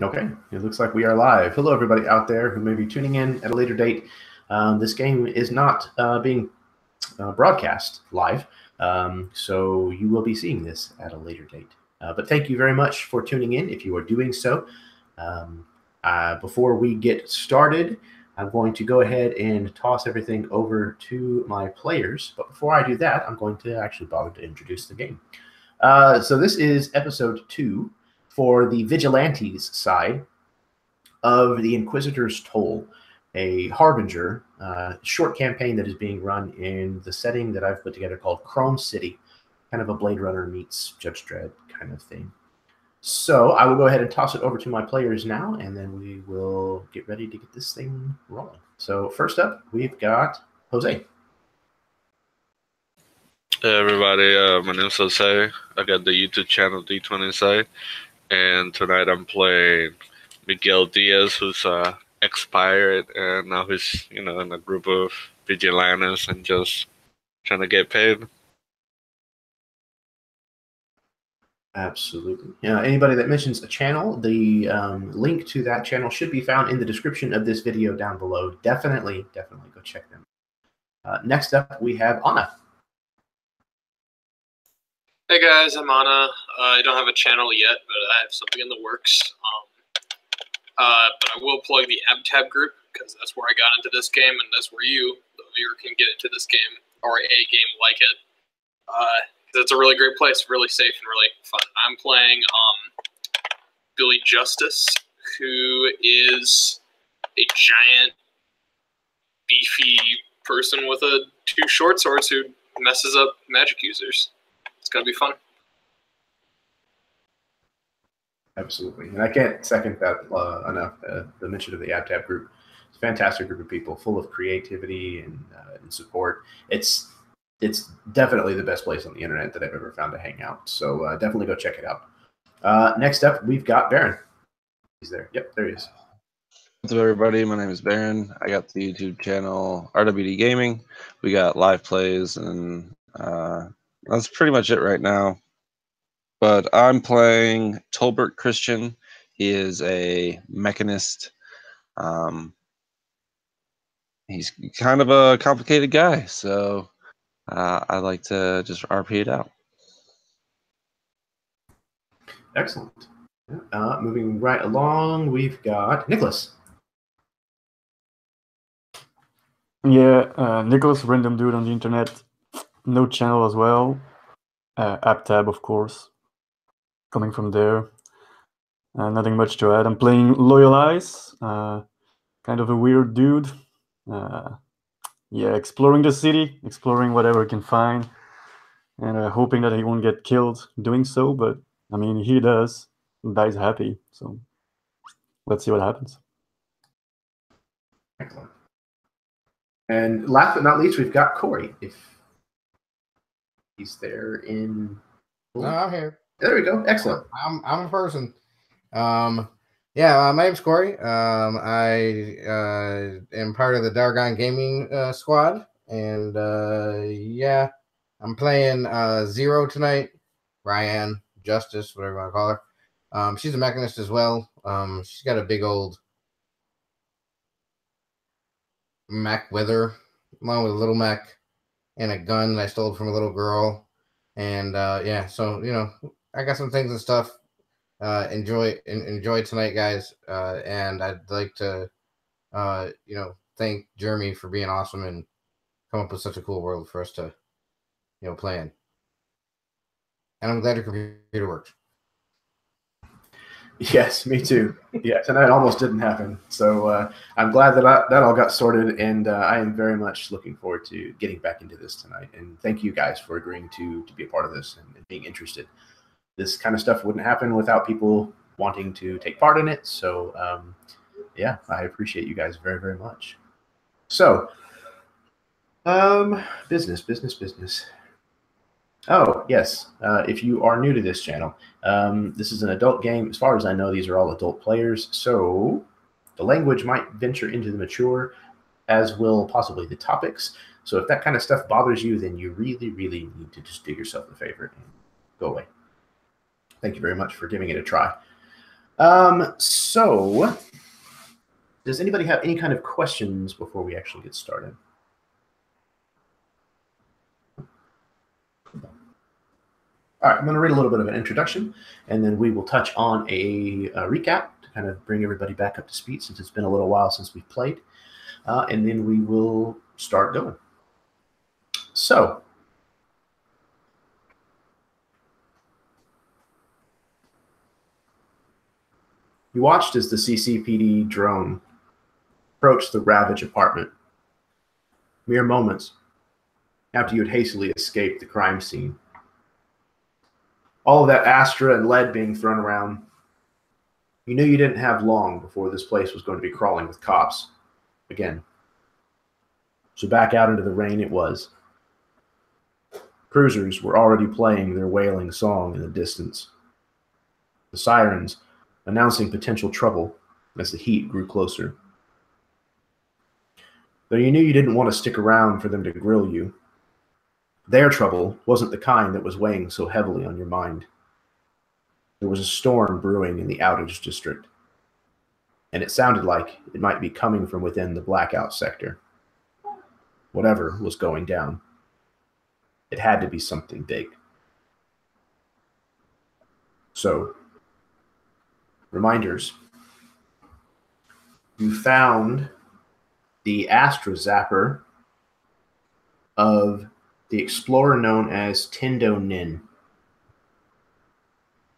Okay, it looks like we are live. Hello, everybody out there who may be tuning in at a later date. This game is not being broadcast live, so you will be seeing this at a later date. But thank you very much for tuning in if you are doing so. Before we get started, I'm going to go ahead and toss everything over to my players. But before I do that, I'm going to actually bother to introduce the game. So this is episode 2 for the Vigilantes side of the Inquisitors' Toll, a Harbinger short campaign that is being run in the setting that I've put together called Chrome City, kind of a Blade Runner meets Judge Dredd kind of thing. So I will go ahead and toss it over to my players now, and then we will get ready to get this thing rolling. So first up, we've got Jose. Hey everybody, my name's Jose. I got the YouTube channel D20 and tonight I'm playing Miguel Diaz, who's expired, and now he's in a group of Vigilantes and just trying to get paid. Absolutely. Anybody that mentions a channel, the link to that channel should be found in the description of this video down below. Definitely go check them. Next up, we have Anna. Hey guys, I'm Anna. I don't have a channel yet, but I have something in the works. But I will plug the AbTab group, because that's where I got into this game, and that's where you, the viewer, can get into this game, or a game like it. Because it's a really great place, really safe and really fun. I'm playing Billy Justice, who is a giant, beefy person with 2 short swords who messes up magic users. It's going to be fun. Absolutely. And I can't second that enough. The mention of the AbTab group. It's a fantastic group of people, full of creativity and support. It's definitely the best place on the internet that I've ever found to hang out. So definitely go check it out. Next up, we've got Baron. He's there. Yep, there he is. What's up, everybody? My name is Baron. I got the YouTube channel RWD Gaming. We got live plays, and that's pretty much it right now. But I'm playing Tolbert Christian. He is a mechanist. He's kind of a complicated guy, so I like to just RP it out. Excellent. Moving right along, we've got Nicholas. Yeah, Nicholas, random dude on the internet. No channel as well. AbTab, of course. Coming from there. Nothing much to add. I'm playing Loyal Eyes. Kind of a weird dude. Yeah, exploring the city, exploring whatever he can find, and hoping that he won't get killed doing so. But I mean, he does. He dies happy. So let's see what happens. Excellent. And last but not least, we've got Corey. If he's there in... No, I'm here. There we go. Excellent. I'm a person. Yeah, my name's Corey. I am part of the Dargon Gaming squad, and yeah, I'm playing Zero tonight. Ryan, Justice, whatever you want to call her. She's a mechanist as well. She's got a big old mech with her, along with a little mech and a gun that I stole from a little girl. And yeah, so I got some things and stuff. Enjoy tonight, guys. And I'd like to thank Jeremy for being awesome and come up with such a cool world for us to play in. And I'm glad your computer works. Yes, me too. Yeah, tonight almost didn't happen. So I'm glad that that all got sorted, and I am very much looking forward to getting back into this tonight. And thank you guys for agreeing to be a part of this and being interested. This kind of stuff wouldn't happen without people wanting to take part in it. So yeah, I appreciate you guys very, very much. So business. Oh, yes. If you are new to this channel, this is an adult game. As far as I know, these are all adult players. So the language might venture into the mature, as will possibly the topics. So if that kind of stuff bothers you, then you really, really need to just do yourself a favor and go away. Thank you very much for giving it a try. So, does anybody have any kind of questions before we actually get started? All right, I'm going to read a little bit of an introduction, and then we will touch on a recap to kind of bring everybody back up to speed since it's been a little while since we've played. And then we will start going. So, you watched as the CCPD drone approached the Ravage apartment. Mere moments after you had hastily escaped the crime scene. All of that Astra and lead being thrown around, you knew you didn't have long before this place was going to be crawling with cops again. So back out into the rain it was. Cruisers were already playing their wailing song in the distance. The sirens announcing potential trouble as the heat grew closer. Though you knew you didn't want to stick around for them to grill you, their trouble wasn't the kind that was weighing so heavily on your mind. There was a storm brewing in the Outage District, and it sounded like it might be coming from within the blackout sector. Whatever was going down, it had to be something big. So, reminders. You found the Astra Zapper of the explorer known as Tindo Nin.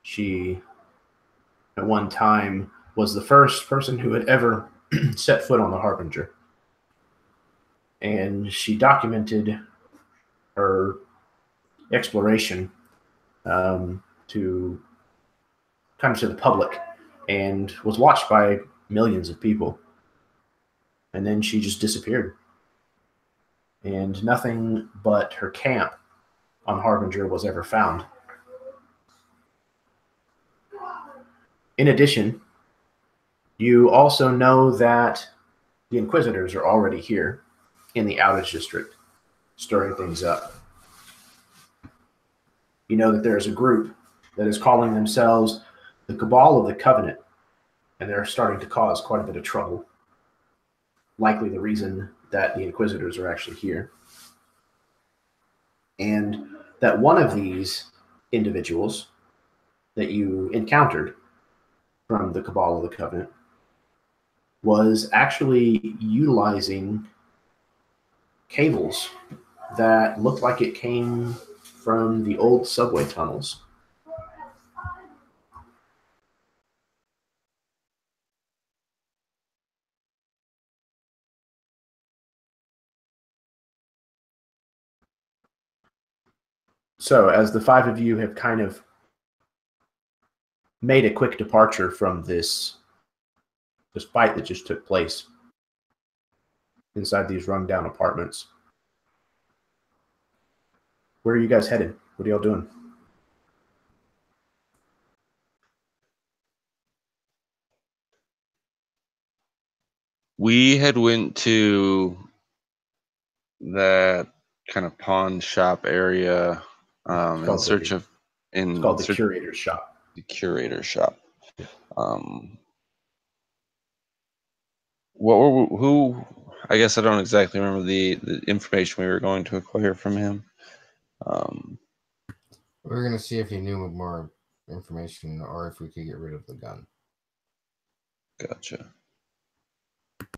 She, at one time, was the first person who had ever set foot on the Harbinger. And she documented her exploration to kind of to the public and was watched by millions of people. And then she just disappeared. And nothing but her camp on Harbinger was ever found. In addition, you also know that the Inquisitors are already here in the Outage District, stirring things up. You know that there is a group that is calling themselves the Cabal of the Covenant, and they're starting to cause quite a bit of trouble. Likely the reason that the Inquisitors are actually here. And that one of these individuals that you encountered from the Cabal of the Covenant was actually utilizing cables that looked like it came from the old subway tunnels. So, as the five of you have kind of made a quick departure from this fight that just took place inside these run-down apartments, where are you guys headed? What are y'all doing? We had went to that kind of pawn shop area in search of it's called the Curator's Shop. The Curator's Shop. Yeah. Who? I guess I don't exactly remember the information we were going to acquire from him. We were going to see if he knew more information or if we could get rid of the gun. Gotcha.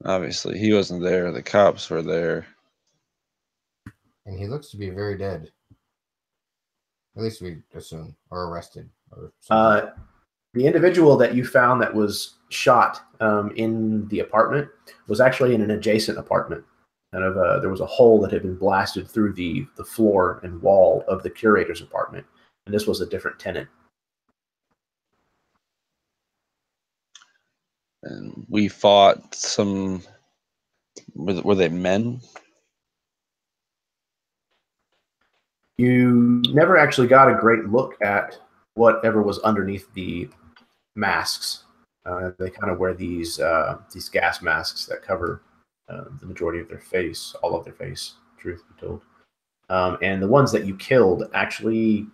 Obviously, he wasn't there. The cops were there. And he looks to be very dead. At least we assume. Or arrested. Or the individual that you found that was shot in the apartment was actually in an adjacent apartment. There was a hole that had been blasted through the floor and wall of the Curator's apartment. And this was a different tenant. And we fought some... Were they men? You never actually got a great look at whatever was underneath the masks. They kind of wear these gas masks that cover the majority of their face, all of their face, truth be told. And the ones that you killed actually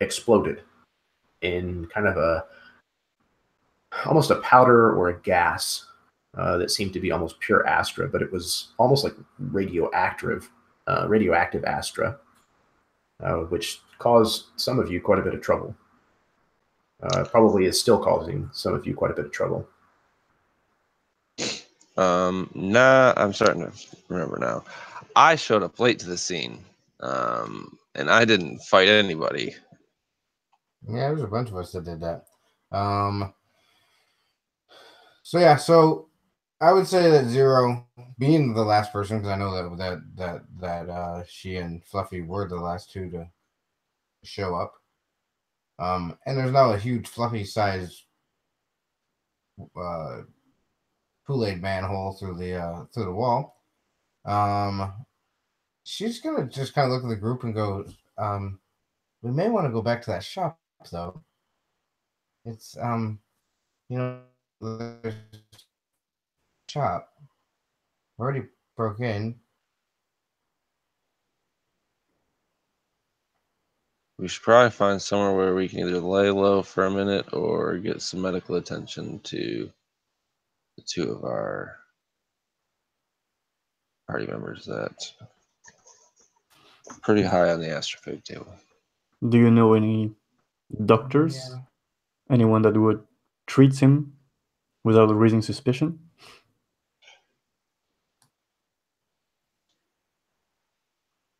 exploded in kind of almost a powder or a gas that seemed to be almost pure astra, but it was almost like radioactive astra, which caused some of you quite a bit of trouble. Probably is still causing some of you quite a bit of trouble. Nah, I'm starting to remember now. I showed up late to the scene, and I didn't fight anybody. Yeah, there's a bunch of us that did that. So yeah, so I would say that Zero, being the last person, because I know that she and Fluffy were the last two to show up. And there's now a huge Fluffy size Kool-Aid manhole through the wall. She's gonna just kind of look at the group and go, we may want to go back to that shop though. It's the shop already broke in. We should probably find somewhere where we can either lay low for a minute or get some medical attention to the two of our party members that are pretty high on the astrophobe table. Do you know any doctors? Yeah. Anyone that would treat him without raising suspicion?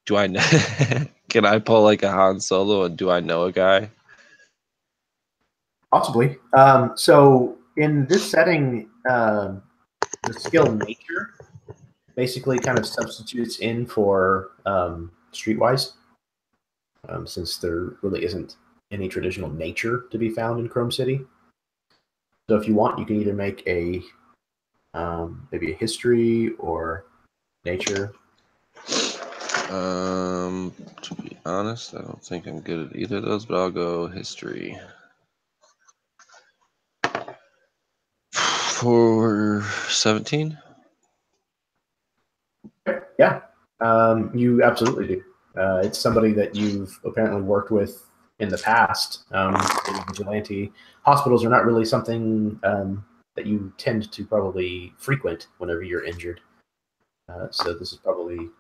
Do I know? Can I pull like a Han Solo and do I know a guy? Possibly. So in this setting, the skill nature basically kind of substitutes in for streetwise, since there really isn't any traditional nature to be found in Chrome City. So if you want, you can either make a maybe a history or nature. To be honest, I don't think I'm good at either of those, but I'll go history. For 17? Yeah, you absolutely do. It's somebody that you've apparently worked with in the past. Vigilante hospitals are not really something that you tend to probably frequent whenever you're injured. So this is probably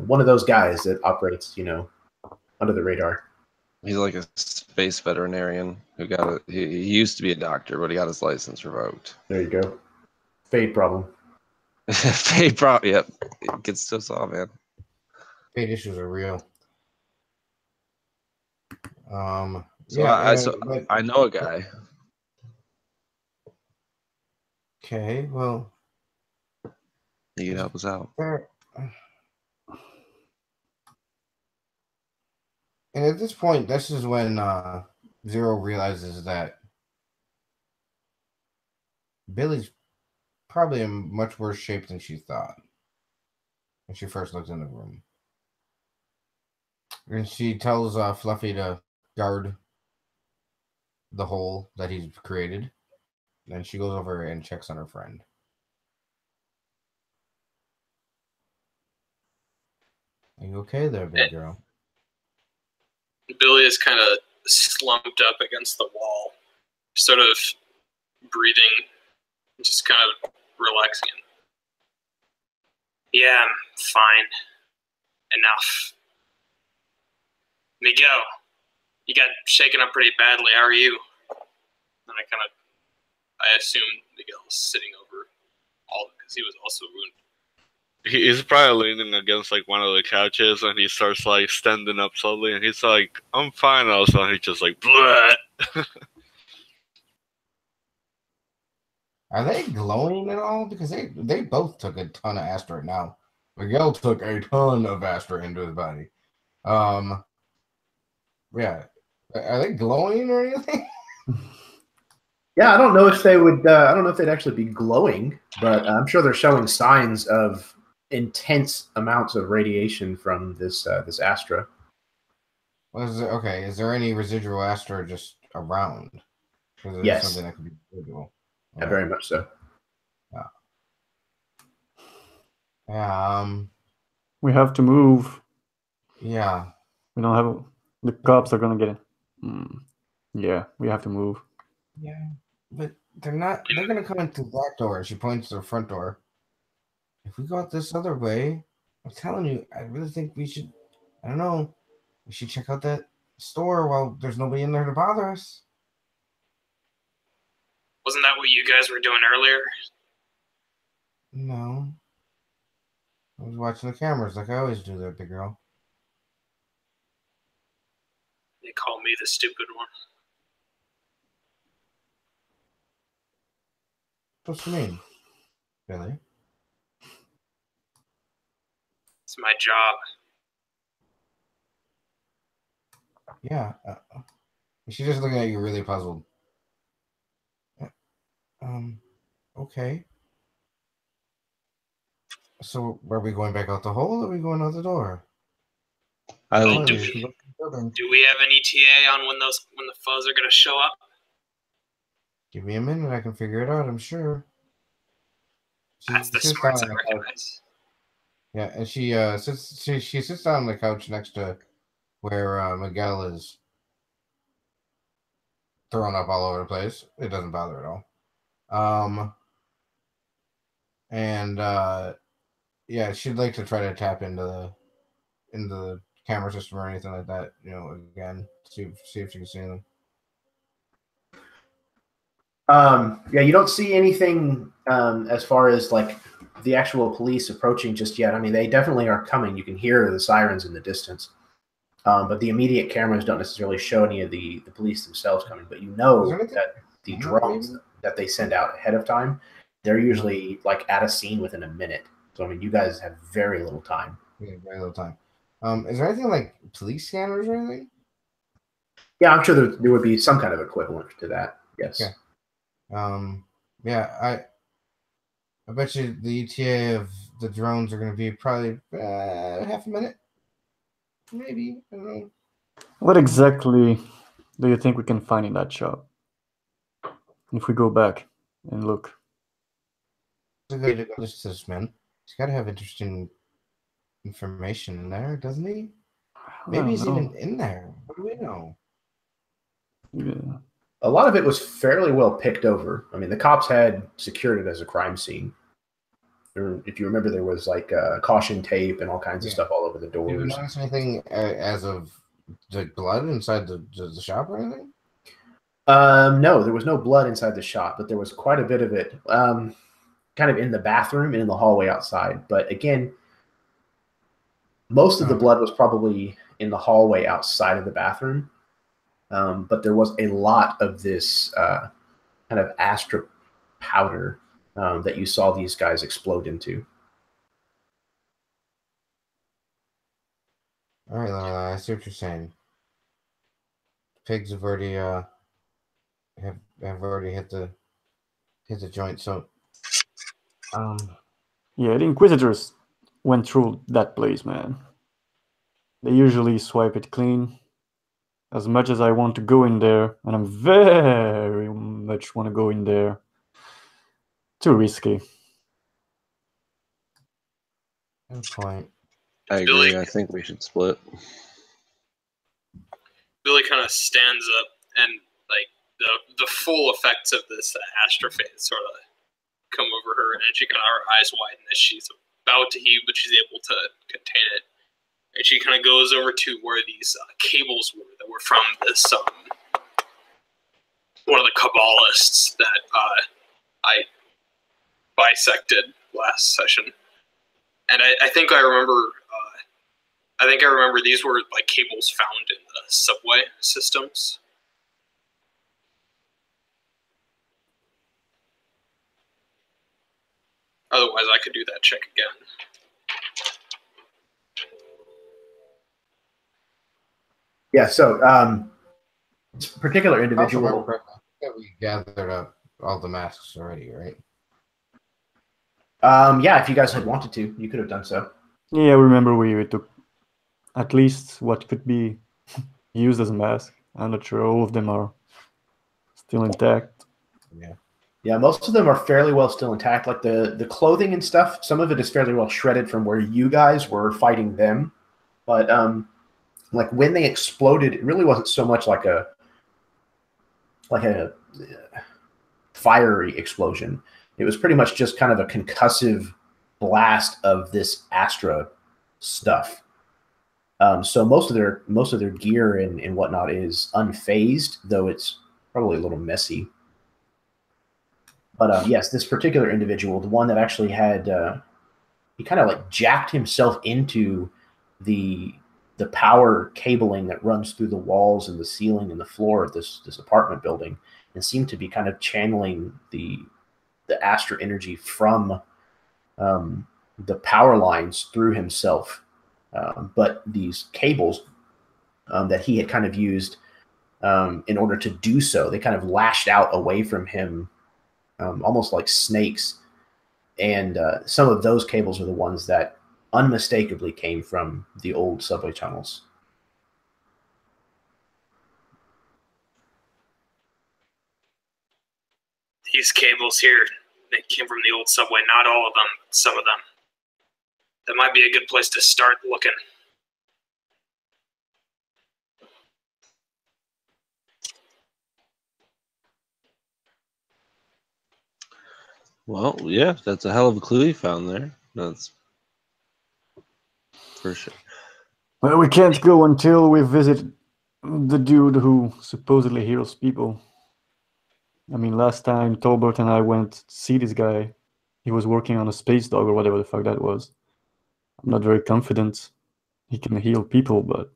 one of those guys that operates, under the radar. He's like a space veterinarian who got he used to be a doctor, but he got his license revoked. There you go. Fade problem. Fade problem. Yep, it gets to us all, man. Fate issues are real. So I know a guy. Okay, well, He can help us out. And at this point, this is when Zero realizes that Billy's probably in much worse shape than she thought when she first looked in the room. And she tells Fluffy to guard the hole that he's created. And she goes over and checks on her friend. Are you okay there, big girl? Billy is kind of slumped up against the wall, sort of breathing, just kind of relaxing. Yeah, I'm fine. Enough. Miguel, you got shaken up pretty badly. How are you? And I assume Miguel's sitting over all because he was also wounded. He's probably leaning against like one of the couches, and he starts like standing up slowly, and he's like, "I'm fine." Also, and he's just like, "Bleh." Are they glowing at all? Because they both took a ton of Astra now. Miguel took a ton of Astra into his body. Yeah. Are they glowing or anything? Yeah, I don't know if they would. I don't know if they'd actually be glowing, but I'm sure they're showing signs of intense amounts of radiation from this Astra. Is there any residual Astra just around? Yes. Something that could be residual. Yeah, very much so. Yeah. We have to move. Yeah. We don't have. The cops are gonna get it. Yeah, we have to move. Yeah. But they're not. They're gonna come in through that door. She points to the front door. If we go out this other way, I'm telling you, I really think we should. I don't know. We should check out that store while there's nobody in there to bother us. Wasn't that what you guys were doing earlier? No. I was watching the cameras like I always do there, big girl. They call me the stupid one. What's you mean? Really? It's my job. Yeah. She's just looking at you really puzzled. Okay. So are we going back out the hole or are we going out the door? Do we have an ETA on when the fuzz are gonna show up? Give me a minute, I can figure it out, I'm sure. That's the smarts I recognize. Yeah, and she sits down on the couch next to where Miguel is thrown up all over the place. It doesn't bother at all. Yeah, she'd like to try to tap into the camera system or anything like that, again, see if she can see anything. Yeah, you don't see anything as far as like the actual police approaching just yet. I mean, they definitely are coming. You can hear the sirens in the distance. But the immediate cameras don't necessarily show any of the police themselves coming. But you know that the drones that they send out ahead of time, they're usually like at a scene within a minute. So, I mean, you guys have very little time. Yeah, very little time. Is there anything like police scanners or anything? Yeah, I'm sure there would be some kind of equivalent to that. Yes. Yeah. Yeah, I bet you the ETA of the drones are going to be probably half a minute. Maybe. I don't know. What exactly do you think we can find in that shop? If we go back and look. It's a good way to go to this man. He's got to have interesting information in there, doesn't he? Maybe he's even in there. What do we know? Yeah. A lot of it was fairly well picked over. I mean, the cops had secured it as a crime scene. If you remember, there was like caution tape and all kinds of stuff all over the doors. Did you notice anything as of the blood inside the shop or anything? No, there was no blood inside the shop, but there was quite a bit of it kind of in the bathroom and in the hallway outside. But again, most of the blood was probably in the hallway outside of the bathroom. But there was a lot of this kind of astra powder that you saw these guys explode into. All right, Lola, I see what you're saying. Pigs have already have already hit the joint. So, yeah, the Inquisitors went through that place, man. They usually swipe it clean. As much as I want to go in there, and I'm very much want to go in there, too risky. Good point. I agree. I think we should split. Billy kind of stands up, and like the full effects of this astra phase sort of come over her, and she kind of, her eyes widen as she's about to heave, but she's able to contain it. And she kind of goes over to where these cables were that were from this one of the Kabbalists that I bisected last session. And I think I remember. I think I remember these were like cables found in the subway systems. Otherwise, I could do that check again. Yeah, so this particular individual. We gathered up all the masks already, right? Yeah, if you guys had wanted to, you could have done so. Yeah, I remember we took at least what could be used as a mask. I'm not sure all of them are still intact. Yeah. Yeah, most of them are fairly well still intact. Like the clothing and stuff, some of it is fairly well shredded from where you guys were fighting them. But like when they exploded, it really wasn't so much like a fiery explosion. It was pretty much just kind of a concussive blast of this Astra stuff. So most of their gear and whatnot is unfazed, though it's probably a little messy. But yes, this particular individual, the one that actually had, he kind of like jacked himself into the power cabling that runs through the walls and the ceiling and the floor of this apartment building, and seemed to be kind of channeling the Astra energy from the power lines through himself. But these cables that he had kind of used in order to do so, they kind of lashed out away from him, almost like snakes. And some of those cables are the ones that unmistakably came from the old subway tunnels. These cables here, they came from the old subway. Not all of them, some of them. That might be a good place to start looking. Well, yeah, that's a hell of a clue you found there. That's for sure. Well, we can't go until we visit the dude who supposedly heals people. I mean, last time Tolbert and I went to see this guy, he was working on a space dog or whatever the fuck that was. I'm not very confident he can heal people, but...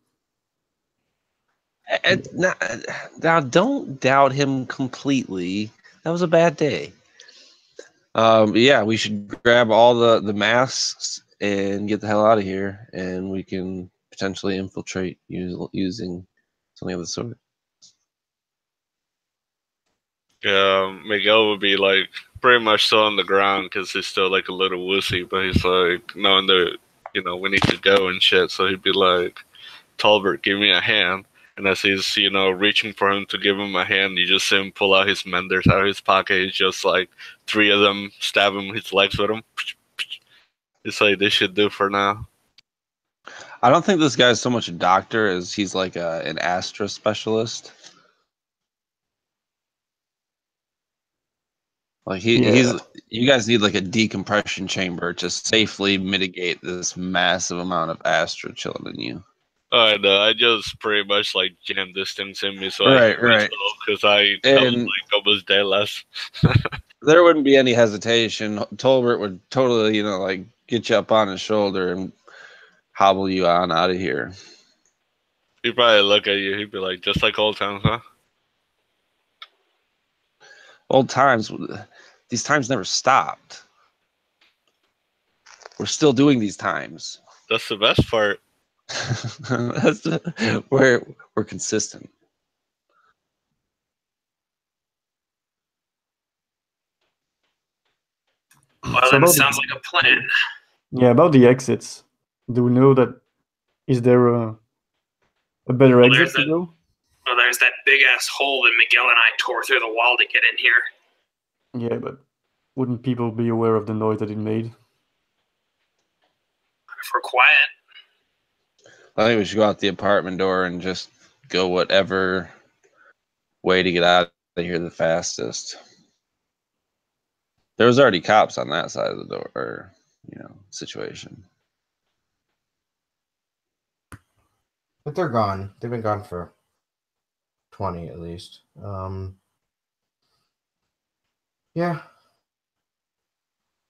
Now, don't doubt him completely. That was a bad day. Yeah, we should grab all the masks and get the hell out of here, and we can potentially infiltrate using something of the sort. Yeah, Miguel would be like pretty much still on the ground because he's still like a little wussy, but he's like knowing that, you know, we need to go and shit. So he'd be like, Tolbert, give me a hand. And as he's, you know, reaching for him to give him a hand, you just see him pull out his menders out of his pocket. He's just like 3 of them, stab him his legs with them. It's like, this should do for now. I don't think this guy's so much a doctor as he's like an astra specialist. Like he's, you guys need like a decompression chamber to safely mitigate this massive amount of astra chilling in you. I know. I just pretty much like jammed this thing in me, so right. Because I was like almost deadless. There wouldn't be any hesitation. Tolbert would totally, you know, like get you up on his shoulder and hobble you on out of here. He'd probably look at you. He'd be like, "Just like old times, huh?" Old times. These times never stopped. We're still doing these times. That's the best part. We're consistent. Well, that sounds like a plan. Yeah, about the exits. Do we know that? Is there a better exit to go? Well, there's that big ass hole that Miguel and I tore through the wall to get in here. Yeah, but wouldn't people be aware of the noise that it made? If we're quiet. I think we should go out the apartment door and just go whatever way to get out of here the fastest. There was already cops on that side of the door, or, you know, situation. But they're gone. They've been gone for 20 at least. Yeah.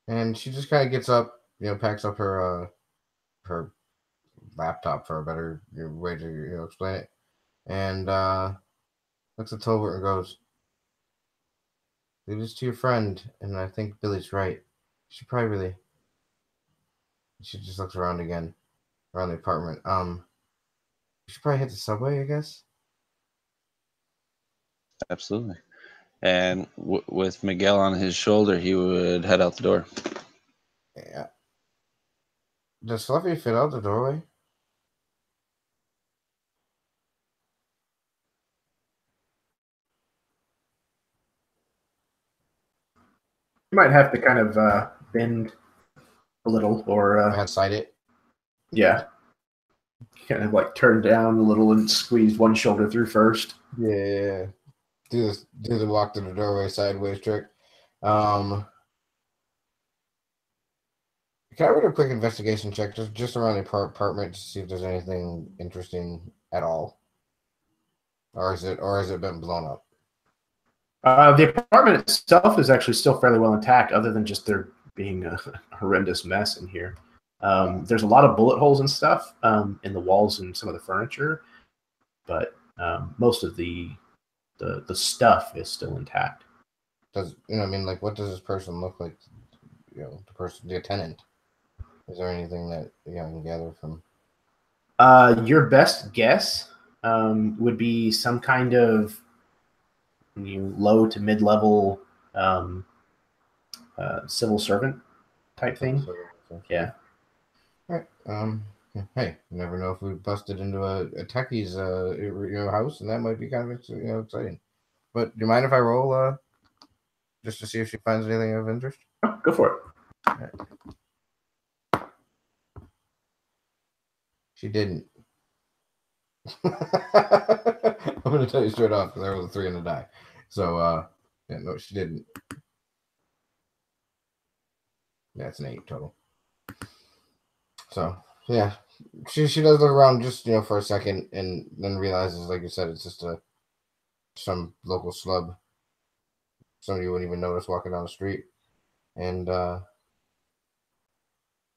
And she just kind of gets up, you know, packs up her laptop, for a better way to, you know, explain it, and looks at Tolbert and goes, "Leave this to your friend." And I think Billy's right. She probably really. She just looks around again, around the apartment. We should probably hit the subway, I guess. Absolutely. And with Miguel on his shoulder, he would head out the door. Yeah. Does Fluffy fit out the doorway? You might have to kind of bend a little, or Outside it. Yeah, kind of like turn down a little and squeeze one shoulder through first. Yeah. do the walk to the doorway sideways trick. Can I read a quick investigation check just around the apartment to see if there's anything interesting at all, or has it been blown up? The apartment itself is actually still fairly well intact, other than just there being a horrendous mess in here. There's a lot of bullet holes and stuff in the walls and some of the furniture, but most of the stuff is still intact. Does I mean, like, what does this person look like? The tenant. Is there anything that you can gather from? Your best guess would be some kind of low to mid-level civil servant type thing. Yeah. All right. Hey, you never know if we busted into a techie's house, and that might be kind of exciting. But do you mind if I roll just to see if she finds anything of interest? Oh, go for it. All right. She didn't. I'm going to tell you straight off because I rolled a 3 and a die. So, yeah, no, she didn't. Yeah, it's an 8 total. So, yeah, she does look around just, for a second and then realizes, like you said, it's just some local slub. Somebody you wouldn't even notice walking down the street. And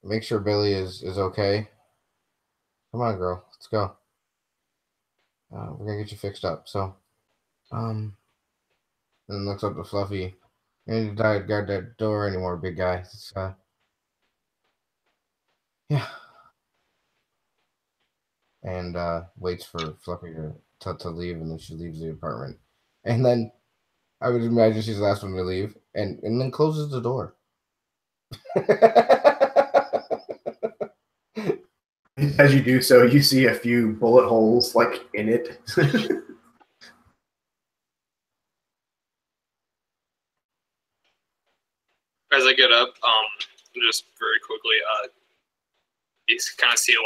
make sure Billy is okay. Come on, girl. Let's go. We're going to get you fixed up. So, and looks up to Fluffy. You need to guard that door anymore, big guy. It's, yeah. And waits for Fluffy to leave, and then she leaves the apartment. And then I would imagine she's the last one to leave, and then closes the door. As you do so, you see a few bullet holes in it. As I get up, just very quickly, you kind of see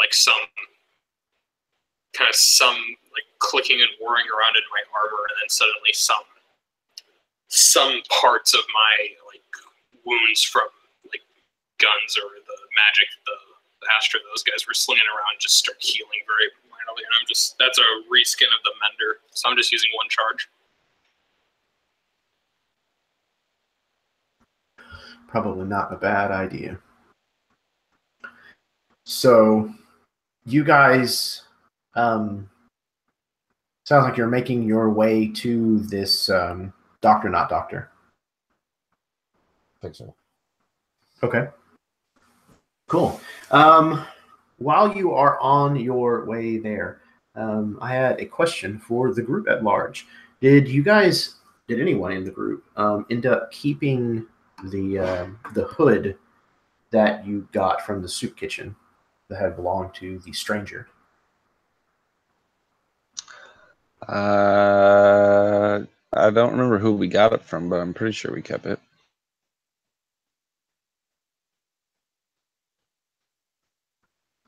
some clicking and whirring around in my armor, and then suddenly some parts of my wounds from guns or the magic the Astra those guys were slinging around just start healing very mildly, and that's a reskin of the mender, so I'm just using 1 charge. Probably not a bad idea. So, you guys, sounds like you're making your way to this doctor, not doctor. I think so. Okay. Cool. While you are on your way there, I had a question for the group at large. Did anyone in the group end up keeping the hood that you got from the soup kitchen that had belonged to the stranger? I don't remember who we got it from, but I'm pretty sure we kept it.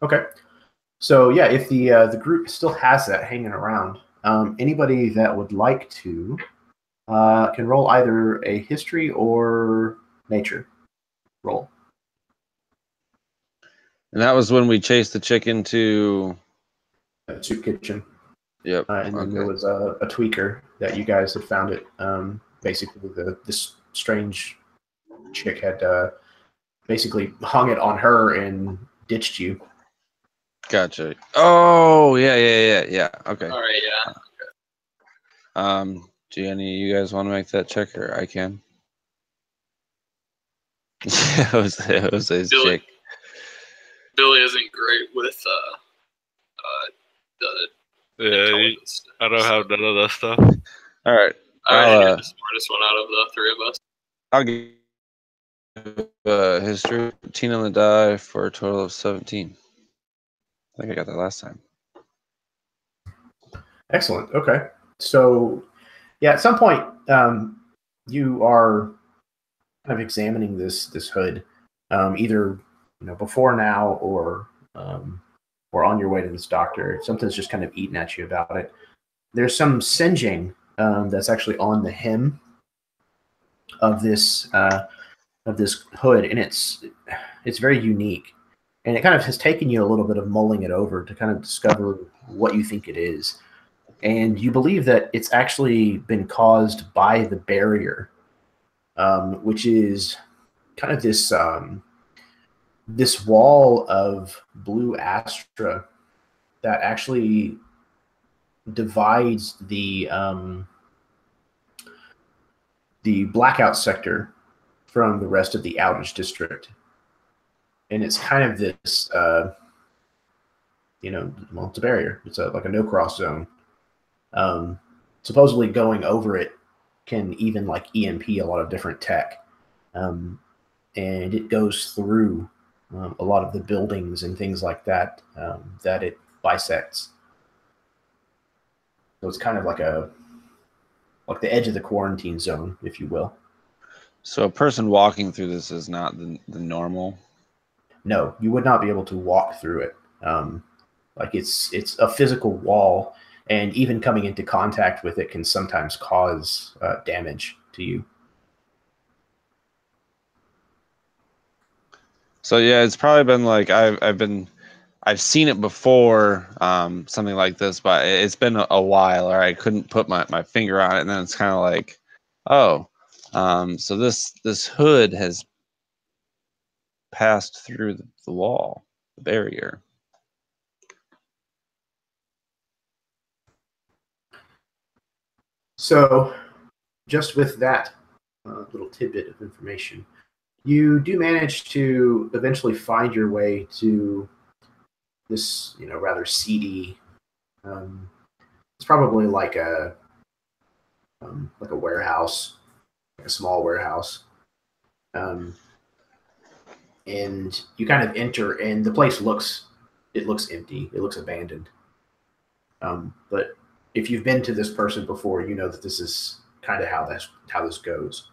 Okay. So yeah, if the group still has that hanging around, anybody that would like to can roll either a history or nature roll. And that was when we chased the chicken to Soup kitchen. Yep. And then there was a tweaker that you guys had found it. Basically, this strange chick had basically hung it on her and ditched you. Gotcha. Oh, yeah. Okay. All right, yeah. Do any of you guys want to make that check, or I can? it was his chick. Billy isn't great with I don't have none of that stuff. All right. You're the smartest one out of the 3 of us. I'll give history 15 on the die for a total of 17. I think I got that last time. Excellent. Okay. So, yeah, at some point, you are kind of examining this hood, either before now or on your way to this doctor. Something's just kind of eating at you about it. There's some singeing that's actually on the hem of this hood, and it's very unique. And it kind of has taken you a little bit of mulling it over to kind of discover what you think it is. And you believe that it's actually been caused by the barrier, which is kind of this this wall of blue astra that actually divides the blackout sector from the rest of the outage district. And it's kind of this, well, it's a barrier. It's like a no-cross zone. Supposedly going over it can even like EMP a lot of different tech. And it goes through a lot of the buildings and things like that that it bisects. So it's kind of like the edge of the quarantine zone, if you will. So a person walking through this is not the normal? No, you would not be able to walk through it. Like it's a physical wall, and even coming into contact with it can sometimes cause damage to you. So yeah, it's probably been like I've seen it before, something like this, but it's been a while, or I couldn't put my finger on it, and then it's kind of like, oh, so this hood has passed through the wall, the barrier. So, just with that little tidbit of information, you do manage to eventually find your way to this, rather seedy. It's probably like a warehouse, like a small warehouse. And you kind of enter, and the place looks empty. It looks abandoned. But if you've been to this person before, you know that this is kind of how this goes.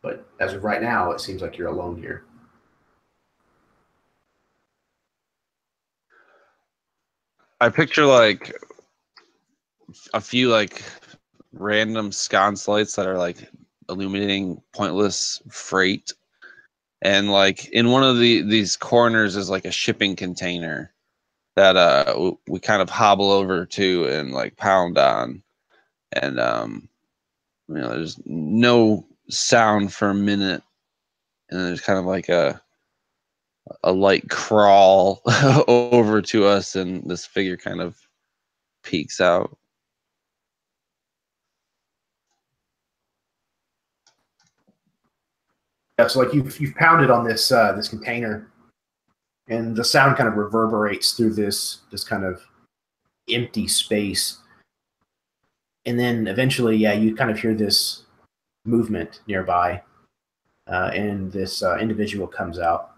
But as of right now, it seems like you're alone here. I picture like a few like random sconce lights that are like illuminating pointless freight, and like in one of these corners is like a shipping container that we kind of hobble over to and like pound on, and there's no sound for a minute, and there's kind of like a light crawl over to us, and this figure kind of peeks out. Yeah, so like you've pounded on this this container, and the sound kind of reverberates through this kind of empty space. And then eventually, yeah, you kind of hear this movement nearby, and this individual comes out.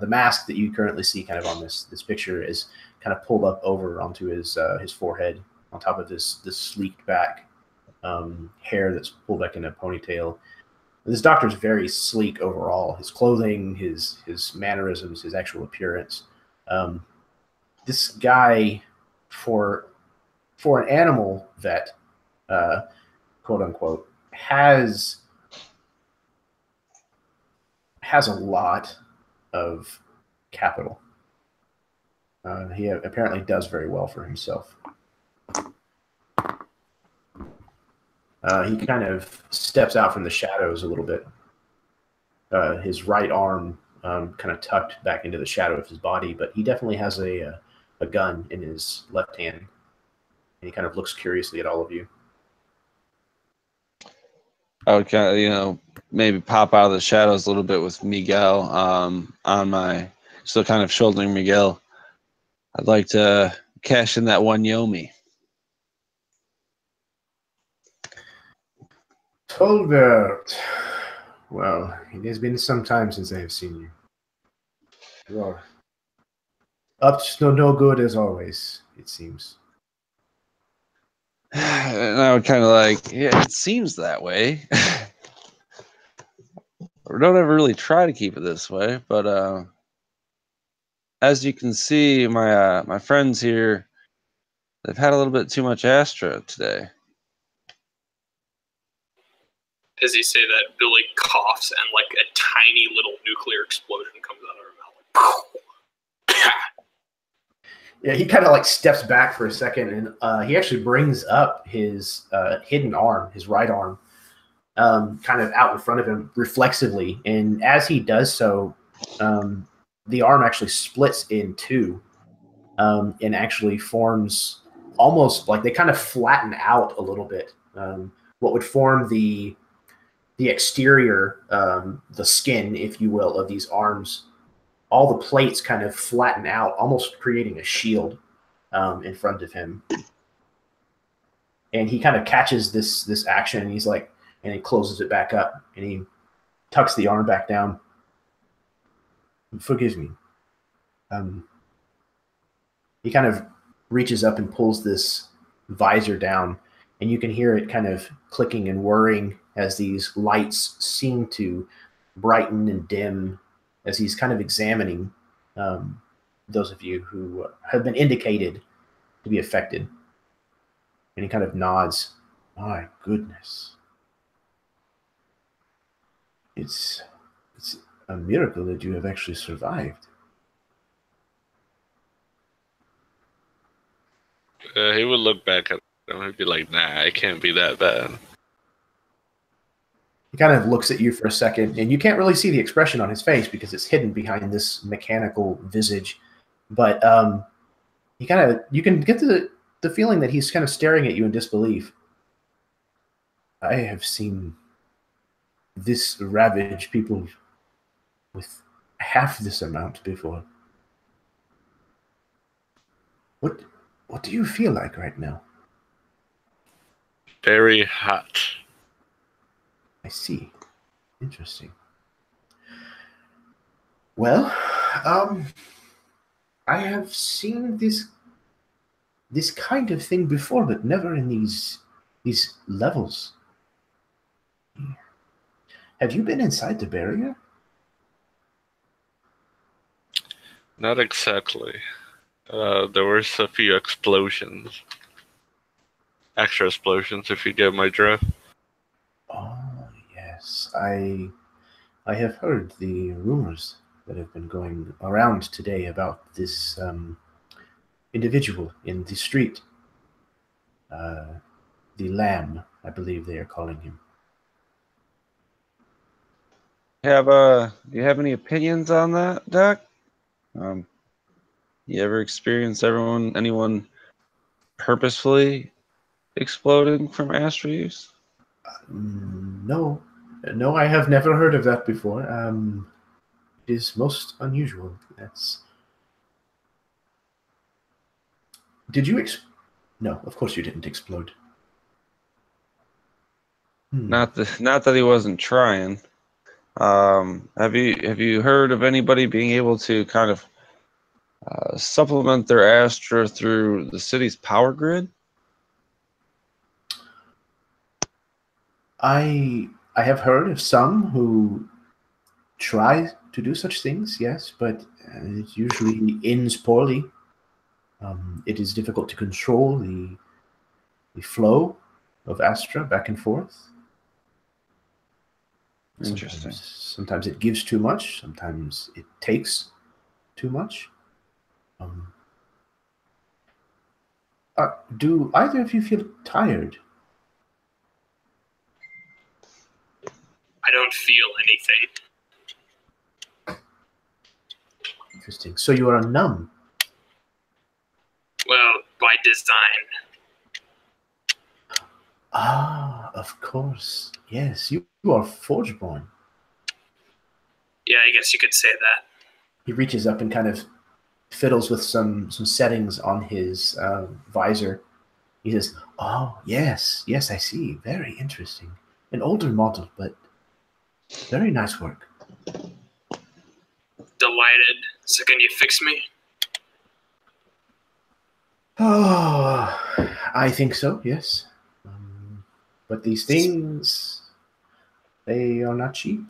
The mask that you currently see kind of on this picture is kind of pulled up over onto his forehead, on top of this sleeked back hair that's pulled back in a ponytail. This doctor's very sleek overall. His clothing, his mannerisms, his actual appearance. This guy, for an animal vet, quote unquote, has a lot of capital. He apparently does very well for himself. He kind of steps out from the shadows a little bit. His right arm kind of tucked back into the shadow of his body, but he definitely has a gun in his left hand. And he kind of looks curiously at all of you. I would kind of, maybe pop out of the shadows a little bit with Miguel on my, still kind of shouldering Miguel. I'd like to cash in that one Yomi. Tolbert. Well, it has been some time since I have seen you. You are up to no good as always, it seems. And I would kind of like, yeah, it seems that way. We don't ever really try to keep it this way, but as you can see, my friends here they've had a little bit too much Astra today. As he say that, Billy coughs and like a tiny little nuclear explosion comes out of her mouth. Yeah, he kind of like steps back for a second, and he actually brings up his hidden arm, his right arm, kind of out in front of him reflexively. And as he does so, the arm actually splits in two, and actually forms almost like they kind of flatten out a little bit. What would form the exterior, the skin, if you will, of these arms, all the plates kind of flatten out, almost creating a shield in front of him. And he kind of catches this action, and he's like, and he closes it back up, and he tucks the arm back down. Forgive me. He kind of reaches up and pulls this visor down, and you can hear it kind of clicking and whirring as these lights seem to brighten and dim as he's kind of examining those of you who have been indicated to be affected. And he kind of nods. My goodness. It's a miracle that you have actually survived. He would look back at them and be like, nah, it can't be that bad. He kind of looks at you for a second, and you can't really see the expression on his face because it's hidden behind this mechanical visage. But you can get the feeling that he's kind of staring at you in disbelief. I have seen this ravage people with half this amount before. What do you feel like right now? Very hot. I see. Interesting. Well, I have seen this kind of thing before, but never in these levels. Have you been inside the barrier? Not exactly. There were a few explosions. Extra explosions, if you get my drift. Oh, yes. I have heard the rumors that have been going around today about this individual in the street. The Lamb, I believe they are calling him. You have any opinions on that, Doc? You ever experienced anyone purposefully exploding from Astra use? No, I have never heard of that before. It is most unusual. Did you No, of course you didn't explode. Not that he wasn't trying. Have you heard of anybody being able to kind of supplement their Astra through the city's power grid? I have heard of some who try to do such things, yes, but it usually ends poorly. It is difficult to control the flow of Astra back and forth. Interesting. Sometimes it gives too much. Sometimes it takes too much. Do either of you feel tired? I don't feel anything. Interesting. So you are numb. Well, by design. Ah, of course. Yes, you are Forgeborn. Yeah, I guess you could say that. He reaches up and kind of fiddles with some settings on his visor. He says, "Oh, yes, I see. Very interesting. An older model, but very nice work." Delighted. So can you fix me? Oh, I think so, yes. But these things, they are not cheap.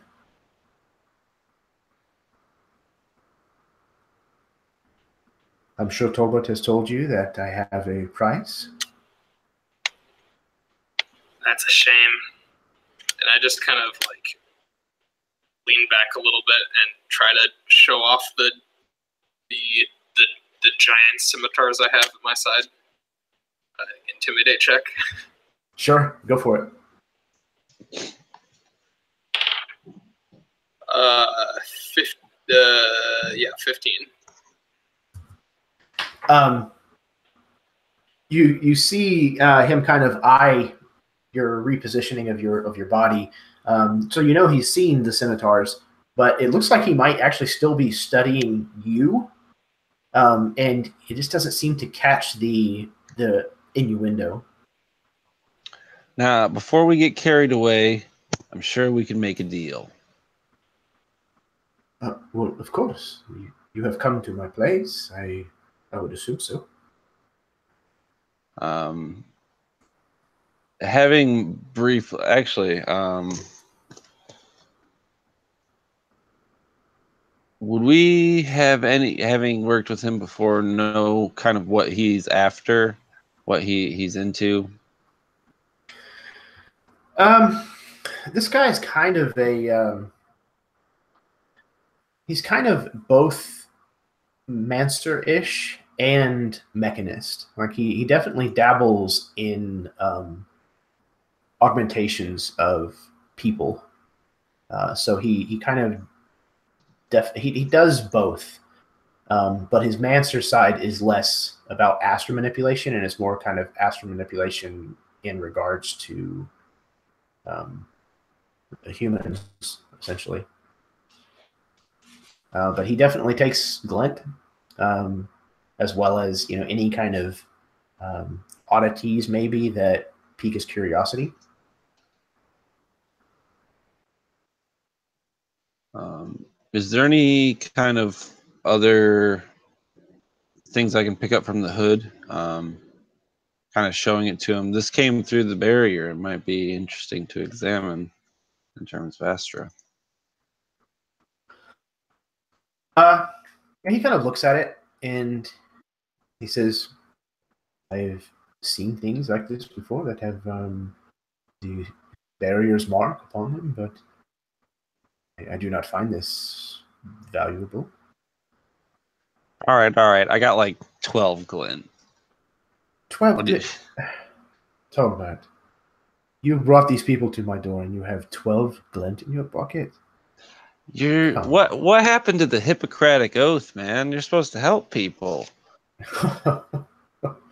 I'm sure Tolbert has told you that I have a price. That's a shame. And I just kind of like lean back a little bit and try to show off the giant scimitars I have at my side. Intimidate check. Sure, go for it. 15. You see him kind of eye your repositioning of your body. So you know he's seen the scimitars, but it looks like he might actually still be studying you. And he just doesn't seem to catch the innuendo. Now, before we get carried away, I'm sure we can make a deal. Well, of course. You have come to my place. I would assume so. Having brief, actually, would we have having worked with him before, know kind of what he's after, what he's into? This guy is kind of a he's kind of both Mancer-ish and mechanist. Like he definitely dabbles in augmentations of people. So he kind of he does both. But his Mancer side is less about astral manipulation, and it's more kind of astral manipulation in regards to humans, essentially. But he definitely takes glint, as well as any kind of oddities maybe that pique his curiosity. Is there any kind of other things I can pick up from the hood? Kind of showing it to him. This came through the barrier. It might be interesting to examine in terms of Astra. He kind of looks at it and he says, "I've seen things like this before that have the barrier's mark upon them, but I do not find this valuable." All right. I got like 12 glint. 12. Talk about it. You brought these people to my door, and you have 12 glint in your pocket. What happened to the Hippocratic Oath, man? You're supposed to help people.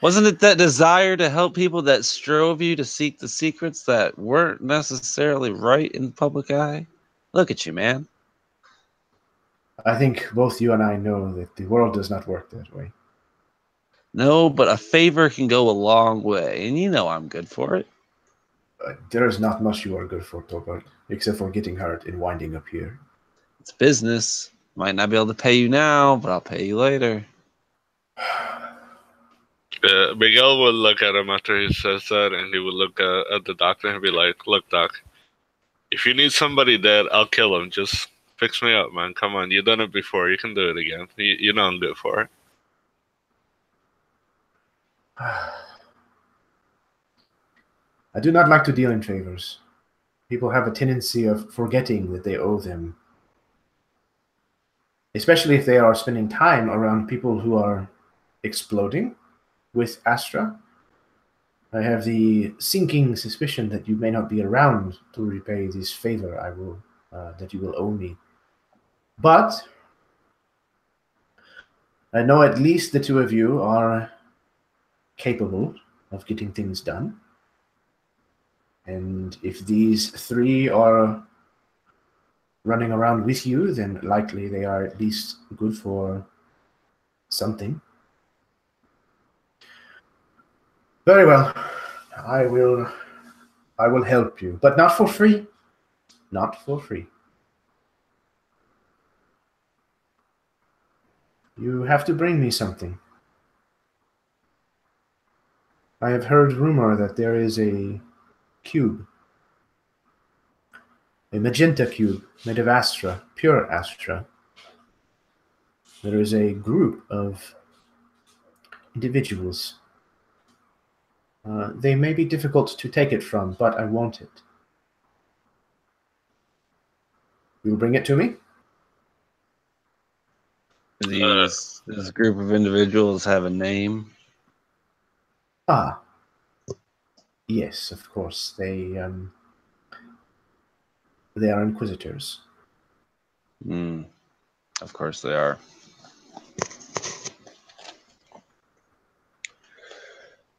Wasn't it that desire to help people that strove you to seek the secrets that weren't necessarily right in the public eye? Look at you, man. I think both you and I know that the world does not work that way. No, but a favor can go a long way, and you know I'm good for it. There is not much you are good for, Tolbert, except for getting hurt and winding up here. It's business. Might not be able to pay you now, but I'll pay you later. Miguel will look at him after he says that, and he will look at the doctor and be like, "Look, Doc, if you need somebody dead, I'll kill him. Just fix me up, man. Come on, you've done it before. You can do it again. You know I'm good for it." I do not like to deal in favors. People have a tendency of forgetting that they owe them. Especially if they are spending time around people who are exploding with Astra. I have the sinking suspicion that you may not be around to repay this favor that you will owe me. But I know at least the two of you are capable of getting things done. And if these three are running around with you, then likely they are at least good for something. Very well. I will help you, but not for free. Not for free. You have to bring me something. I have heard rumor that there is a cube. A magenta cube made of Astra, pure Astra. There is a group of individuals. They may be difficult to take it from, but I want it. You will bring it to me? This group of individuals have a name? Ah. Yes, of course. They are Inquisitors. Of course they are.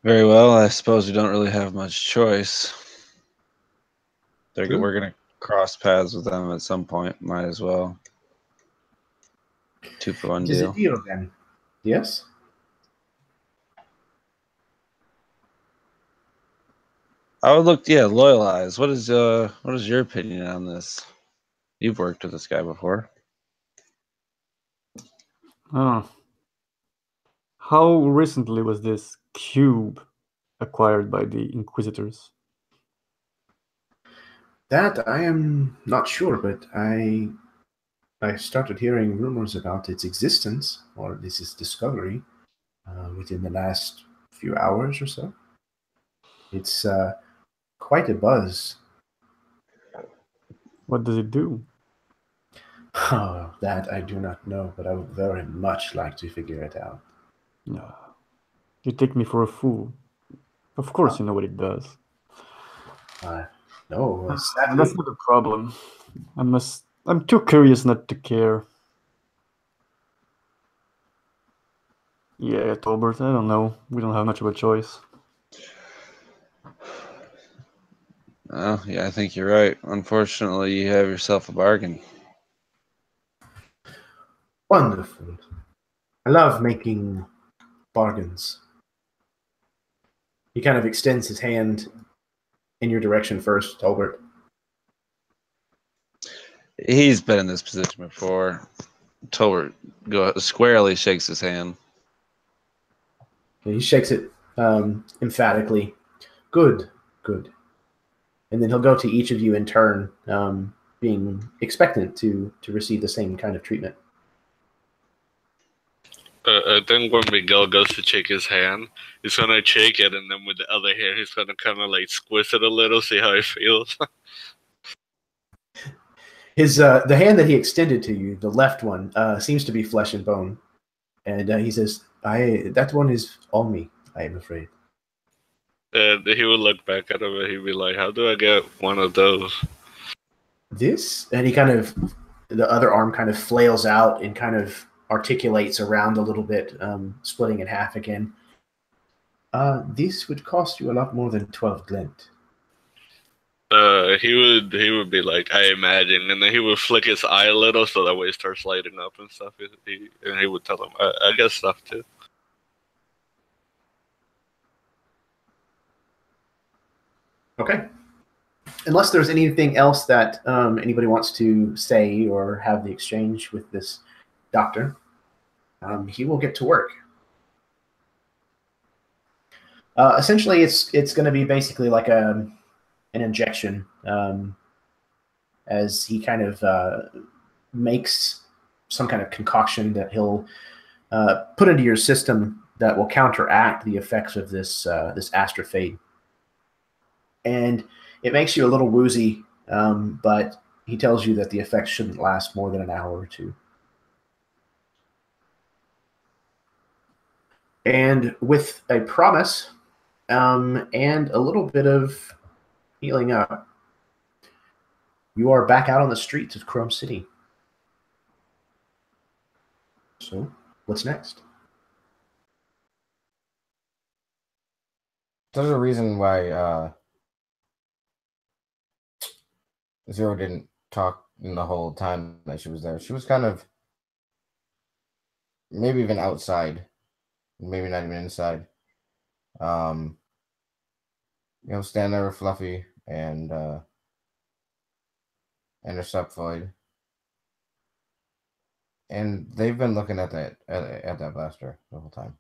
Very well, I suppose we don't really have much choice. We're going to cross paths with them at some point. Might as well. 2 for 1 It is deal. a deal then. Yes? I would look, loyalize. What is your opinion on this? You've worked with this guy before. Oh. How recently was this cube acquired by the Inquisitors? That I am not sure, but I started hearing rumors about its existence, or this is discovery, within the last few hours or so. It's quite a buzz. What does it do? Oh, that I do not know, but I would very much like to figure it out. No. You take me for a fool. Of course you know what it does. No, That's not a problem. I'm too curious not to care. Yeah, Tolbert, I don't know. We don't have much of a choice. Oh, yeah, I think you're right. Unfortunately, you have yourself a bargain. Wonderful. I love making bargains. He kind of extends his hand in your direction first, Tolbert. He's been in this position before. Tolbert squarely shakes his hand. He shakes it emphatically. Good, good. And then he'll go to each of you in turn, being expectant to receive the same kind of treatment. I think when Miguel goes to shake his hand, he's gonna shake it, and then with the other hand, he's gonna kind of like squish it a little, see how it feels. His the hand that he extended to you, the left one, seems to be flesh and bone, and he says, that one is all me, I am afraid." And he would look back at him, and he'd be like, "How do I get one of those?" This, and he kind of, the other arm kind of flails out and kind of articulates around a little bit, splitting in half again. This would cost you a lot more than 12 glint. He would be like, "I imagine," and then he would flick his eye a little, so that way it starts lighting up and stuff. And he would tell him, "I got stuff too." Okay. Unless there's anything else that anybody wants to say or have the exchange with this doctor, he will get to work. Essentially, it's going to be basically like an injection, as he kind of makes some kind of concoction that he'll put into your system that will counteract the effects of this astra fade. And it makes you a little woozy, but he tells you that the effects shouldn't last more than an hour or two. And with a promise and a little bit of healing up, you are back out on the streets of Chrome City. So, what's next? There's a reason why Zero didn't talk in the whole time that she was there. She was kind of maybe even outside, maybe not even inside. Stand there with Fluffy and her Sepvoid. And they've been looking at that blaster the whole time.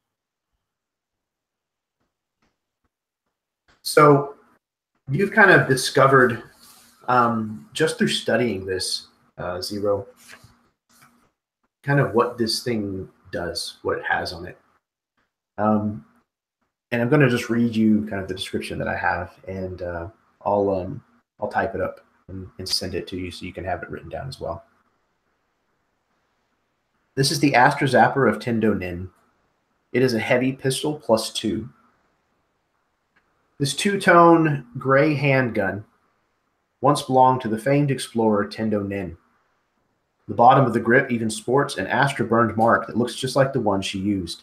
So you've kind of discovered, just through studying this, Zero, kind of what this thing does, what it has on it. And I'm going to just read you kind of the description that I have, and I'll type it up and send it to you so you can have it written down as well. This is the Astra Zapper of Tendo Nin. It is a heavy pistol +2. This two-tone gray handgun once belonged to the famed explorer Tendo Nin. The bottom of the grip even sports an Astra-burned mark that looks just like the one she used.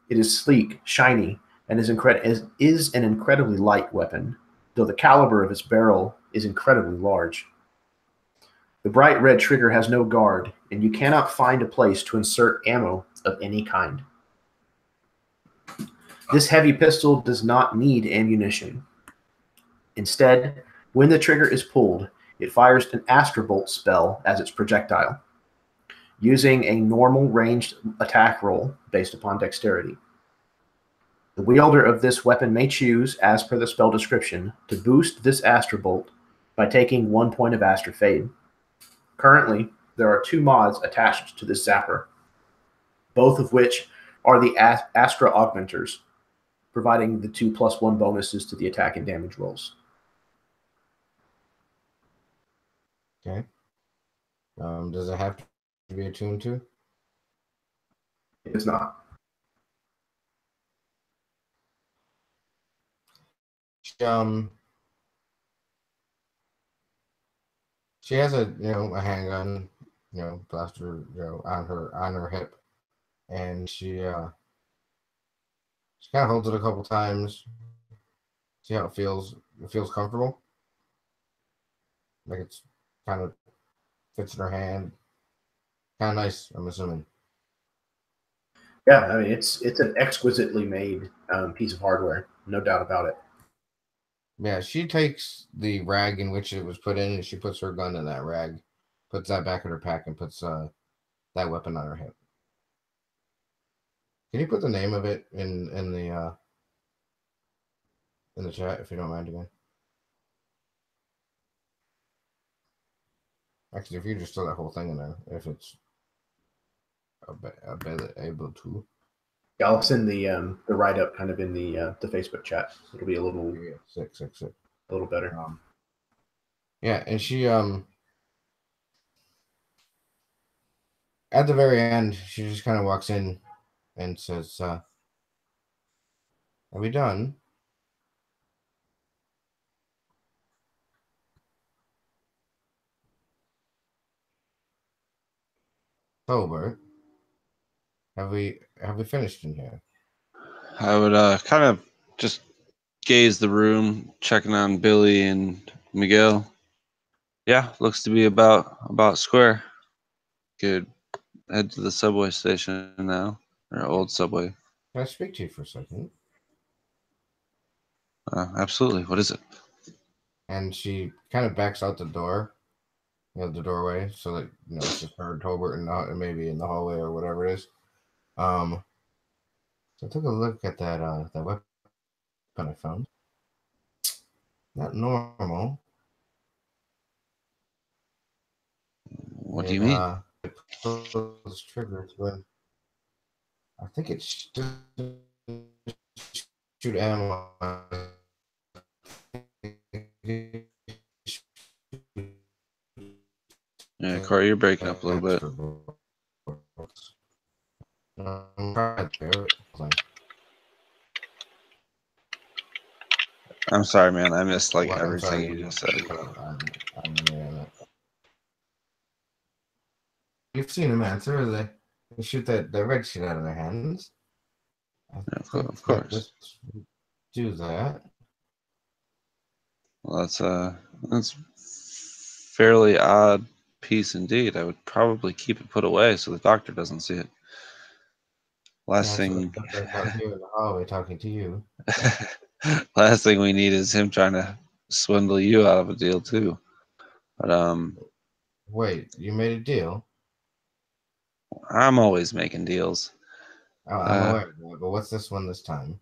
It is sleek, shiny, and is an incredibly light weapon, though the caliber of its barrel is incredibly large. The bright red trigger has no guard, and you cannot find a place to insert ammo of any kind. This heavy pistol does not need ammunition. Instead, when the trigger is pulled, it fires an Astra Bolt spell as its projectile, using a normal ranged attack roll based upon dexterity. The wielder of this weapon may choose, as per the spell description, to boost this Astra Bolt by taking 1 point of Astra Fade. Currently, there are 2 mods attached to this zapper, both of which are the Astra Augmenters, providing the 2+1 bonuses to the attack and damage rolls. Okay. Does it have to be attuned to? It's not. She has a a handgun, blaster, on her hip, and she kind of holds it a couple times. See how it feels. It feels comfortable. Like it's kind of fits in her hand. Kind of nice, I'm assuming. Yeah, I mean it's an exquisitely made piece of hardware, no doubt about it. Yeah, she takes the rag in which it was put in, and she puts her gun in that rag, puts that back in her pack, and puts that weapon on her hip. Can you put the name of it in the chat if you don't mind again? Actually, if you just throw that whole thing in there, if it's able to. Yeah, I'll send the write up kind of in the Facebook chat. It'll be a little sick. A little better. Yeah, and she at the very end, she just kind of walks in and says, "Are we done?" Oh, Bert, have we finished in here? I would kind of just gaze the room, checking on Billy and Miguel. Yeah, looks to be about square. Could head to the subway station now, or old subway. Can I speak to you for a second? Absolutely. What is it? And she kind of backs out the door, the doorway, so that it's just her, Tolbert, and maybe in the hallway or whatever it is. So I took a look at that weapon I found. Not normal. What do you mean? It pulls triggers when I think it's shoot ammo. Yeah, Corey, you're breaking up a little bit. I'm sorry, man. I missed everything you just said. You've seen them answer. They shoot that red shit out of their hands. Yeah, of course. Do that. Well, that's fairly odd piece indeed. I would probably keep it put away so the doctor doesn't see it. Last thing. Out here in the hallway talking to you. Last thing we need is him trying to swindle you out of a deal too. But wait, you made a deal? I'm always making deals. Oh, I'm aware of that, but what's this one this time?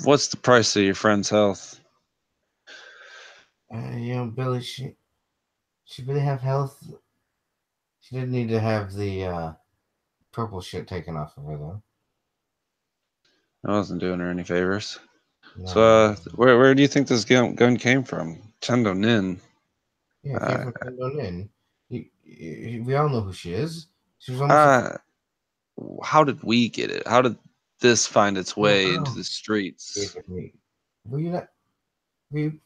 What's the price of your friend's health? Billy, she really have health. She didn't need to have the purple shit taken off of her though. I wasn't doing her any favors. No. So, where do you think this gun came from? Chendo Nin. Yeah, it came from Cadian. We all know who she is. She was almost. How did we get it? How did this find its way into the Wait streets? with me. Were you not? And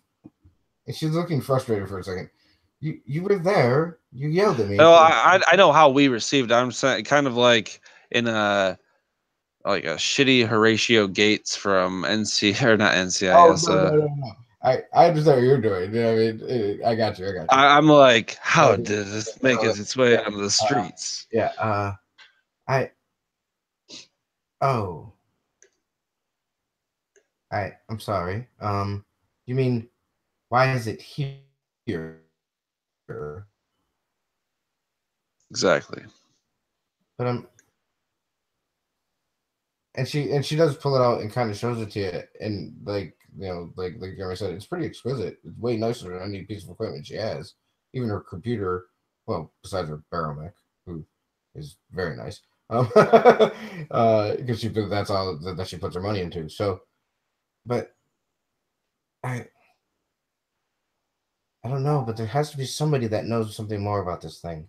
she's looking frustrated for a second. You were there. You yelled at me. No, I know how we received it. I'm saying kind of like in a shitty Horatio Gates from NC or not NCIS. No. I understand what you're doing. You know what I mean? I got you. I'm like, how did this make its way onto the streets? I'm sorry. You mean why is it here? Exactly. But and she does pull it out and kind of shows it to you, and like Jeremy said, it's pretty exquisite. It's way nicer than any piece of equipment she has. Even her computer, well, besides her baromech, who is very nice, because that's all that she puts her money into. So, but I don't know, but there has to be somebody that knows something more about this thing.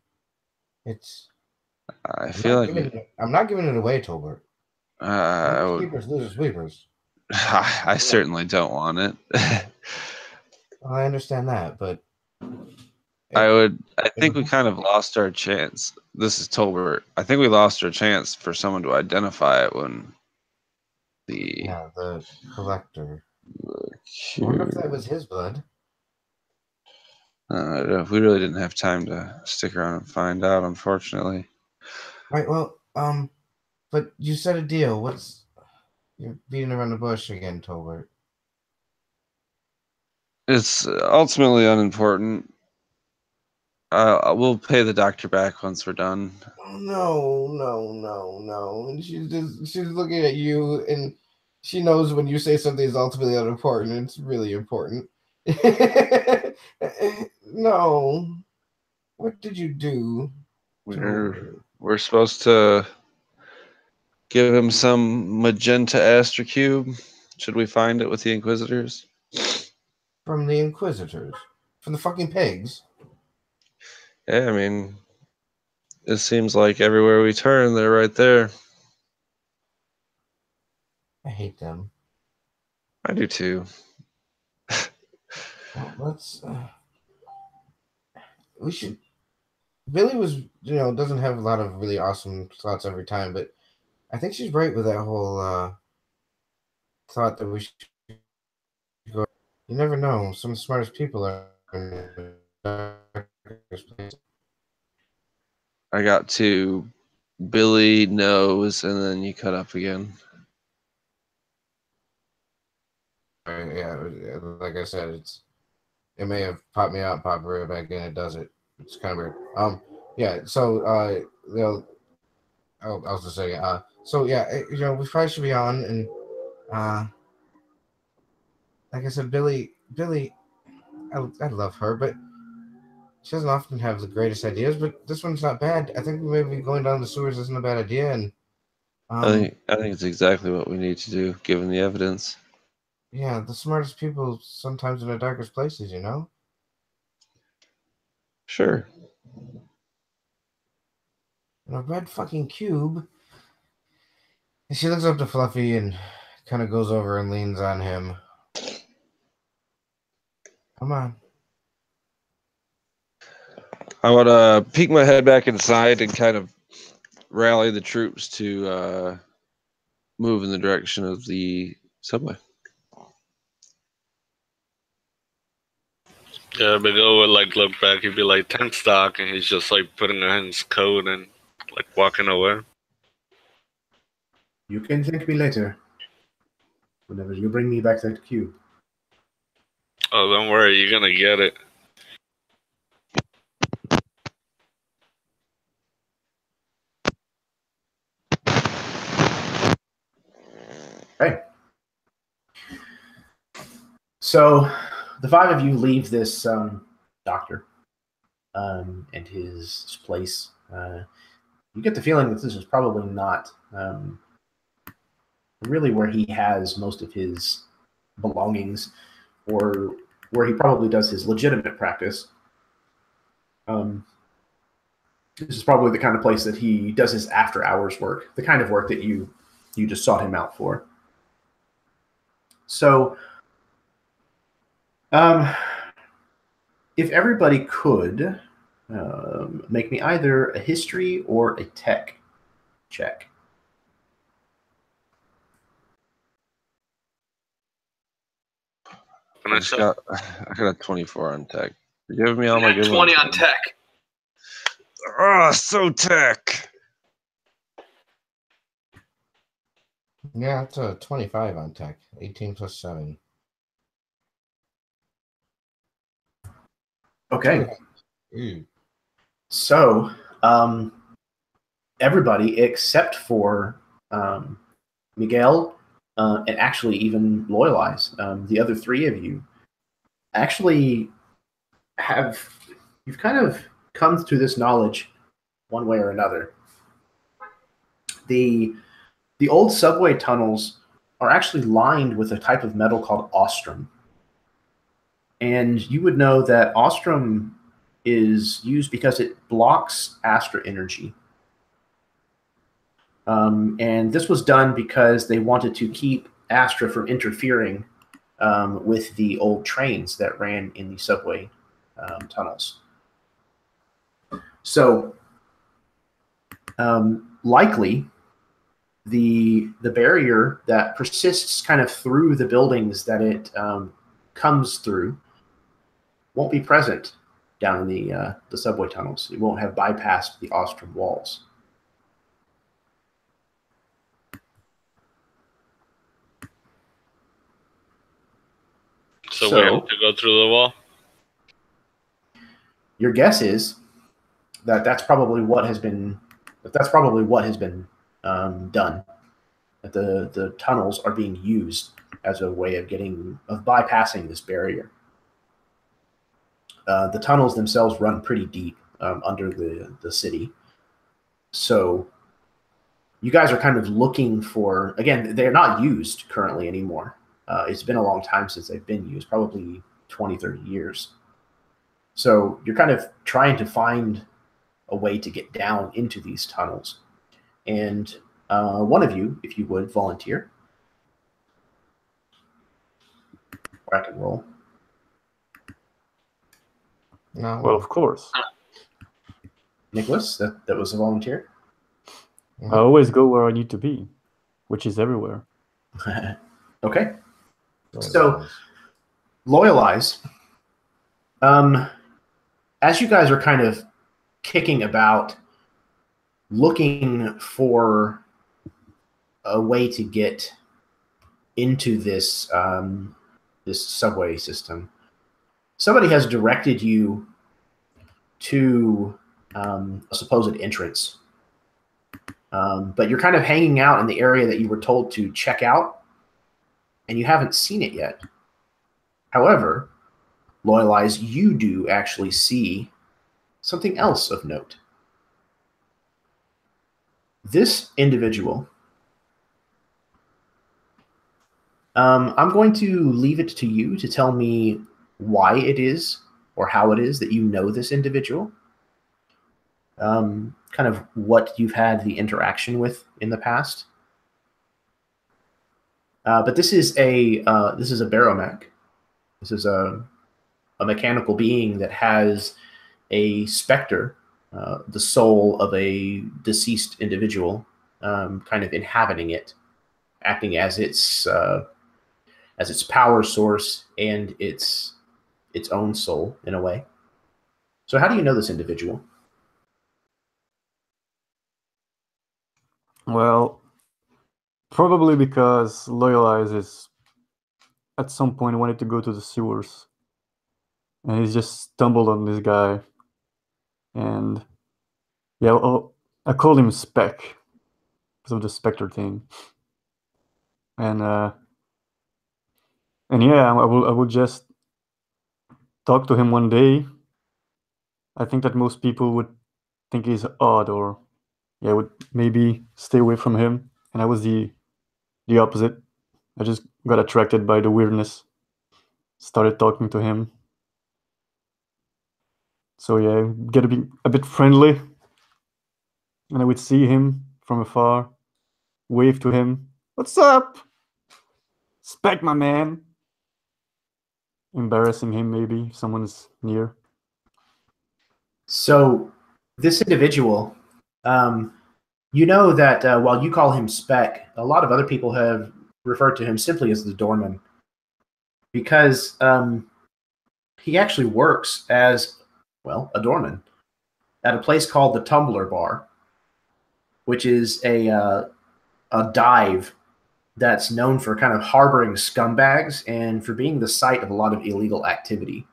I feel like I'm not giving it away, Tolbert. Sweepers lose sweepers. I certainly don't want it. Well, I understand that, but I think we kind of lost our chance. This is Tolbert. I think we lost our chance for someone to identify it when the collector. I wonder if that was his blood. We really didn't have time to stick around and find out, unfortunately. Right. Well, but you said a deal. You're beating around the bush again, Tolbert? It's ultimately unimportant. We'll pay the doctor back once we're done. Oh, no. And she's looking at you, and she knows when you say something is ultimately unimportant, it's really important. No. What did you do? We're supposed to give him some magenta astra cube. Should we find it with the Inquisitors? From the Inquisitors? From the fucking pigs? Yeah, I mean, it seems like everywhere we turn, they're right there. I hate them. I do too. Well, let's. We should. Billy doesn't have a lot of really awesome thoughts every time, but I think she's right with that whole thought that we should go. You never know. Some of the smartest people are in the darkest place. I got to Billy knows, and then you cut up again. Yeah, like I said, it may have popped me out, popped right back in. It does it. It's kind of weird. Yeah. So, I was just saying. So yeah, we probably should be on, and like I said, Billy, I love her, but she doesn't often have the greatest ideas. But this one's not bad. I think maybe going down the sewers isn't a bad idea, and I think it's exactly what we need to do, given the evidence. Yeah, the smartest people sometimes in the darkest places, you know? Sure. And a red fucking cube. And she looks up to Fluffy and kind of goes over and leans on him. Come on. I want to peek my head back inside and kind of rally the troops to move in the direction of the subway. Yeah, Miguel would look back. He'd be like 10 stock, and he's just putting on his coat and walking away. You can thank me later. Whenever you bring me back that cube. Oh, don't worry, you're gonna get it. Hey. So, the five of you leave this doctor and his place. you get the feeling that this is probably not really where he has most of his belongings, or where he probably does his legitimate practice. This is probably the kind of place that he does his after-hours work, the kind of work that you just sought him out for. So, if everybody could make me either a history or a tech check. And I got a 24 on tech. You're giving me all my good 20 ones. on tech. Oh, so tech. Yeah, it's a 25 on tech. 18 plus 7. Okay. Ooh. So, everybody except for Miguel and actually even Loyalize, the other three of you actually you've kind of come to this knowledge one way or another. The old subway tunnels are actually lined with a type of metal called ostrum. And you would know that ostrum is used because it blocks astra energy. And this was done because they wanted to keep astra from interfering with the old trains that ran in the subway tunnels. So likely the barrier that persists kind of through the buildings that it comes through won't be present down in the subway tunnels. It won't have bypassed the ostrum walls. So we have to go through the wall? Your guess is that that's probably what has been done. That the tunnels are being used as a way of bypassing this barrier. The tunnels themselves run pretty deep under the city. So you guys are kind of looking for, again, they're not used currently anymore. It's been a long time since they've been used, probably 20, 30 years. So you're kind of trying to find a way to get down into these tunnels. And one of you, if you would, volunteer. Or I can roll. No. Well, of course. Nicholas, that was a volunteer. I always go where I need to be, which is everywhere. Okay. So, Loyalize. As you guys are kind of kicking about, looking for a way to get into this this subway system, somebody has directed you to a supposed entrance. But you're kind of hanging out in the area that you were told to check out, and you haven't seen it yet. However, Loyalize, you do actually see something else of note. This individual, I'm going to leave it to you to tell me why it is or how it is that you know this individual. Kind of what you've had the interaction with in the past. But this is a baromech. This is a mechanical being that has a specter, the soul of a deceased individual, kind of inhabiting it, acting as its power source and its own soul in a way. So how do you know this individual? Well, probably because Loyalize is at some point wanted to go to the sewers. And he's just stumbled on this guy. And yeah, well, I called him Spec because of the Spectre thing. And yeah, I will just talk to him one day. I think that most people would think he's odd or yeah, I would maybe stay away from him. And I was the opposite. I just got attracted by the weirdness. Started talking to him. So yeah, get to be a bit friendly. And I would see him from afar, wave to him. What's up? Spec, my man. Embarrassing him maybe if someone's near. So this individual, you know that while you call him Spec, a lot of other people have referred to him simply as the doorman, because he actually works as, well, a doorman at a place called the Tumbler Bar, which is a dive that's known for kind of harboring scumbags and for being the site of a lot of illegal activity.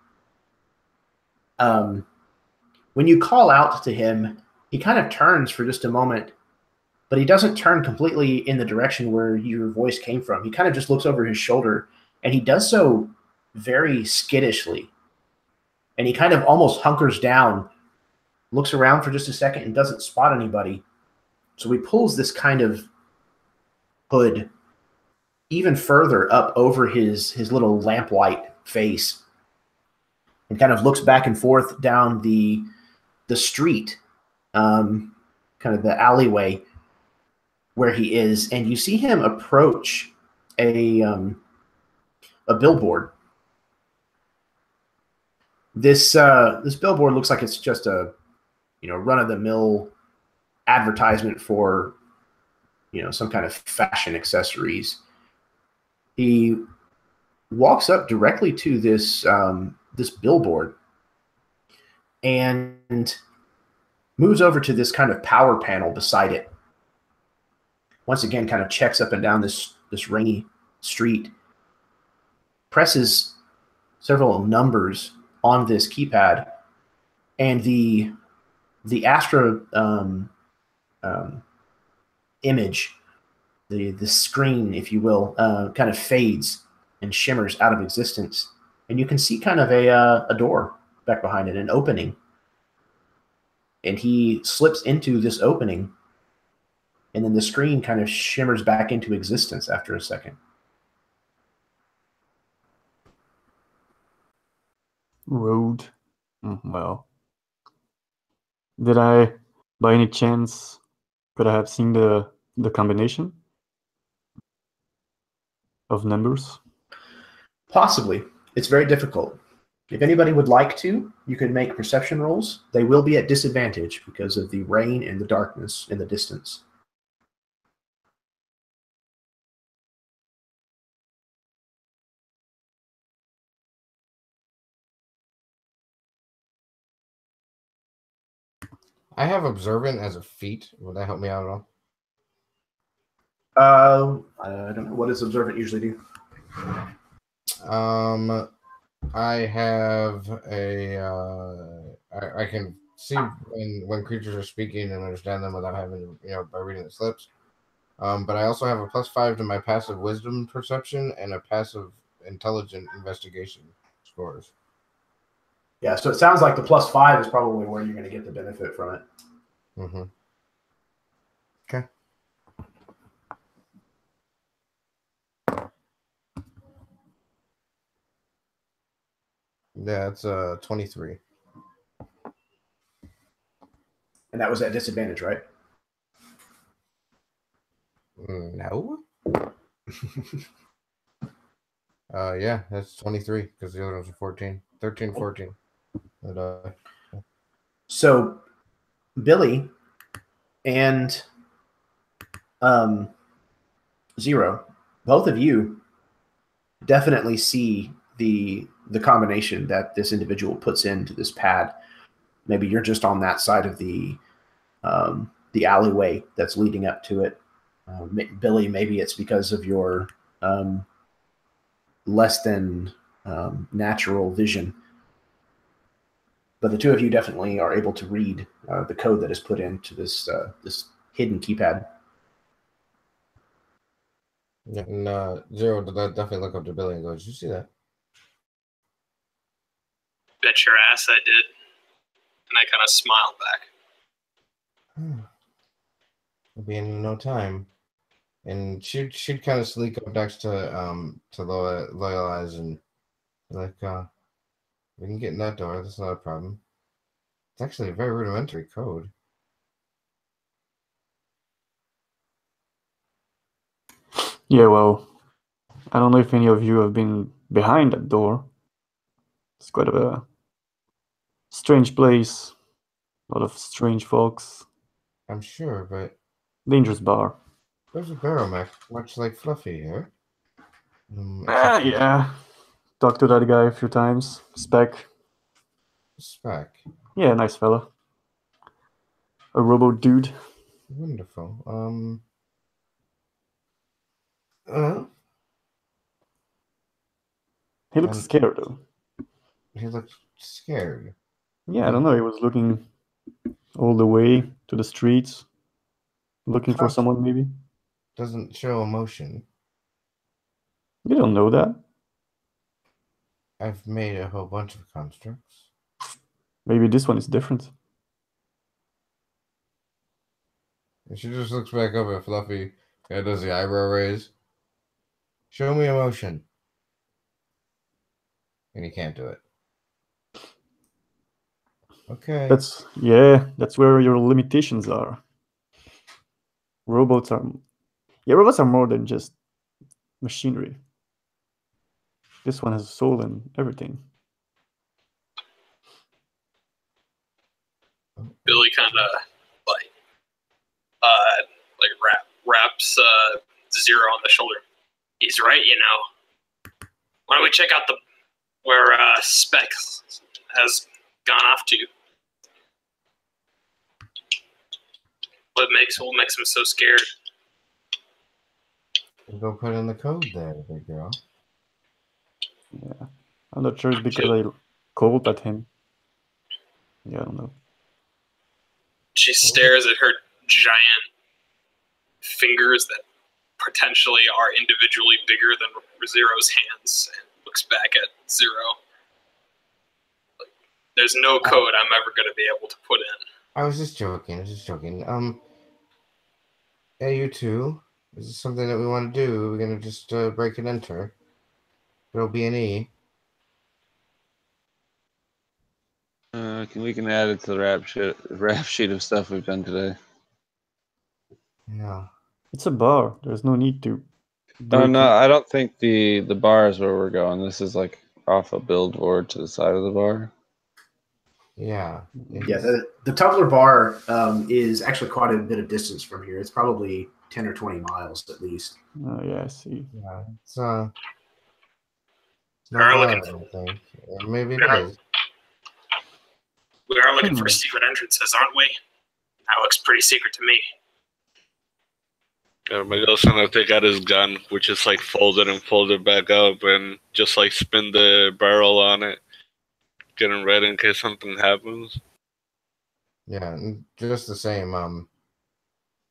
When you call out to him, he kind of turns for just a moment, but he doesn't turn completely in the direction where your voice came from. He kind of just looks over his shoulder, and he does so very skittishly. And he kind of almost hunkers down, looks around for just a second, and doesn't spot anybody. So he pulls this kind of hood even further up over his little lamplight face, and kind of looks back and forth down the street, kind of the alleyway where he is, and you see him approach a billboard. This billboard looks like it's just a run-of-the-mill advertisement for some kind of fashion accessories. He walks up directly to this billboard and moves over to this kind of power panel beside it. Once again, kind of checks up and down this rainy street, presses several numbers on this keypad, and the Astra image, the screen, if you will, kind of fades and shimmers out of existence, and you can see kind of a door back behind it, an opening, and he slips into this opening, and then the screen kind of shimmers back into existence after a second. Road. Well, did I, by any chance, could I have seen the combination of numbers? Possibly. It's very difficult. If anybody would like to, you could make perception rolls. They will be at disadvantage because of the rain and the darkness in the distance. I have observant as a feat. Would that help me out at all? I don't know. What does observant usually do? I have I can see when creatures are speaking and understand them without having to, by reading the slips. But I also have a +5 to my passive wisdom perception and a passive intelligent investigation scores. Yeah, so it sounds like the +5 is probably where you're going to get the benefit from it. Mm-hmm. Okay. Yeah, it's 23. And that was at disadvantage, right? No. Yeah, that's 23 because the other ones are 14. 13, 14. But, so Billy and Zero, both of you definitely see the combination that this individual puts into this pad. Maybe you're just on that side of the alleyway that's leading up to it. Billy, maybe it's because of your less than natural vision. But the two of you definitely are able to read the code that is put into this hidden keypad. Yeah, and Zero did definitely look up to Billy and go, "Did you see that?" Bet your ass I did. And I kind of smiled back. It'll be in no time. And she'd kind of sneak up next to Loyalize and like we can get in that door. That's not a problem. It's actually a very rudimentary code. Yeah, well, I don't know if any of you have been behind that door. It's quite a strange place. A lot of strange folks. I'm sure, but Dangerous bar. there's a barrel mech, much like Fluffy here. Yeah. Talked to that guy a few times. Spec. Spec. Yeah, nice fella. A robo dude. Wonderful. He looks And- scared though. He looked scared. Yeah, I don't know. He was looking all the way to the streets, looking for Huh. someone maybe. Doesn't show emotion. You don't know that. I've made a whole bunch of constructs. Maybe this one is different. And she just looks back up at Fluffy. Guy does the eyebrow raise. Show me emotion. And he can't do it. Okay. That's where your limitations are. Robots are more than just machinery. This one has a soul and everything. Billy kind of wraps Zero on the shoulder. He's right, you know. Why don't we check out where Spec has gone off to? What makes him so scared? We'll go put in the code there, big girl. Yeah. I'm not sure it's because I called at him. Yeah, I don't know. She stares at her giant fingers that potentially are individually bigger than Zero's hands and looks back at Zero. Like, there's no code I'm ever going to be able to put in. I was just joking. Hey, you two. Is this something that we want to do? We're going to just break and enter. It'll be an E. We can add it to the rap sheet of stuff we've done today. Yeah. It's a bar. There's no need to. No, I don't think the bar is where we're going. This is like off a billboard to the side of the bar. Yeah. Yeah, the Tumbler bar is actually quite a bit of distance from here. It's probably 10 or 20 miles at least. Oh, yeah, I see. Yeah. It's Are not looking bad, I think. Or maybe it Yeah. is. We are looking for secret entrances, aren't we? That looks pretty secret to me. Yeah, Miguel's gonna take out his gun, which is like folded and folded back up, and just like spin the barrel on it, getting ready in case something happens. Yeah, and just the same.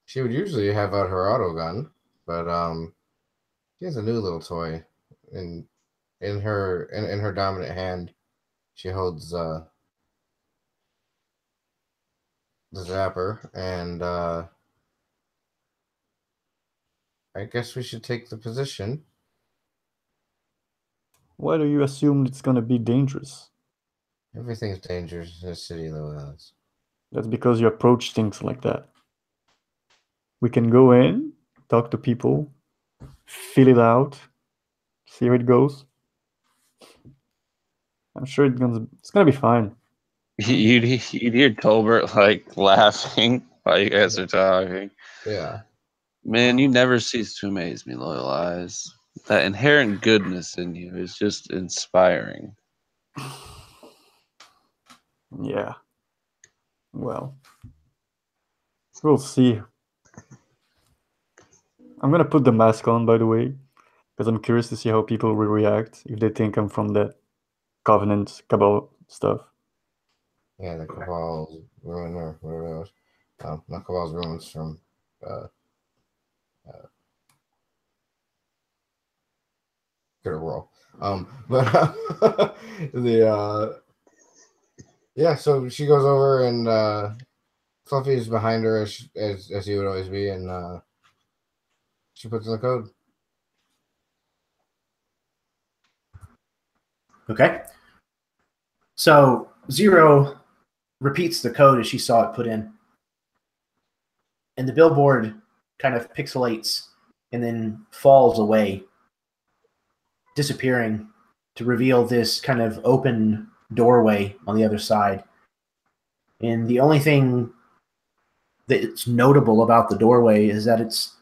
She would usually have out her auto gun, but she has a new little toy, in her dominant hand, she holds the zapper, and I guess we should take the position. Why do you assume it's gonna be dangerous? Everything's dangerous in this city, though. That's because you approach things like that. We can go in, talk to people, feel it out, see how it goes. I'm sure it's gonna be fine. You'd hear Tolbert like laughing while you guys are talking. Yeah. Man, you never cease to amaze me, Loyal Eyes. That inherent goodness in you is just inspiring. Yeah. Well, we'll see. I'm gonna put the mask on, by the way, because I'm curious to see how people will react if they think I'm from the Covenant Cabal stuff. Yeah, the Cabal's Ruin or whatever it was. Not Cabal's Ruins from good roll. But yeah, so she goes over and Fluffy is behind her as he would always be, and she puts in the code. Okay. So Zero repeats the code as she saw it put in. And the billboard kind of pixelates and then falls away, disappearing to reveal this kind of open doorway on the other side. And the only thing that's notable about the doorway is that it's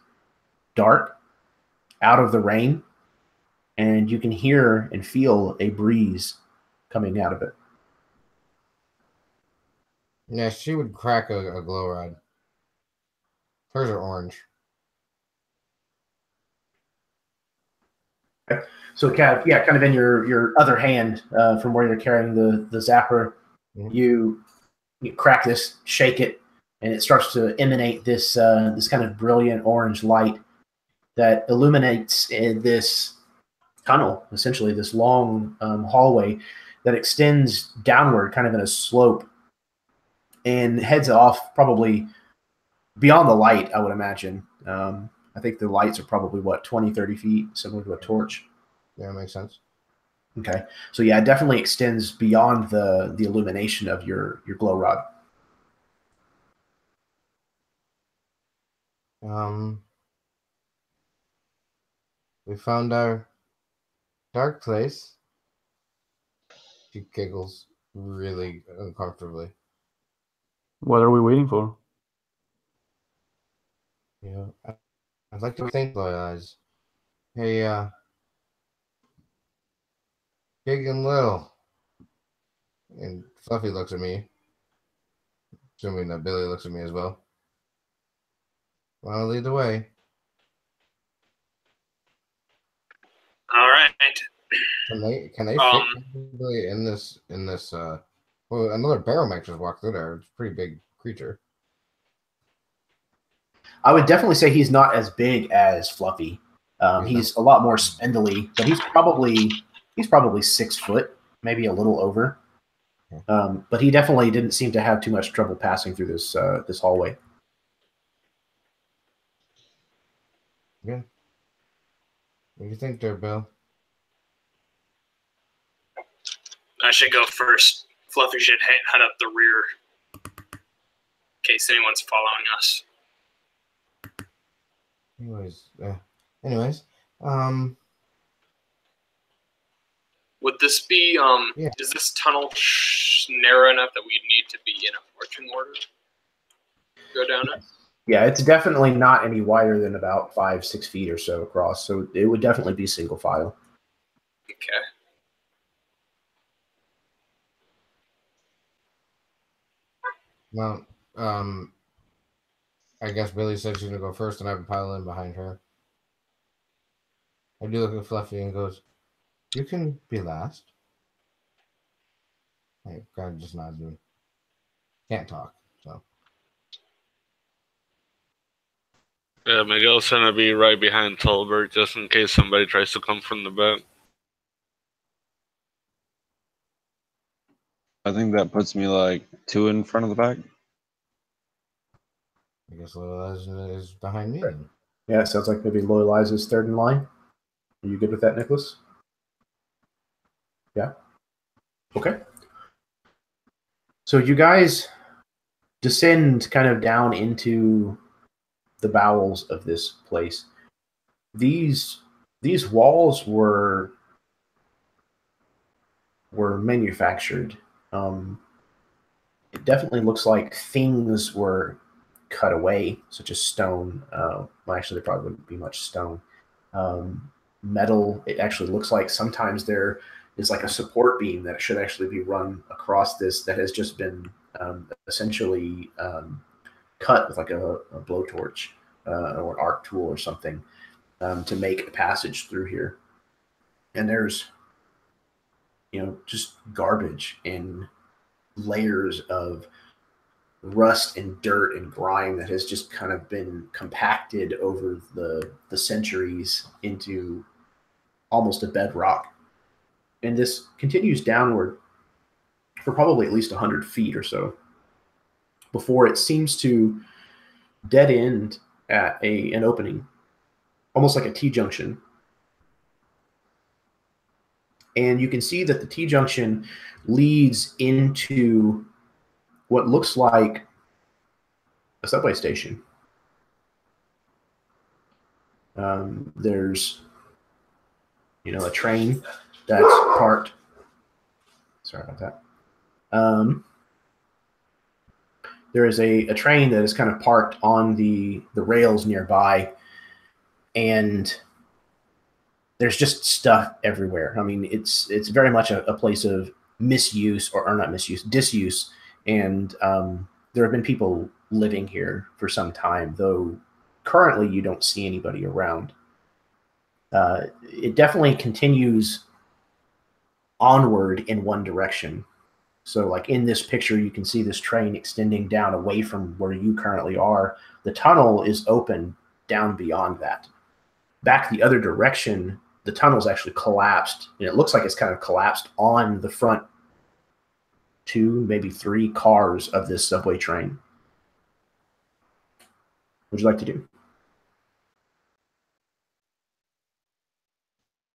dark, out of the rain, and you can hear and feel a breeze coming out of it. Yeah, she would crack a glow rod. Hers are orange. Okay. So, kind of in your other hand, from where you're carrying the zapper, Mhm. you crack this, shake it, and it starts to emanate this this kind of brilliant orange light that illuminates in this tunnel, essentially this long hallway that extends downward, kind of in a slope, and heads off probably beyond the light, I would imagine. I think the lights are probably, 20, 30 feet, similar to a torch. Yeah, makes sense. Okay. So, yeah, it definitely extends beyond the illumination of your glow rod. We found our dark place. She giggles really uncomfortably. What are we waiting for? You know, I'd like to think, Eyes. Hey, big and little. And Fluffy looks at me. Assuming that Billy looks at me as well. Want to lead the way? All right. Can they fit Billy in this? Well, another barrel just walked through there. It's a pretty big creature. I would definitely say he's not as big as Fluffy. He's a lot more spindly, but he's probably 6 foot, maybe a little over. But he definitely didn't seem to have too much trouble passing through this this hallway. Yeah. What do you think there, Bill? I should go first. Fluffy should head up the rear in case anyone's following us. Anyways, would this be yeah. Is this tunnel narrow enough that we'd need to be in a marching order? Go down it? Yeah, it's definitely not any wider than about 5-6 feet or so across, so it would definitely be single file. Okay. Well, I guess Billy said she's gonna go first, and I would pile in behind her. I do look at Fluffy and goes, "You can be last." I kind of just nods and can't talk. So Yeah, Miguel's gonna be right behind Tolbert just in case somebody tries to come from the back. I think that puts me like 2 in front of the back. I guess Little is behind me. Then. Yeah, it sounds like maybe Loyal Eyes is third in line. Are you good with that, Nicholas? Yeah? Okay. So you guys descend kind of down into the bowels of this place. These walls were manufactured. It definitely looks like things were cut away, such as stone. Well, actually, there probably wouldn't be much stone. Metal, it actually looks like sometimes there is like a support beam that should actually be run across this that has just been essentially cut with like a blowtorch or an arc tool or something to make a passage through here. And there's, just garbage in layers of rust and dirt and grime that has just kind of been compacted over the centuries into almost a bedrock. And this continues downward for probably at least 100 feet or so before it seems to dead end at an opening, almost like a T-junction. And you can see that the T-junction leads into what looks like a subway station. There's, a train that's parked. Sorry about that. There is a train that is kind of parked on the rails nearby, and there's just stuff everywhere. I mean, it's very much a place of misuse, or not misuse, disuse, and there have been people living here for some time, though currently you don't see anybody around. It definitely continues onward in one direction. So like in this picture, you can see this train extending down away from where you currently are. The tunnel is open down beyond that. Back the other direction, the tunnel's actually collapsed, and it looks like it's kind of collapsed on the front 2, maybe 3 cars of this subway train. What would you like to do?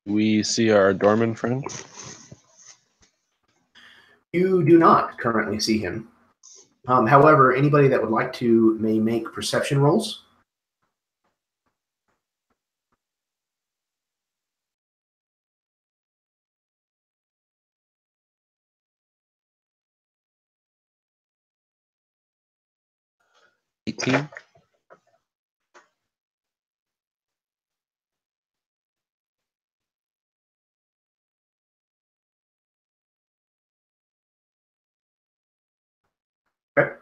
We see our Dorman friend. You do not currently see him. However, anybody that would like to may make perception rolls. $18. Okay.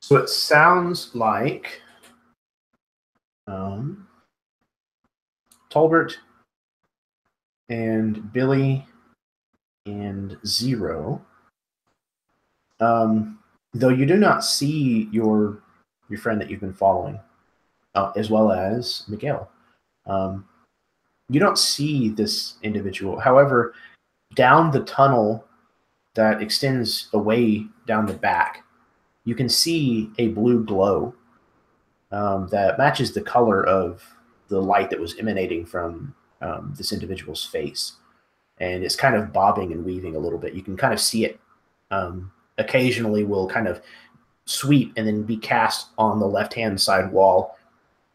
So it sounds like Tolbert and Billy and Zero, though you do not see your friend that you've been following, as well as Miguel. You don't see this individual. However, down the tunnel that extends away down the back, you can see a blue glow that matches the color of the light that was emanating from this individual's face. And it's kind of bobbing and weaving a little bit. You can kind of see it occasionally will kind of sweep and then be cast on the left-hand side wall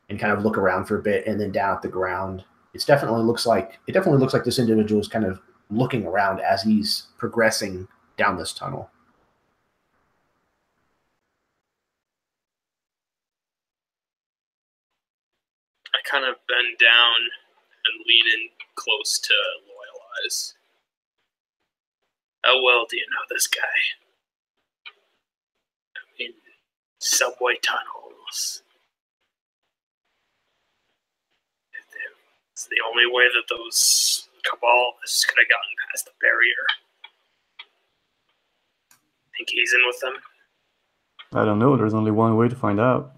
and kind of look around for a bit, and then down at the ground. It definitely looks like this individual is kind of looking around as he's progressing down this tunnel. I kind of bend down and lean in close to Loyal Eyes. How well do you know this guy? I mean, subway tunnels. It's the only way that those cabalists could have gotten past the barrier. Think he's in with them? I don't know. There's only one way to find out.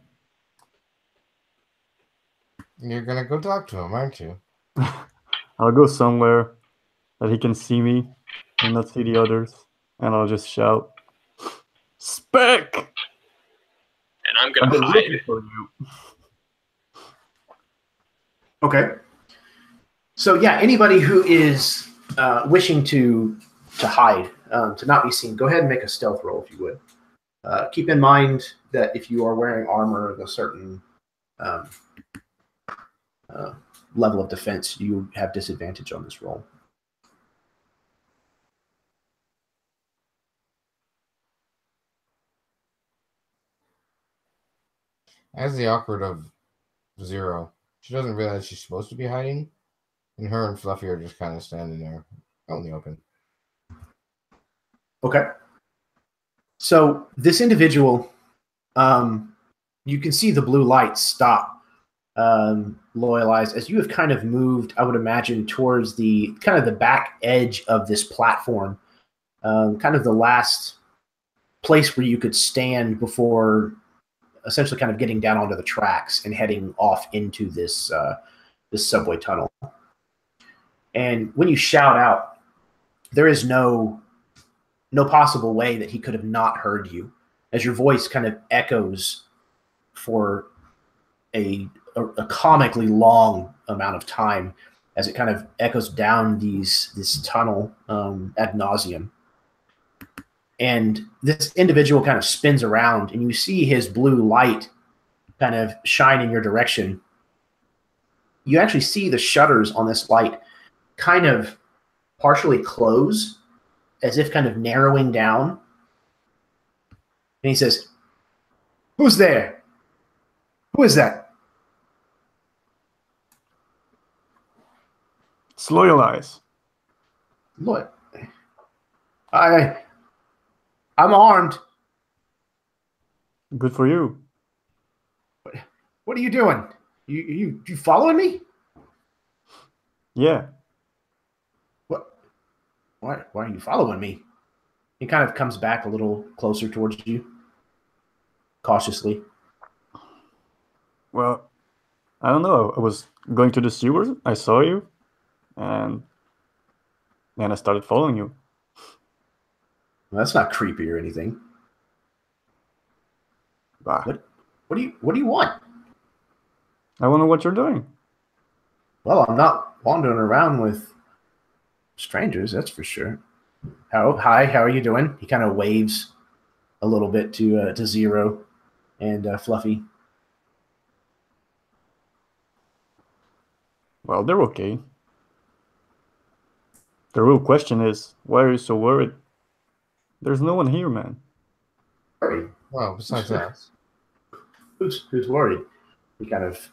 You're gonna go talk to him, aren't you? I'll go somewhere that he can see me and not see the others, and I'll just shout, "Spec!" And I'm gonna hide. For you. Okay. So yeah, anybody who is wishing to hide, to not be seen, go ahead and make a stealth roll if you would. Keep in mind that if you are wearing armor of a certain level of defense, you have disadvantage on this roll. As the awkward of Zero, she doesn't realize she's supposed to be hiding, and her and Fluffy are just kind of standing there out in the open. Okay. So this individual, you can see the blue light stop, Loyal Eyes, as you have kind of moved, I would imagine, towards the kind of the back edge of this platform, kind of the last place where you could stand before essentially kind of getting down onto the tracks and heading off into this this subway tunnel. And when you shout out, there is no possible way that he could have not heard you. as your voice kind of echoes for a comically long amount of time, as it kind of echoes down this tunnel ad nauseum. And this individual kind of spins around, and you see his blue light kind of shine in your direction. You actually see the shutters on this light kind of partially close, as if kind of narrowing down. And he says, "Who's there? Who is that?" It's Loyalize. What? I'm armed. Good for you. What are you doing? You following me? Yeah. What? Why are you following me? He kind of comes back a little closer towards you, cautiously. Well, I don't know. I was going to the sewers. I saw you, and then I started following you. Well, that's not creepy or anything. Bah. What do you want? I wonder what you're doing. Well, I'm not wandering around with strangers, that's for sure. Hi, how are you doing? He kind of waves a little bit to Zero and Fluffy. Well, they're okay. The real question is, why are you so worried? There's no one here, man. Worried? Well, besides us. Who's worried? He kind of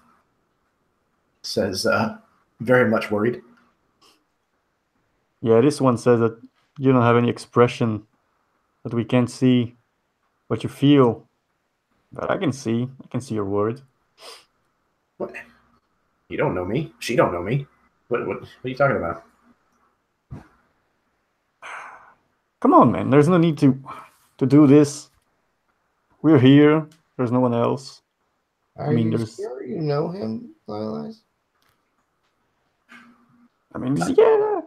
says, very much worried. Yeah, this one says that you don't have any expression, that we can't see what you feel. But I can see you're worried. What? You don't know me. She don't know me. What are you talking about? Come on, man. There's no need to do this. We're here. There's no one else. Are you sure you know him, Loyalize? I mean, yeah.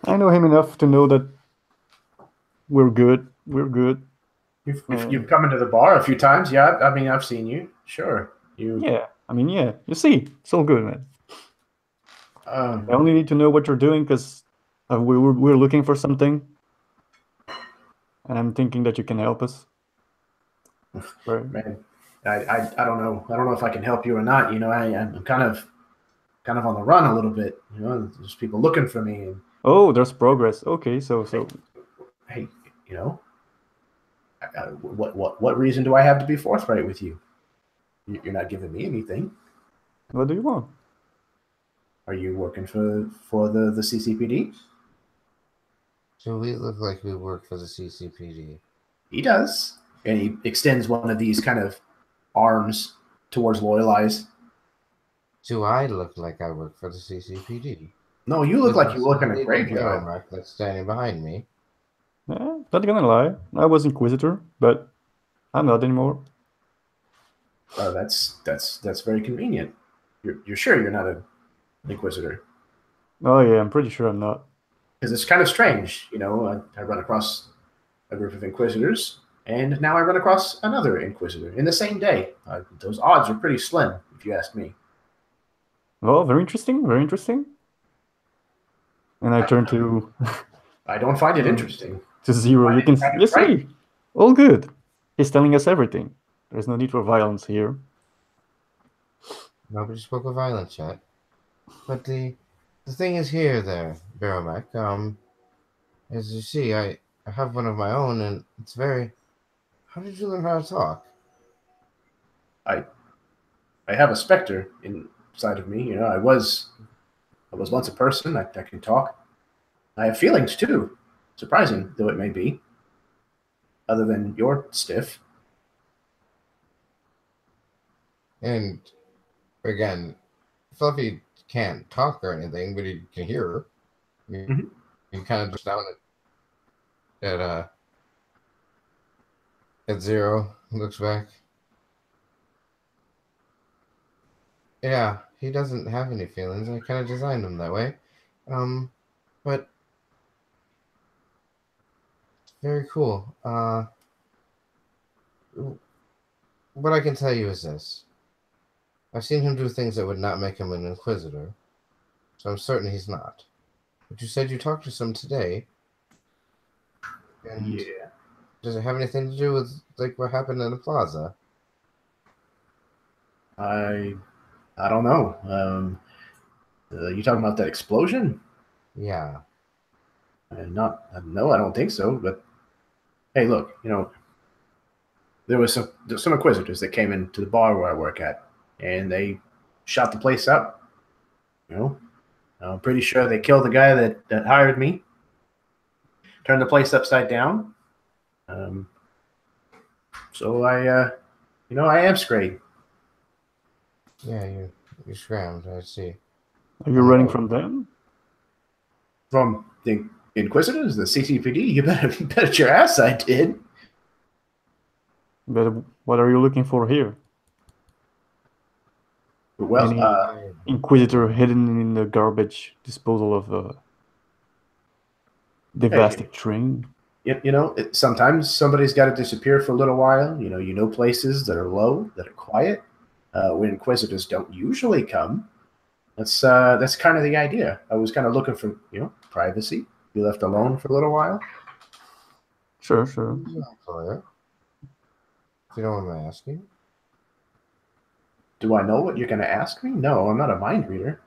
I know him enough to know that we're good. We're good. You've come into the bar a few times, yeah. I mean, I've seen you. Sure. Yeah. I mean, yeah. You see, it's all good, man. I Um, only need to know what you're doing because we're looking for something, and I'm thinking that you can help us. Right. Man, I don't know. I don't know if I can help you or not. You know, I'm kind of on the run a little bit. You know, there's people looking for me. And Oh, there's progress. Okay, so hey, you know, what reason do I have to be forthright with you? You're not giving me anything. what do you want? Are you working for the CCPD? So we look like we work for the CCPD. He does, and he extends one of these kind of arms towards Loyalize. Do I look like I work for the CCPD? No, you look like you work in a graveyard. That's standing behind me. Not gonna lie, I was Inquisitor, but I'm not anymore. Oh, that's very convenient. You're sure you're not an Inquisitor? Oh yeah, I'm pretty sure I'm not. Because it's kind of strange, you know. I run across a group of Inquisitors, and now I run across another Inquisitor in the same day. Those odds are pretty slim, if you ask me. Well, very interesting, very interesting. And I turn to I don't find it interesting. to Zero. You can see, all good. He's telling us everything. There's no need for violence here. Nobody spoke of violence yet. But the thing is here, there, Baromac. As you see, I have one of my own, and it's very. How did you learn how to talk? I have a specter inside of me. You know, I was once a person. I can talk. I have feelings too, surprising though it may be. Other than you're stiff. And again, Fluffy can't talk or anything, but he can hear her. He kind of just down at Zero, looks back. Yeah, he doesn't have any feelings. I kind of designed him that way. But very cool. what I can tell you is this. I've seen him do things that would not make him an Inquisitor, so I'm certain he's not. But you said you talked to some today. And Yeah. does it have anything to do with like what happened in the plaza? I don't know. You talking about that explosion? Yeah. No, I don't think so. But hey, look, there was some Inquisitors that came into the bar where I work at, and they shot the place up. I'm pretty sure they killed the guy that hired me, turned the place upside down. So I am Scrade. Yeah, you scrammed, I see. Are you running from them? From the Inquisitors, the CCPD? You bet your ass I did. But what are you looking for here? Well, Any Inquisitor hidden in the garbage disposal of a devastated train? Sometimes somebody's got to disappear for a little while. You know places that are low, that are quiet, where Inquisitors don't usually come. That's kind of the idea. I was kind of looking for privacy, be left alone for a little while. Sure. If you don't mind me asking. Do I know what you're going to ask me? No, I'm not a mind reader.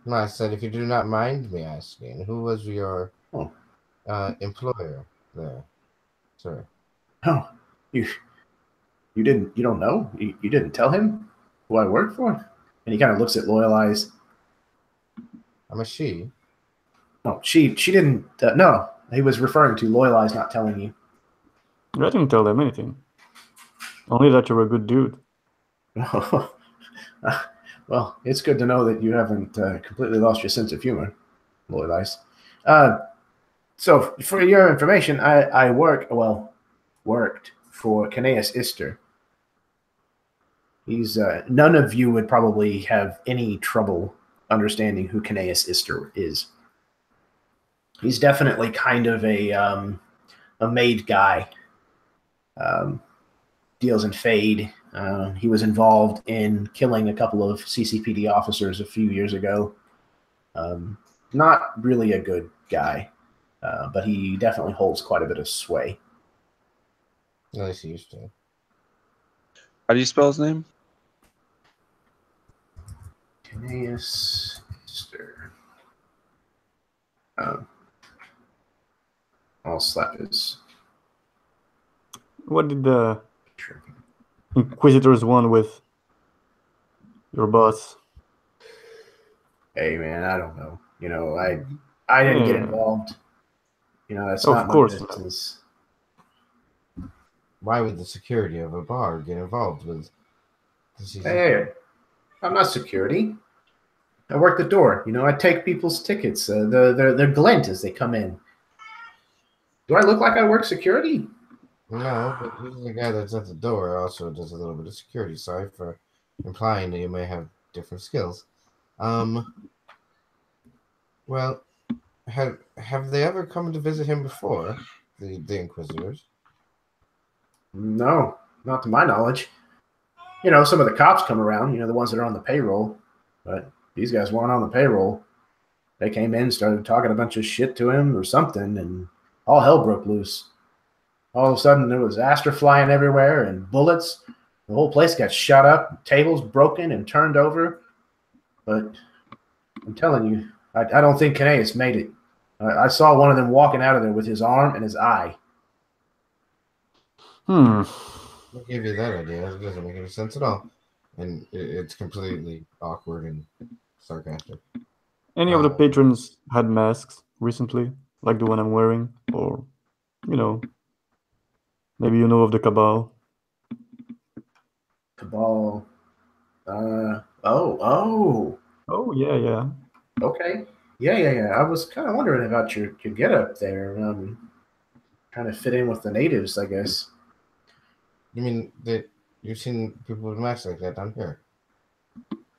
No, I said if you do not mind me asking, who was your employer there, sir? Oh, you don't know? You didn't tell him who I work for? And he kind of looks at Loyal Eyes. I'm a she. No, she didn't. No, he was referring to Loyal Eyes not telling you. I didn't tell them anything. Only that you're a good dude. Well, it's good to know that you haven't completely lost your sense of humor, Loyal Eyes. So, for your information, I worked for Canaeus Ister. He's none of you would probably have any trouble understanding who Canaeus Ister is. He's definitely kind of a made guy. Deals in fade. He was involved in killing a couple of CCPD officers a few years ago. Not really a good guy, but he definitely holds quite a bit of sway. At least he used to. How do you spell his name? Canaeus Ister. I'll slap his. What did the Inquisitors want with your boss? Hey man, I don't know. I didn't get involved. That's Of not course my business. Why would the security of a bar get involved with this? Hey, I'm not security. I work the door. I take people's tickets. They're glint as they come in. Do I look like I work security? No, but he's the guy that's at the door also does a little bit of security. Sorry for implying that you may have different skills. Well, have they ever come to visit him before, the Inquisitors? No, not to my knowledge. Some of the cops come around, the ones that are on the payroll, but these guys weren't on the payroll. They came in, started talking a bunch of shit to him or something, and all hell broke loose. All of a sudden, there was astra flying everywhere and bullets. The whole place got shot up, tables broken and turned over. But I'm telling you, I don't think Canaeus made it. I saw one of them walking out of there with his arm and his eye. I'll give you that idea. It doesn't make any sense at all. And it's completely awkward and sarcastic. Any of the patrons had masks recently, like the one I'm wearing? Or, maybe you know of the Cabal? Cabal. Oh, yeah. Okay. Yeah. I was kind of wondering about your get-up there. Trying to fit in with the natives, I guess. You mean that you've seen people with masks like that down here?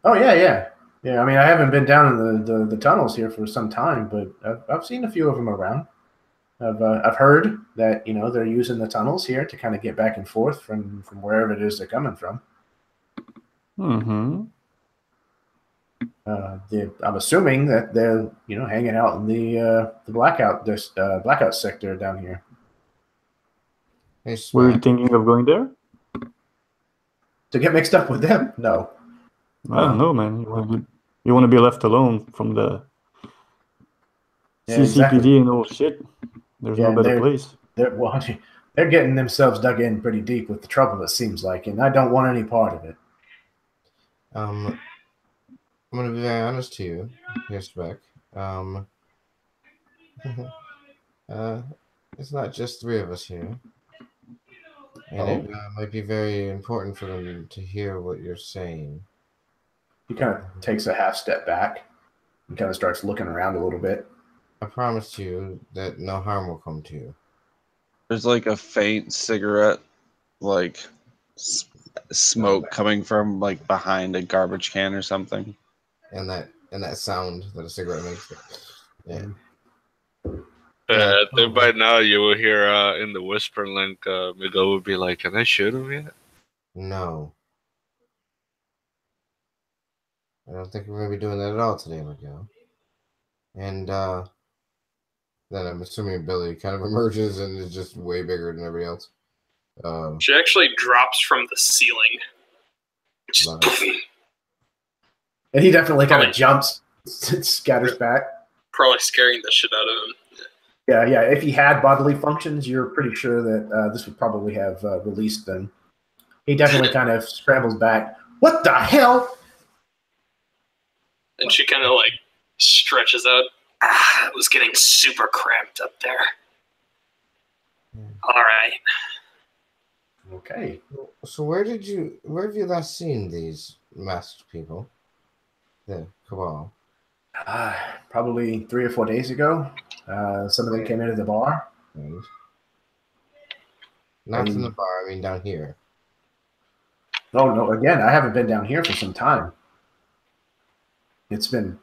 Oh, yeah. Yeah, I mean, I haven't been down in the tunnels here for some time, but I've seen a few of them around. I've heard that they're using the tunnels here to kind of get back and forth from wherever it is they're coming from. Mm-hmm. I'm assuming that they're hanging out in the blackout sector down here. Hey, Were you Smack. thinking of going there? To get mixed up with them? No. I don't know, man. You want to be left alone from the Yeah, CCPD exactly. and all shit. There's Yeah, no better place. They're getting themselves dug in pretty deep with the trouble, it seems like, and I don't want any part of it. I'm gonna be very honest to you, here, Spec. It's not just three of us here, and it might be very important for them to hear what you're saying. He kind of takes a half step back and kind of starts looking around a little bit. I promise you that no harm will come to you. There's like a faint cigarette, like smoke coming from like behind a garbage can or something. And that sound that a cigarette makes. Yeah. I think by now you will hear in the whisper link, Miguel would be like, "Can I shoot him yet?" No. I don't think we're going to be doing that at all today, Miguel. And then I'm assuming Billy kind of emerges and is just way bigger than everybody else. She actually drops from the ceiling. And he definitely kind of jumps, scatters back. Probably scaring the shit out of him. Yeah. If he had bodily functions, you're pretty sure that this would probably have released them. He definitely kind of scrambles back. What the hell? And she kind of like stretches out. It was getting super cramped up there. All right. Okay. So where have you last seen these masked people? The Cabal. Probably 3 or 4 days ago. Some of them came into the bar. Right. Not in the bar, I mean down here. No, again, I haven't been down here for some time. It's been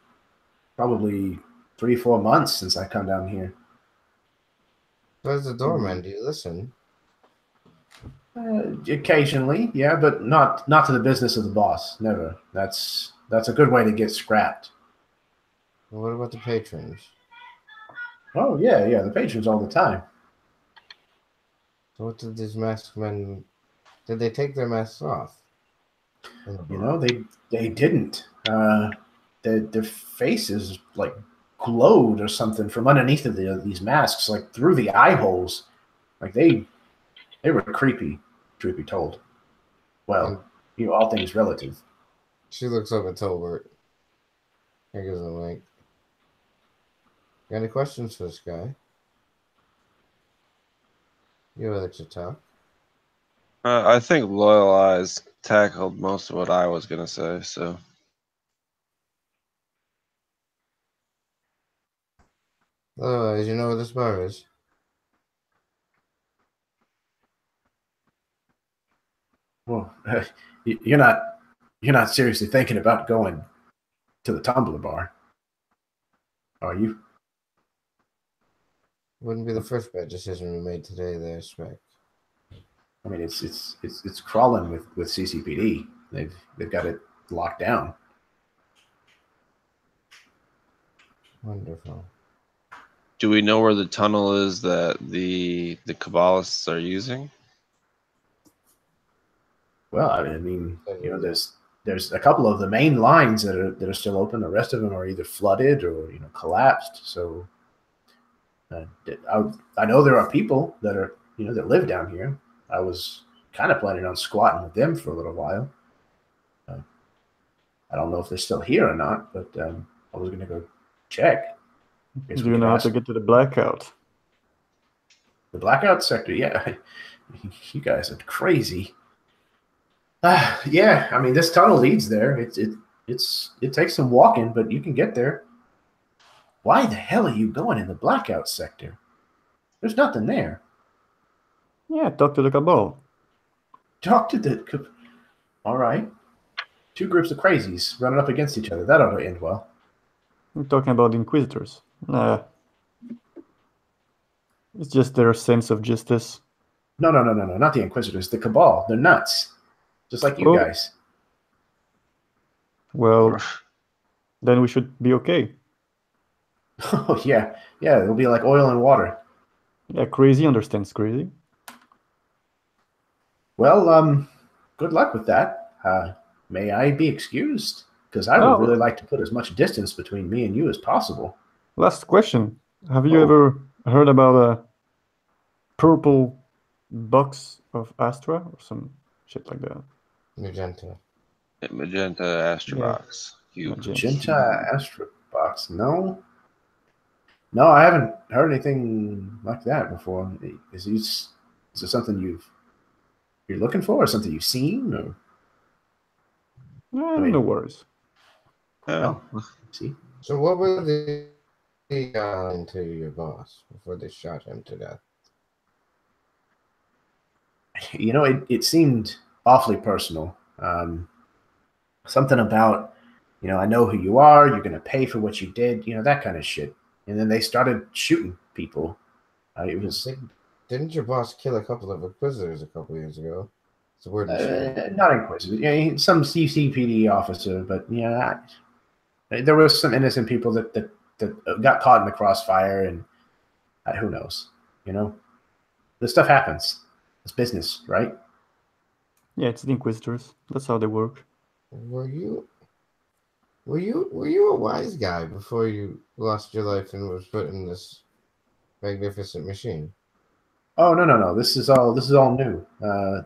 probably 3-4 months since I come down here. Where's the doorman? Do you listen? Occasionally, yeah, but not to the business of the boss. Never. That's a good way to get scrapped. Well, what about the patrons? Oh yeah, the patrons all the time. So what did these masked men? Did they take their masks off? They didn't. Their faces like glowed or something from underneath of these masks, like through the eye holes. Like they were creepy, truth be told. Well, all things relative. She looks up at Tolbert. Here gives him a wink. Got any questions for this guy? You would like to talk? I think Loyal Eyes tackled most of what I was gonna say. So Otherwise, you know where this bar is. Well, you're not seriously thinking about going to the Tumbler bar, are you? Wouldn't be the first bad decision we made today, there, Spec. I mean, it's crawling with CCPD. They've got it locked down. Wonderful. do we know where the tunnel is that the Kabbalists are using? Well, I mean, there's a couple of the main lines that are still open. The rest of them are either flooded or collapsed. So I know there are people that are that live down here. I was kind of planning on squatting with them for a little while. I don't know if they're still here or not, but I was going to go check. Do you know how to get to the blackout? The blackout sector, yeah. You guys are crazy. Yeah, I mean, this tunnel leads there. It takes some walking, but you can get there. Why the hell are you going in the blackout sector? There's nothing there. Yeah, talk to the Cabal. Talk to the... All right. 2 groups of crazies running up against each other. That ought to end well. We're talking about the Inquisitors. It's just their sense of justice. No, not the Inquisitors. The Cabal. They're nuts, just like you guys. Well, then we should be okay. Oh yeah, it'll be like oil and water. Yeah, crazy understands crazy. Well, good luck with that. May I be excused? Because I would really like to put as much distance between me and you as possible. Last question. Have you ever heard about a purple box of Astra or some shit like that? Magenta. Magenta Astra box. Magenta Astra box. No, I haven't heard anything like that before. Is there something you're looking for, or something you've seen, or? No worries. Oh, see. So what were they into your boss before they shot him to death? You know, it seemed awfully personal. Something about, I know who you are. You're going to pay for what you did. That kind of shit. And then they started shooting people. It was. Didn't your boss kill a couple of Inquisitors a couple years ago? It's a word. Not Inquisitor. Some CCPD officer, but there was some innocent people that got caught in the crossfire, and who knows? This stuff happens. It's business, right? Yeah, it's the Inquisitors. That's how they work. Were you a wise guy before you lost your life and was put in this magnificent machine? Oh no! This is all new.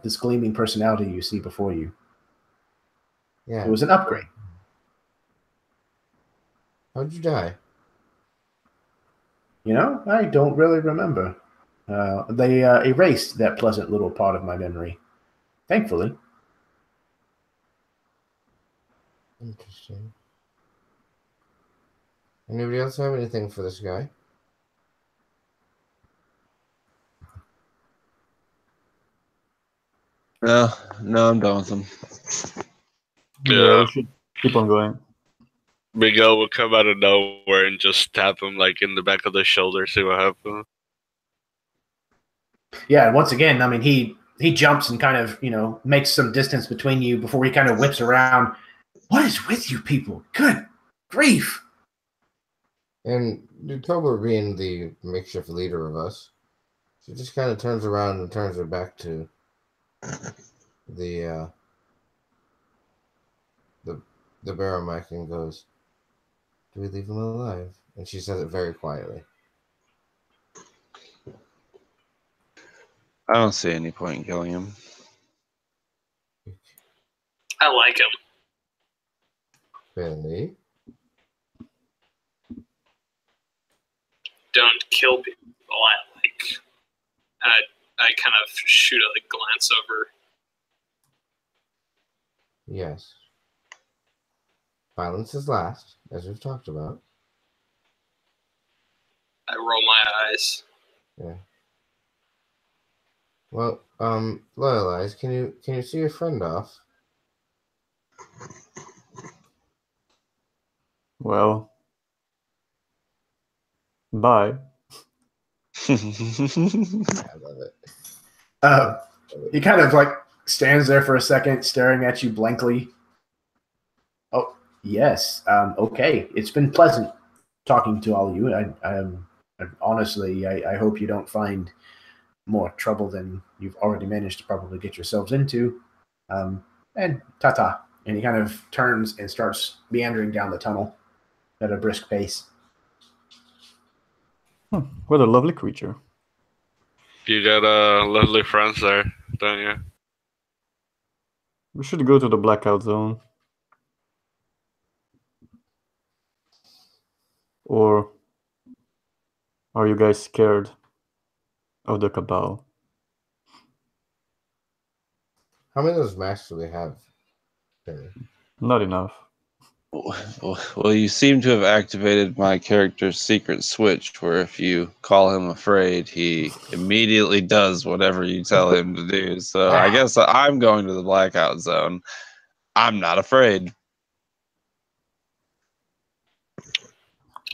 This gleaming personality you see before you. Yeah. It was an upgrade. How'd you die? I don't really remember. They erased that pleasant little part of my memory. Thankfully. Interesting. Anybody else have anything for this guy? No, I'm done with him. Yeah, we should keep on going. Miguel will come out of nowhere and just tap him like in the back of the shoulder, see what happens. Yeah, and once again, I mean, he jumps and kind of, makes some distance between you before he kind of whips around. What is with you people? Good grief. And Tobler, being the makeshift leader of us, she just kind of turns around and turns her back to the Baromac and goes, "Do we leave him alive?" And she says it very quietly. I don't see any point in killing him. I like him. Really? Don't kill people I like. And I kind of shoot a glance over. Yes. Violence is last, as we've talked about. I roll my eyes. Yeah. Well, Loyal Eyes, can you see your friend off? Well, bye. I love it. He kind of like stands there for a second, staring at you blankly. Oh, yes. Okay. It's been pleasant talking to all of you. Honestly, I hope you don't find more trouble than you've already managed to probably get yourselves into. And ta-ta. And he kind of turns and starts meandering down the tunnel at a brisk pace. What a lovely creature. You got lovely friends there, don't you? We should go to the blackout zone. Or are you guys scared of the Cabal? How many of those masks do they have? Not enough. Well, you seem to have activated my character's secret switch, where if you call him afraid, he immediately does whatever you tell him to do. So I guess I'm going to the blackout zone. I'm not afraid.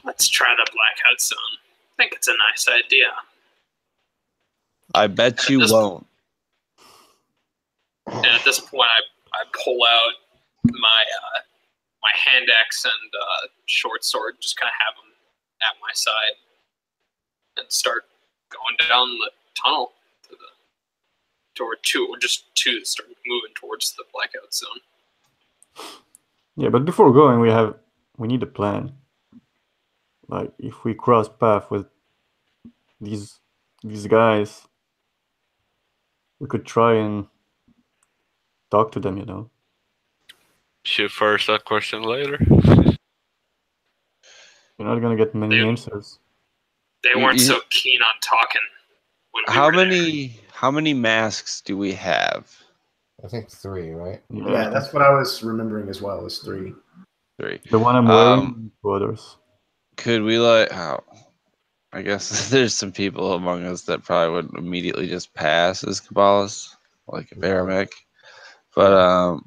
Let's try the blackout zone. I think it's a nice idea. I bet you won't. And at this point, I pull out my my hand axe and short sword, just kind of have them at my side, and start going down the tunnel to start moving towards the blackout zone. Yeah, but before going, we need a plan. Like, if we cross path with these guys, we could try and talk to them, you know. Shoot first, that question later. You're not gonna get many answers. They weren't so keen on talking. When we How many masks do we have? I think 3, right? Yeah, that's what I was remembering as well, is 3. 3. The one I'm wearing, 2 others. Could we I guess there's some people among us that probably would immediately just pass as Kabbalists, like a Baramec. But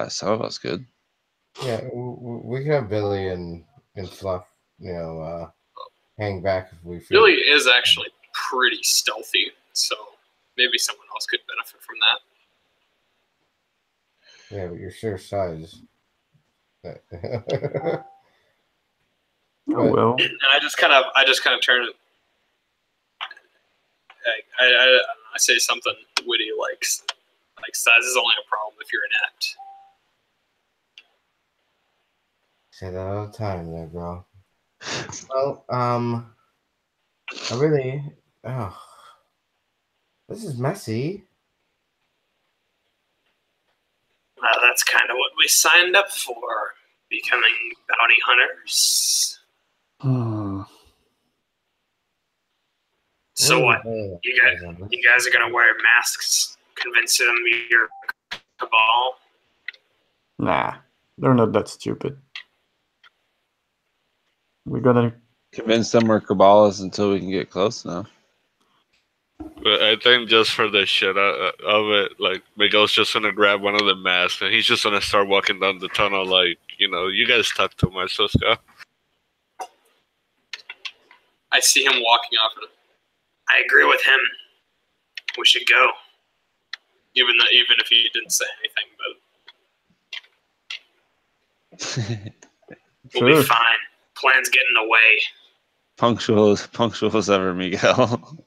some of us could. Yeah, we could have Billy and Fluff, hang back if we feel. Billy is actually pretty stealthy, so maybe someone else could benefit from that. Yeah, but you're sheer size. Oh well. And I just kind of turn it. I say something witty like size is only a problem if you're inept. Say that all the time there, bro. Well, I really, this is messy. Well, that's kind of what we signed up for, becoming bounty hunters. So what? You guys are gonna wear masks, convincing them you're Cabal? Nah, they're not that stupid. We gotta convince them we're Kabbalists until we can get close enough. But I think just for the shit of it, like, Miguel's just gonna grab one of the masks and he's just gonna start walking down the tunnel like, you guys talk too much, let's go. I see him walking off and I agree with him. We should go. Even if he didn't say anything, but we'll be fine. Plan's getting away. Punctual as ever, Miguel.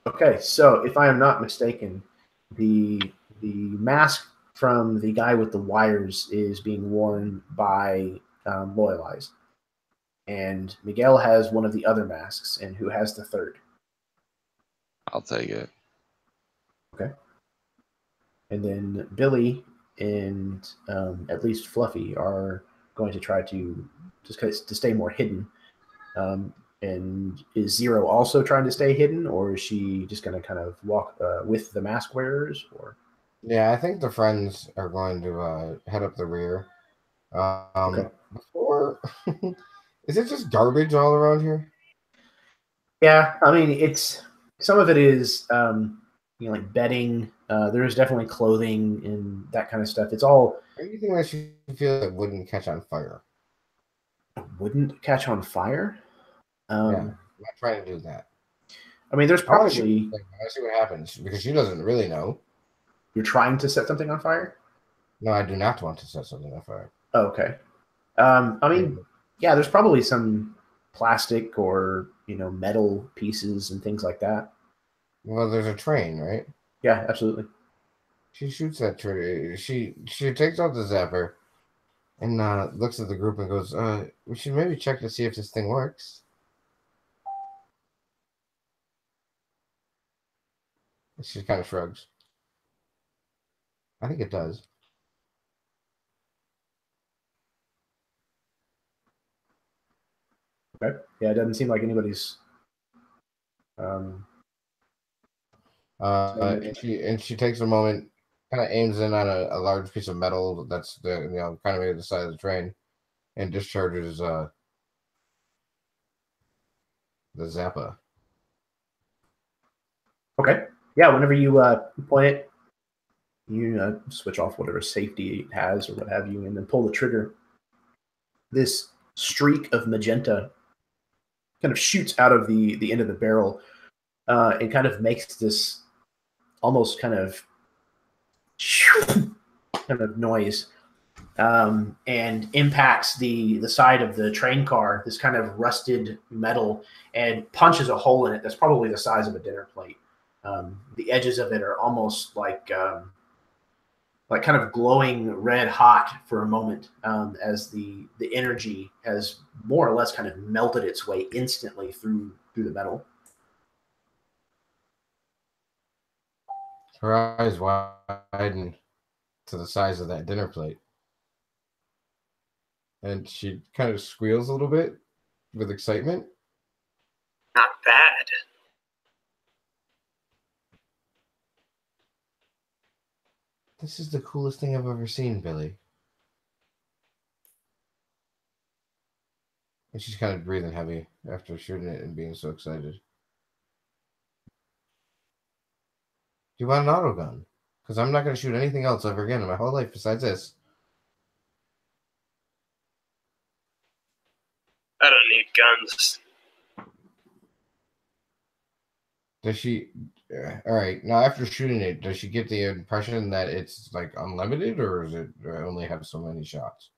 Okay, so if I am not mistaken, the mask from the guy with the wires is being worn by Loyalize. And Miguel has one of the other masks, and who has the third? I'll take it. Okay. And then Billy and at least Fluffy are going to try to stay more hidden. And is Zero also trying to stay hidden, or is she just going to kind of walk with the mask wearers? Or yeah, I think the friends are going to head up the rear. Okay. Before, is it just garbage all around here? Yeah, I mean, it's some of it is like bedding. There's definitely clothing and that kind of stuff. It's all anything that you feel that wouldn't catch on fire. Wouldn't catch on fire. Yeah, I'm not trying to do that. I mean, there's probably. I see what happens because she doesn't really know. You're trying to set something on fire? No, I do not want to set something on fire. Oh, okay. I mean, yeah, there's probably some plastic or metal pieces and things like that. Well, there's a train, right? Yeah, absolutely. She shoots that train. She takes out the zapper and looks at the group and goes, "We should maybe check to see if this thing works." She kind of shrugs. I think it does. Okay. Yeah, it doesn't seem like anybody's. And she takes a moment, kind of aims in on a large piece of metal that's kind of made at the side of the train, and discharges the Zappa. Okay. Yeah, whenever you point it, you switch off whatever safety it has or what have you, and then pull the trigger. this streak of magenta kind of shoots out of the end of the barrel and kind of makes this almost kind of noise and impacts the side of the train car, this kind of rusted metal, and punches a hole in it that's probably the size of a dinner plate. The edges of it are almost like kind of glowing red hot for a moment as the energy has more or less kind of melted its way instantly through the metal. Her eyes widen to the size of that dinner plate. And she kind of squeals a little bit with excitement. Not bad. This is the coolest thing I've ever seen, Billy. And she's kind of breathing heavy after shooting it and being so excited. Do you want an auto gun? Because I'm not going to shoot anything else ever again in my whole life besides this. I don't need guns. Does she... all right. Now, after shooting it, does she get the impression that it's like unlimited, or does it only have so many shots?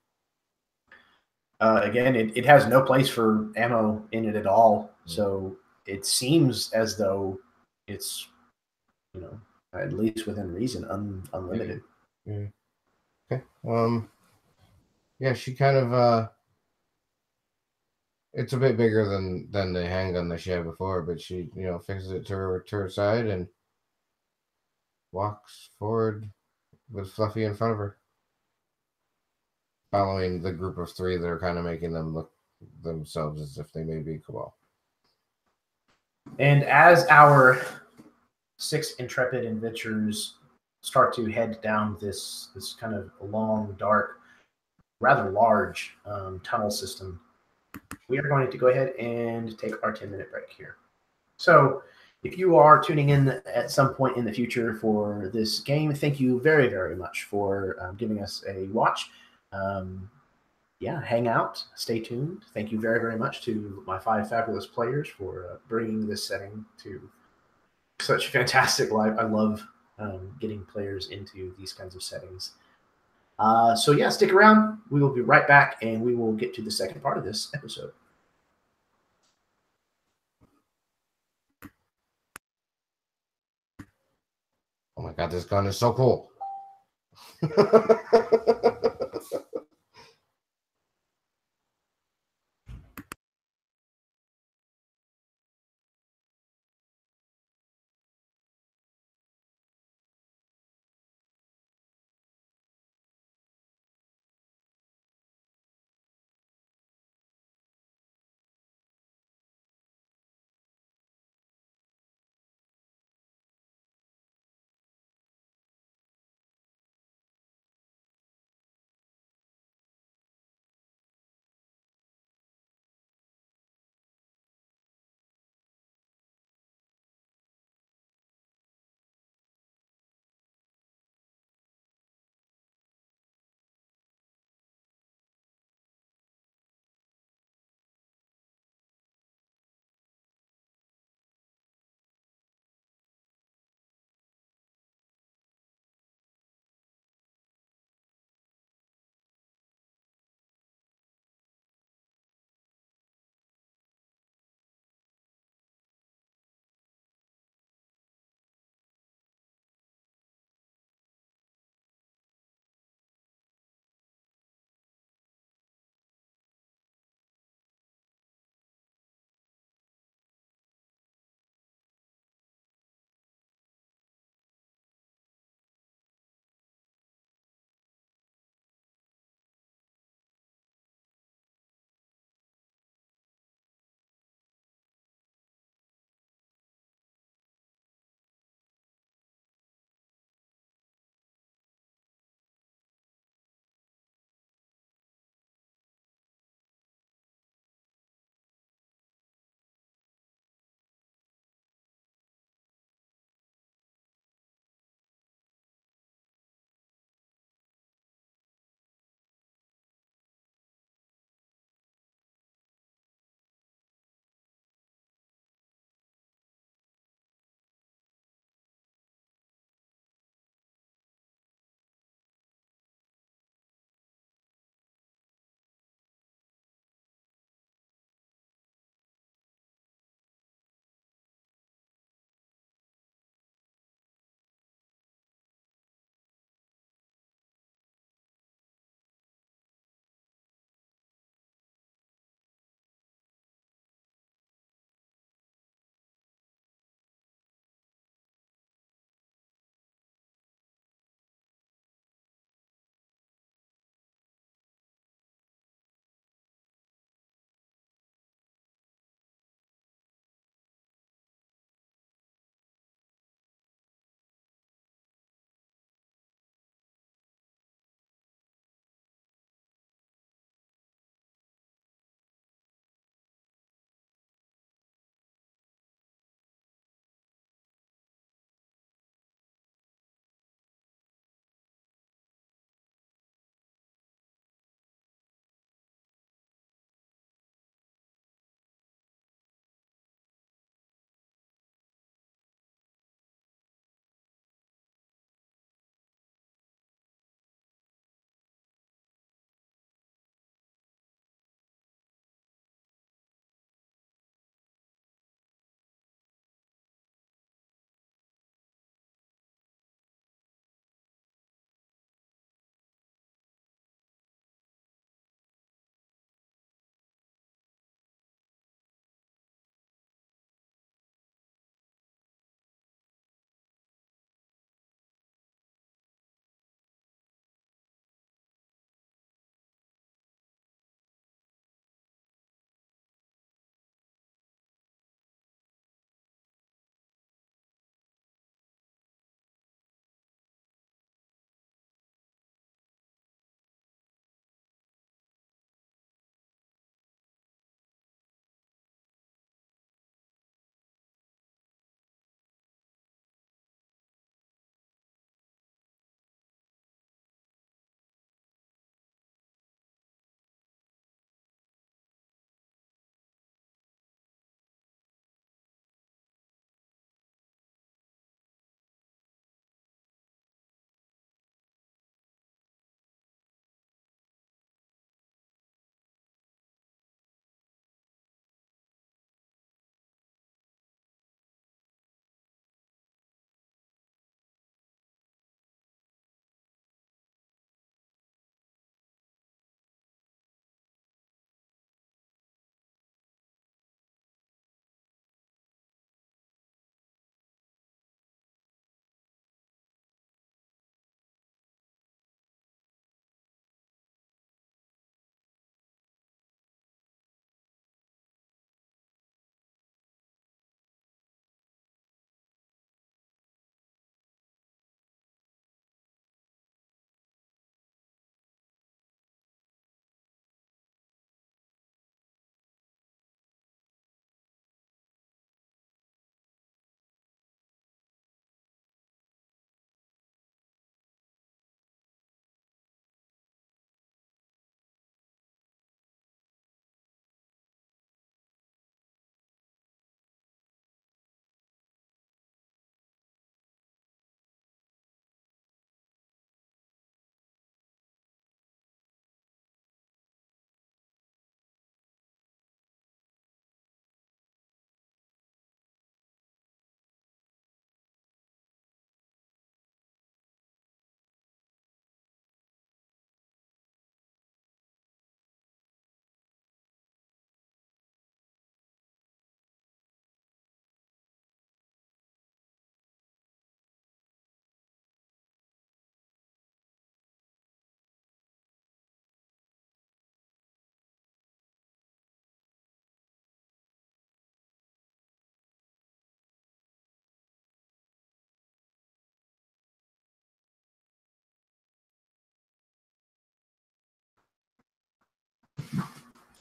Again, it has no place for ammo in it at all. So it seems as though it's, at least within reason, unlimited. Yeah. Okay. Yeah, she kind of it's a bit bigger than the handgun that she had before, but she fixes it to her side and walks forward with Fluffy in front of her, following the group of three that are kind of making them look themselves as if they may be Cabal. And as our 6 intrepid adventurers start to head down this kind of long, dark, rather large tunnel system, we are going to go ahead and take our 10-minute break here. So if you are tuning in at some point in the future for this game, thank you very, very much for giving us a watch. Hang out, stay tuned. Thank you very, very much to my 5 fabulous players for bringing this setting to such fantastic life. I love getting players into these kinds of settings. Stick around. We will be right back, and we will get to the second part of this episode. Oh my god, this gun is so cool.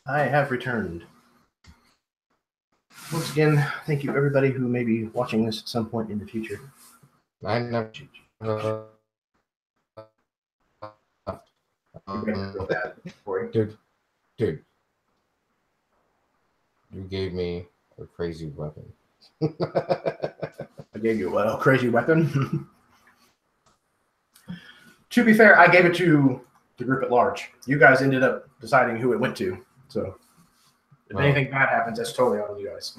I have returned. Once again, thank you everybody who may be watching this at some point in the future. I never. Dude, you gave me a crazy weapon. I gave you what, a crazy weapon? To be fair, I gave it to the group at large. You guys ended up deciding who it went to. So if anything bad happens, that's totally on you guys.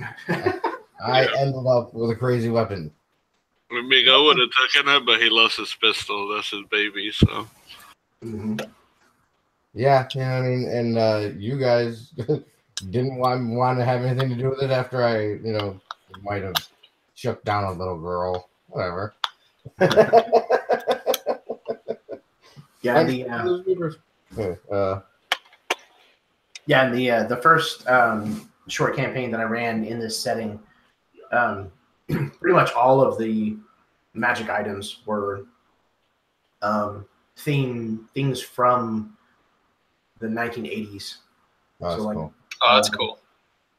I ended up with a crazy weapon. Miguel would have taken it, but he lost his pistol. That's his baby, so. Mm-hmm. Yeah, I mean, and you guys didn't want to have anything to do with it after I, might have shook down a little girl. Whatever. Yeah, the first short campaign that I ran in this setting, pretty much all of the magic items were things from the 1980s. Oh, that's cool. Oh, that's cool.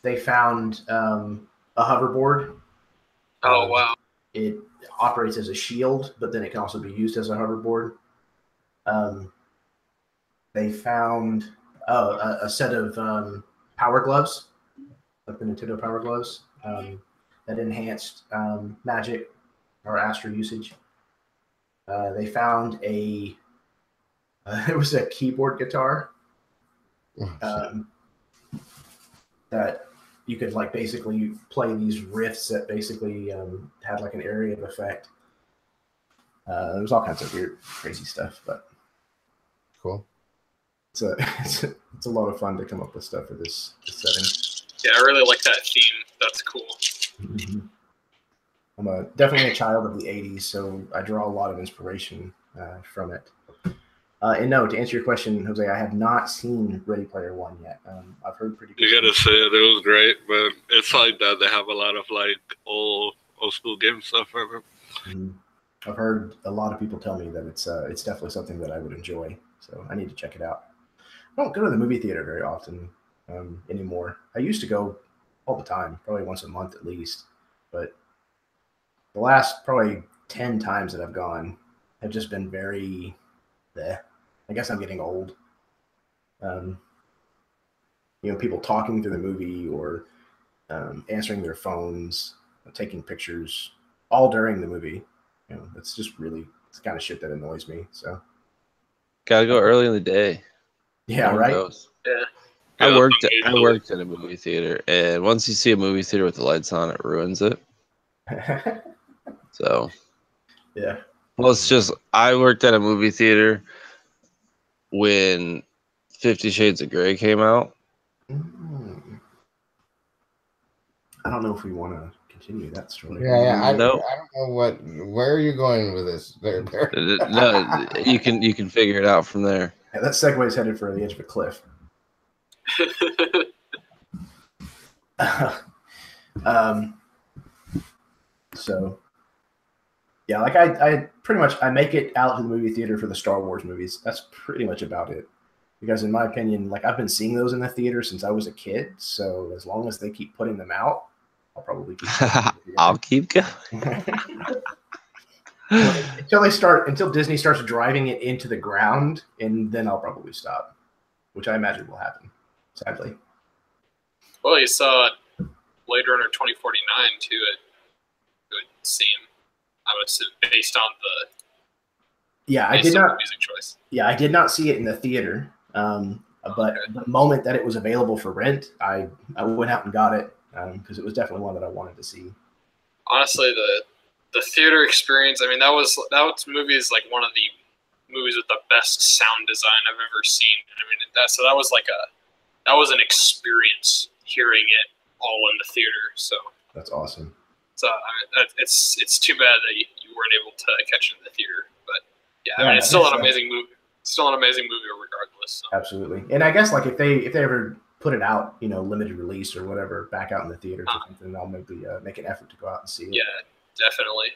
They found a hoverboard. Oh, wow. It operates as a shield, but then it can also be used as a hoverboard. They found a set of power gloves, like the Nintendo Power Gloves, that enhanced magic or astra usage. They found it was a keyboard guitar that you could like basically play these riffs that basically had like an area of effect. There was all kinds of weird, crazy stuff, but cool. It's a lot of fun to come up with stuff for this setting. Yeah, I really like that theme. That's cool. Mm-hmm. I'm definitely a child of the 80s, so I draw a lot of inspiration from it. And no, to answer your question, Jose, I have not seen Ready Player One yet. I've heard pretty good. You gotta say it was great, but it's like that. They have a lot of like old school game stuff in it. Mm-hmm. I've heard a lot of people tell me that it's definitely something that I would enjoy, so I need to check it out. I don't go to the movie theater very often anymore. I used to go all the time, probably once a month at least, but the last probably 10 times that I've gone have just been very I guess I'm getting old. People talking through the movie or answering their phones, taking pictures all during the movie. It's just really it's the kind of shit that annoys me. So gotta go early in the day. Yeah, right. Yeah. I worked in a movie theater, and once you see a movie theater with the lights on, it ruins it. So yeah. Well, it's just I worked at a movie theater when 50 Shades of Grey came out. I don't know if we want to continue that story. Yeah. I don't know where are you going with this? There. No, you can figure it out from there. Yeah, that segue is headed for the edge of a cliff. So yeah, like I pretty much I make it out to the movie theater for the Star Wars movies. That's pretty much about it. Because in my opinion, like I've been seeing those in the theater since I was a kid. So as long as they keep putting them out, I'll probably keep I'll keep going. until Disney starts driving it into the ground, and then I'll probably stop, which I imagine will happen, sadly. Well, you saw Blade Runner 2049 too. It would seem, I would say, based on the music choice. Yeah, I did not see it in the theater, but the moment that it was available for rent, I went out and got it because it was definitely one that I wanted to see. Honestly, the theater experience. I mean, that movie is like one of the movies with the best sound design I've ever seen. I mean, that was an experience hearing it all in the theater. So that's awesome. So I mean, it's too bad that you weren't able to catch it in the theater, but yeah, I mean, it's still an amazing movie. Still an amazing movie regardless. So. Absolutely, and I guess like if they ever put it out, limited release or whatever, back out in the theaters or something, I'll maybe make an effort to go out and see it. Yeah, definitely.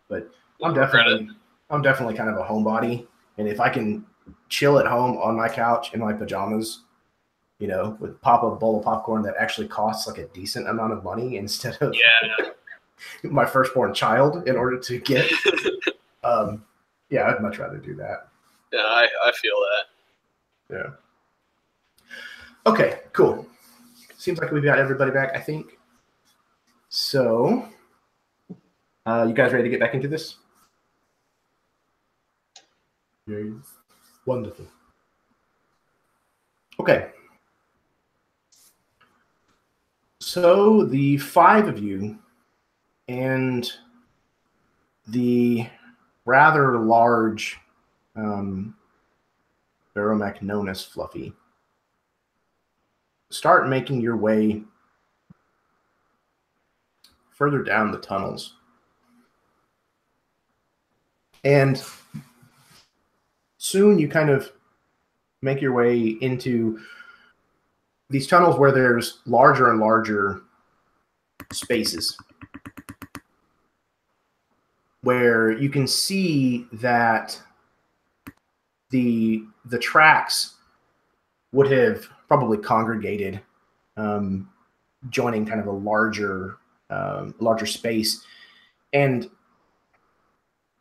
But I'm definitely kind of a homebody, and if I can chill at home on my couch in my pajamas, you know, with pop a bowl of popcorn that actually costs like a decent amount of money instead of my firstborn child in order to get. Yeah, I'd much rather do that. Yeah, I feel that. Yeah. Okay, cool. Seems like we've got everybody back, I think. So, you guys ready to get back into this? Very wonderful. Okay. So the 5 of you and the rather large Baromech known as Fluffy start making your way further down the tunnels. And soon you kind of make your way into these tunnels where there's larger and larger spaces, where you can see that the tracks would have probably congregated, joining kind of a larger space. And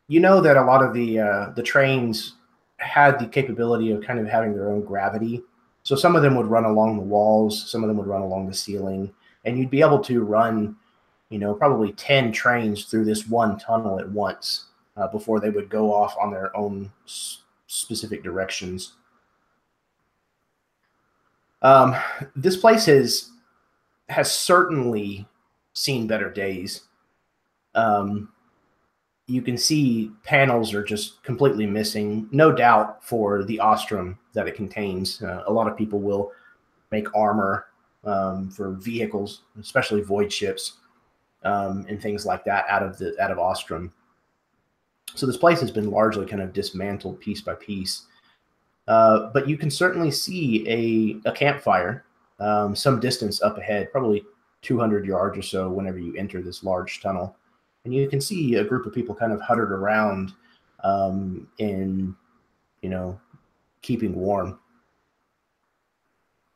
you know that a lot of the trains had the capability of kind of having their own gravity. So some of them would run along the walls, some of them would run along the ceiling, and you'd be able to run, you know, probably 10 trains through this one tunnel at once before they would go off on their own specific directions. This place has certainly seen better days. You can see panels are just completely missing, no doubt for the ostrum that it contains. A lot of people will make armor for vehicles, especially void ships, and things like that out of ostrum. So this place has been largely kind of dismantled piece by piece. But you can certainly see a campfire some distance up ahead, probably 200 yards or so whenever you enter this large tunnel. And you can see a group of people kind of huddled around in, you know, keeping warm.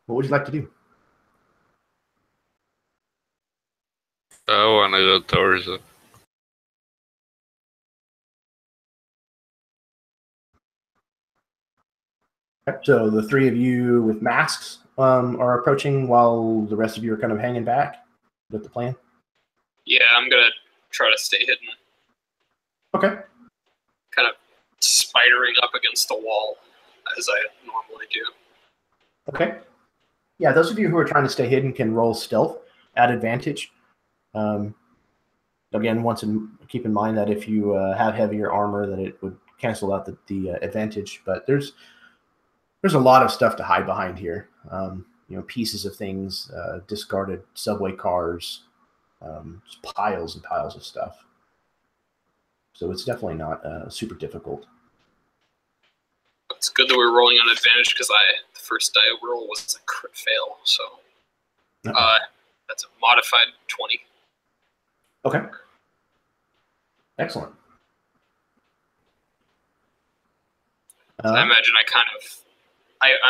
What would you like to do? I want to go towards it. So the 3 of you with masks are approaching while the rest of you are kind of hanging back. With the plan? Yeah, I'm going to try to stay hidden. Okay. Kind of spidering up against the wall as I normally do. Okay. Yeah, those of you who are trying to stay hidden can roll stealth at advantage. Again, keep in mind that if you have heavier armor, that it would cancel out the advantage. But there's a lot of stuff to hide behind here. You know, pieces of things, discarded subway cars, just piles and piles of stuff. So it's definitely not super difficult. It's good that we're rolling on advantage because the first die roll was a crit fail. So that's a modified 20. Okay. Excellent. I imagine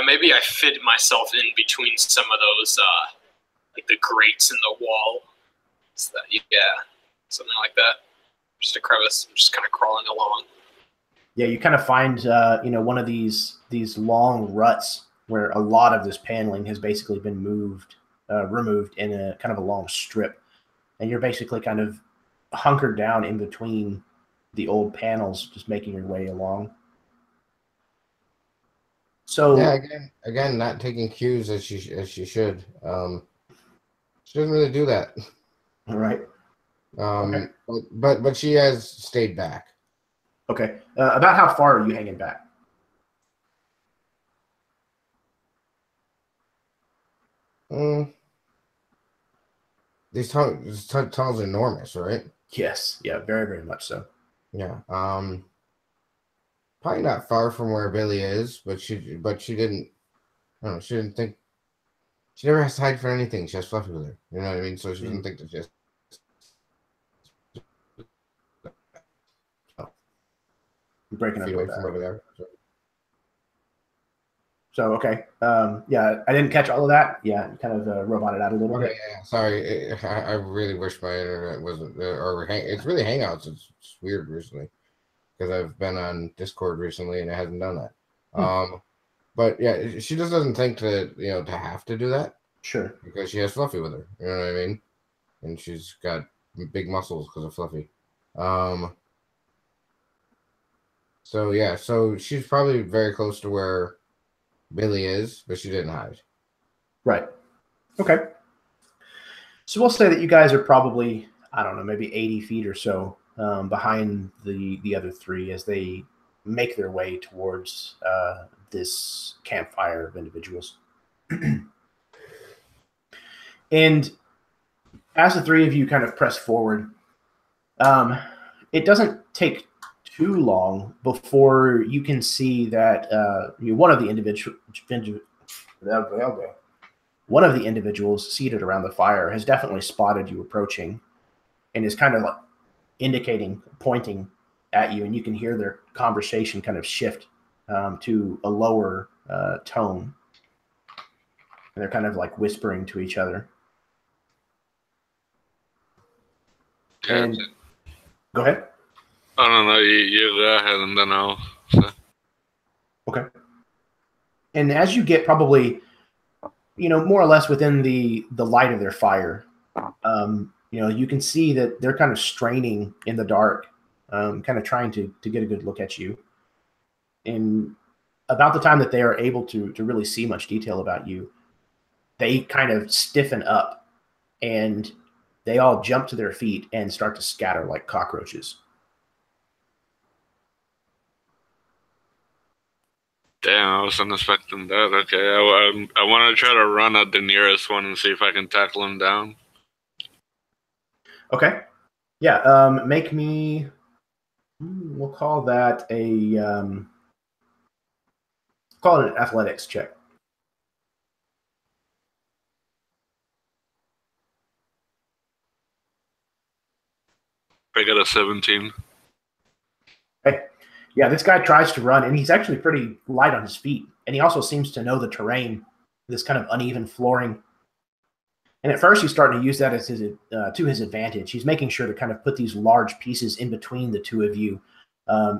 maybe I fit myself in between some of those, like the grates in the wall. So something like that. Just a crevice. I'm just kind of crawling along. Yeah, you kind of find, you know, one of these long ruts where a lot of this paneling has basically been removed in a kind of a long strip, and you're basically kind of hunkered down in between the old panels, just making your way along. So yeah, again, not taking cues as she should. She doesn't really do that. All right. Okay. But she has stayed back. Okay. About how far are you hanging back? These tunnels are enormous, right? Yes. Yeah. Very, very much so. Yeah. Probably not far from where Billy is, but she didn't. I don't know. She didn't think. She never has to hide for anything. She has Fluffy with her. You know what I mean? So she doesn't think that just. You're breaking up away from over there. So, okay. Yeah, I didn't catch all of that. Yeah, kind of roboted out a little bit. Yeah, sorry. I really wish my internet wasn't it's really Hangouts. It's weird recently because I've been on Discord recently and it hasn't done that. But yeah, she just doesn't think that to have to do that. Sure. Because she has Fluffy with her. You know what I mean? And she's got big muscles because of Fluffy. So yeah, so she's probably very close to where Billy is, but she didn't hide. Right. Okay. So we'll say that you guys are probably, I don't know, maybe 80 feet or so behind the other three as they make their way towards this campfire of individuals. And as the three of you kind of press forward, it doesn't take too long before you can see that one of the individuals seated around the fire has definitely spotted you approaching and is kind of like indicating, pointing at you, and you can hear their conversation kind of shift to a lower tone. And they're kind of like whispering to each other. And go ahead. I don't know. You go ahead and then I'll say. Okay. And as you get probably, more or less within the light of their fire, you can see that they're kind of straining in the dark, kind of trying to get a good look at you. And about the time that they are able to really see much detail about you, they kind of stiffen up and they all jump to their feet and start to scatter like cockroaches. Damn, I wasn't expecting that. Okay, I want to try to run at the nearest one and see if I can tackle him down. Okay. Yeah, make me... We'll call that a... call it an athletics check. I got a 17. Okay. Yeah, this guy tries to run, and he's actually pretty light on his feet. And he also seems to know the terrain, this kind of uneven flooring. And at first, he's starting to use that as to his advantage. He's making sure to kind of put these large pieces in between the two of you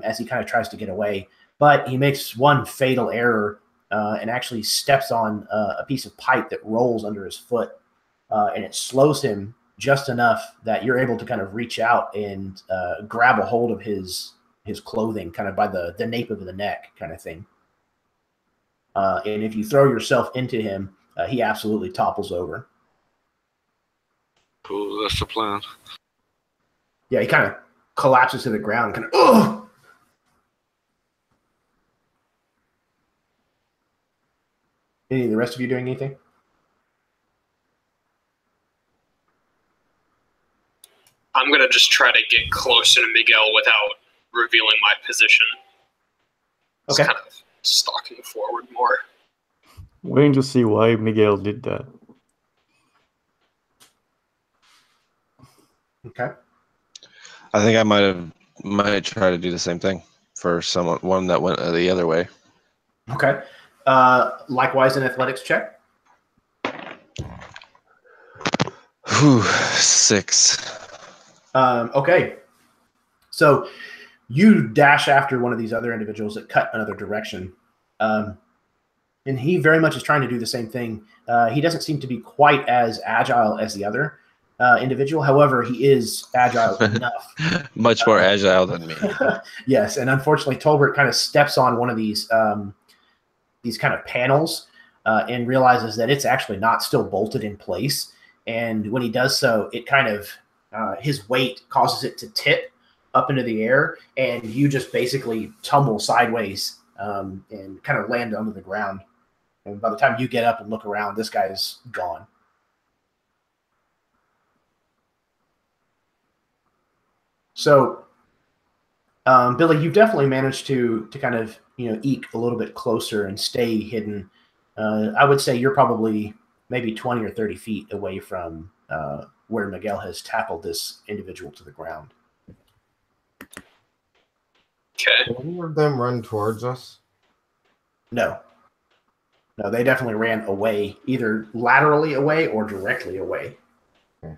as he kind of tries to get away. But he makes one fatal error and actually steps on a piece of pipe that rolls under his foot. And it slows him just enough that you're able to kind of reach out and grab a hold of his clothing kind of by the nape of the neck kind of thing. And if you throw yourself into him, he absolutely topples over. Cool, that's the plan. Yeah, he kind of collapses to the ground, kind of, ugh! Any of the rest of you doing anything? I'm going to just try to get closer to Miguel without revealing my position. Okay. Just kind of stalking forward more. Waiting to see why Miguel did that. Okay. I think I might try to do the same thing for one that went the other way. Okay. Likewise, an athletics check. Whew, 6. Okay. So you dash after one of these other individuals that cut another direction. And he very much is trying to do the same thing. He doesn't seem to be quite as agile as the other individual. However, he is agile enough. Much more agile than me. Yes. And unfortunately, Tolbert kind of steps on one of these kind of panels and realizes that it's actually not still bolted in place. And when he does so, it kind of, his weight causes it to tip up into the air, and you just basically tumble sideways and kind of land onto the ground. And by the time you get up and look around, this guy is gone. So, Billy, you've definitely managed to kind of eke a little bit closer and stay hidden. I would say you're probably maybe 20 or 30 feet away from where Miguel has tackled this individual to the ground. Okay. Did any of them run towards us? No. No, they definitely ran away, either laterally away or directly away. Okay.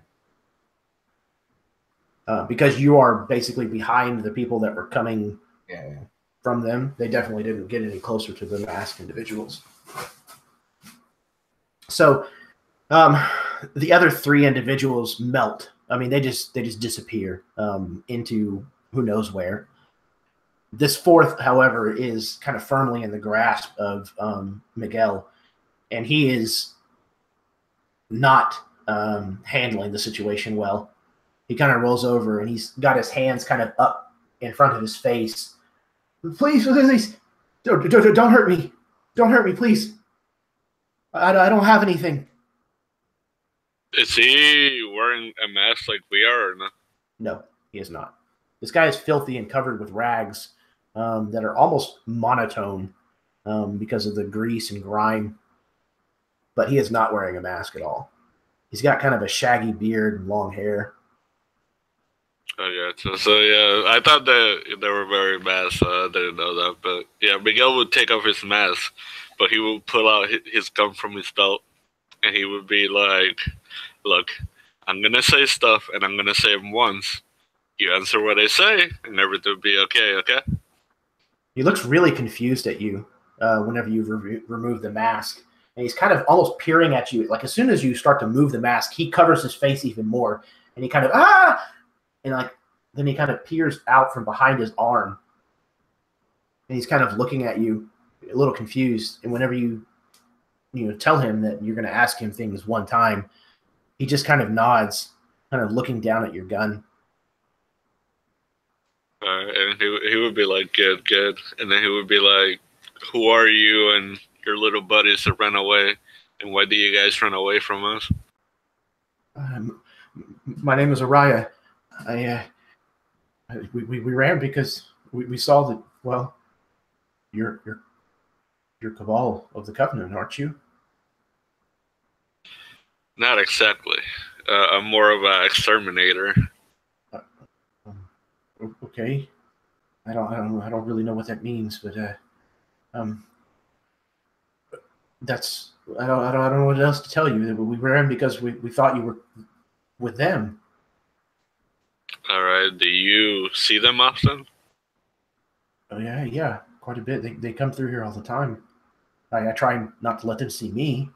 Because you are basically behind the people that were coming Yeah. from them. They definitely didn't get any closer to the masked individuals. So the other 3 individuals melt. I mean, they just disappear into who knows where. This 4th, however, is kind of firmly in the grasp of Miguel, and he is not handling the situation well. He kind of rolls over, and he's got his hands kind of up in front of his face. Please, don't hurt me. Don't hurt me, please. I don't have anything. Is he wearing a mask like we are or not? No, he is not. This guy is filthy and covered with rags that are almost monotone because of the grease and grime. But he is not wearing a mask at all. He's got kind of a shaggy beard and long hair. Oh, yeah. So yeah, I thought that they were wearing masks. I didn't know that. But yeah, Miguel would take off his mask, but he would pull out his gun from his belt, and he would be like, look, I'm going to say stuff, and I'm going to say them once. You answer what I say, and everything will be okay, okay? He looks really confused at you whenever you remove the mask. And he's kind of almost peering at you. Like, as soon as you start to move the mask, he covers his face even more. And he kind of, and like, then he kind of peers out from behind his arm. And he's kind of looking at you, a little confused. And whenever you tell him that you're going to ask him things one time, he just kind of nods, kind of looking down at your gun. And he would be like, good. And then he would be like, who are you and your little buddies that ran away? And why do you guys run away from us? My name is Araya. We ran because we saw that, well, you're Cabal of the Covenant, aren't you? Not exactly. I'm more of an exterminator. Okay. I don't really know what that means, but that's I don't know what else to tell you. We ran because we thought you were with them. All right. Do you see them often? Oh yeah, quite a bit. They come through here all the time. I try not to let them see me.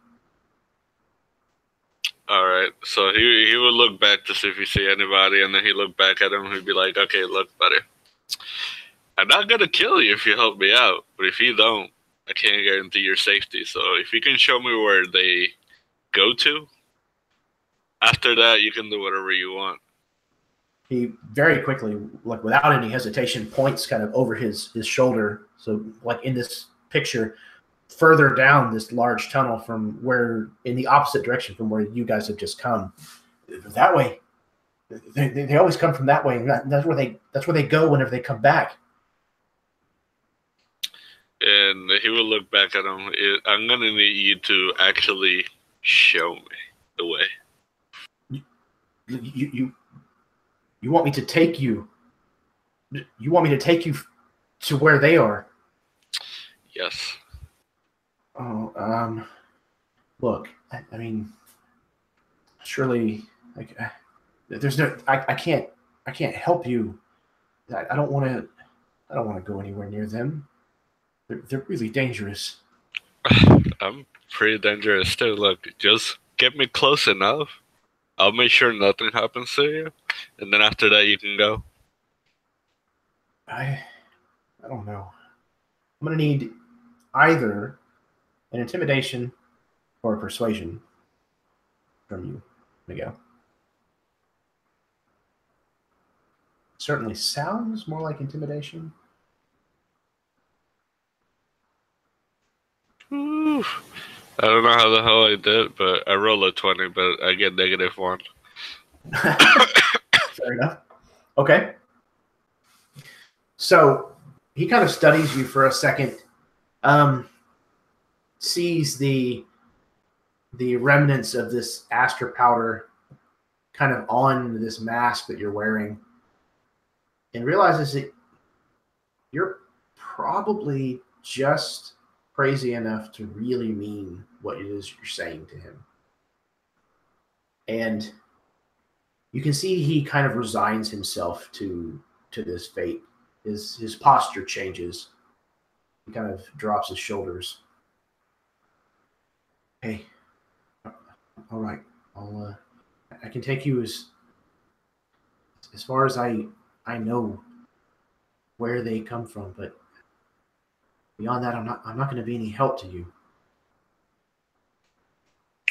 All right. So he would look back to see if he see anybody, and then he look back at him. He'd be like, "Okay, look, buddy, I'm not gonna kill you if you help me out, but if you don't, I can't guarantee your safety. So if you can show me where they go to, after that, you can do whatever you want." He very quickly, like without any hesitation, points kind of over his shoulder. So, like in this picture, further down this large tunnel from where, in the opposite direction from where you guys have just come. That way. They always come from that way. And that's where they go whenever they come back. And he will look back at him. I'm gonna need you to actually show me the way. You want me to take you? You want me to take you to where they are? Yes. Oh, look. I mean, surely, like, there's no. I can't help you. I don't want to go anywhere near them. They're really dangerous. I'm pretty dangerous too. Look, just get me close enough. I'll make sure nothing happens to you, and then after that, you can go. I don't know. I'm gonna need either an intimidation or a persuasion from you, Miguel. Certainly sounds more like intimidation. Ooh. I don't know how the hell I did, but I rolled a 20, but I get -1. Fair enough. Okay. So he kind of studies you for a second, sees the remnants of this astra powder kind of on this mask that you're wearing, and realizes that you're probably just crazy enough to really mean what it is you're saying to him. And you can see he kind of resigns himself to this fate. His posture changes. He kind of drops his shoulders. Hey, all right. I can take you as far as I know where they come from, but beyond that, I'm not going to be any help to you.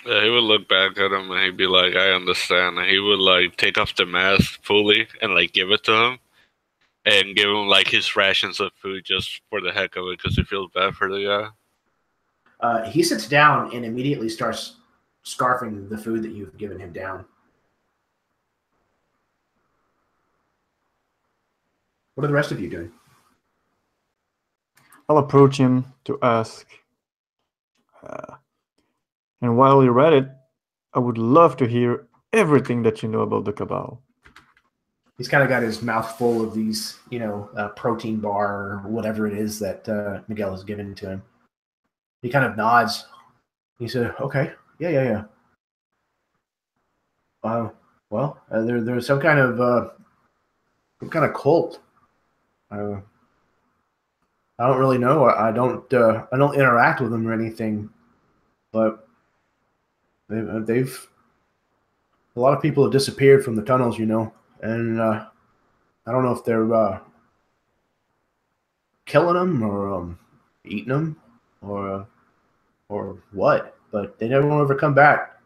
Yeah, he would look back at him and he'd be like, I understand. And he would like take off the mask fully and like give it to him and give him like his rations of food just for the heck of it because he feels bad for the guy. He sits down and immediately starts scarfing the food that you've given him down. What are the rest of you doing? I'll approach him to ask. And while you're at it, I would love to hear everything that you know about the Cabal. He's kind of got his mouth full of these, protein bar or whatever it is that Miguel has given to him. He kind of nods. He said, okay, yeah. There's some kind of cult. I don't really know. I don't interact with them or anything, but they've a lot of people have disappeared from the tunnels, and I don't know if they're killing them or eating them or what, but they never ever come back.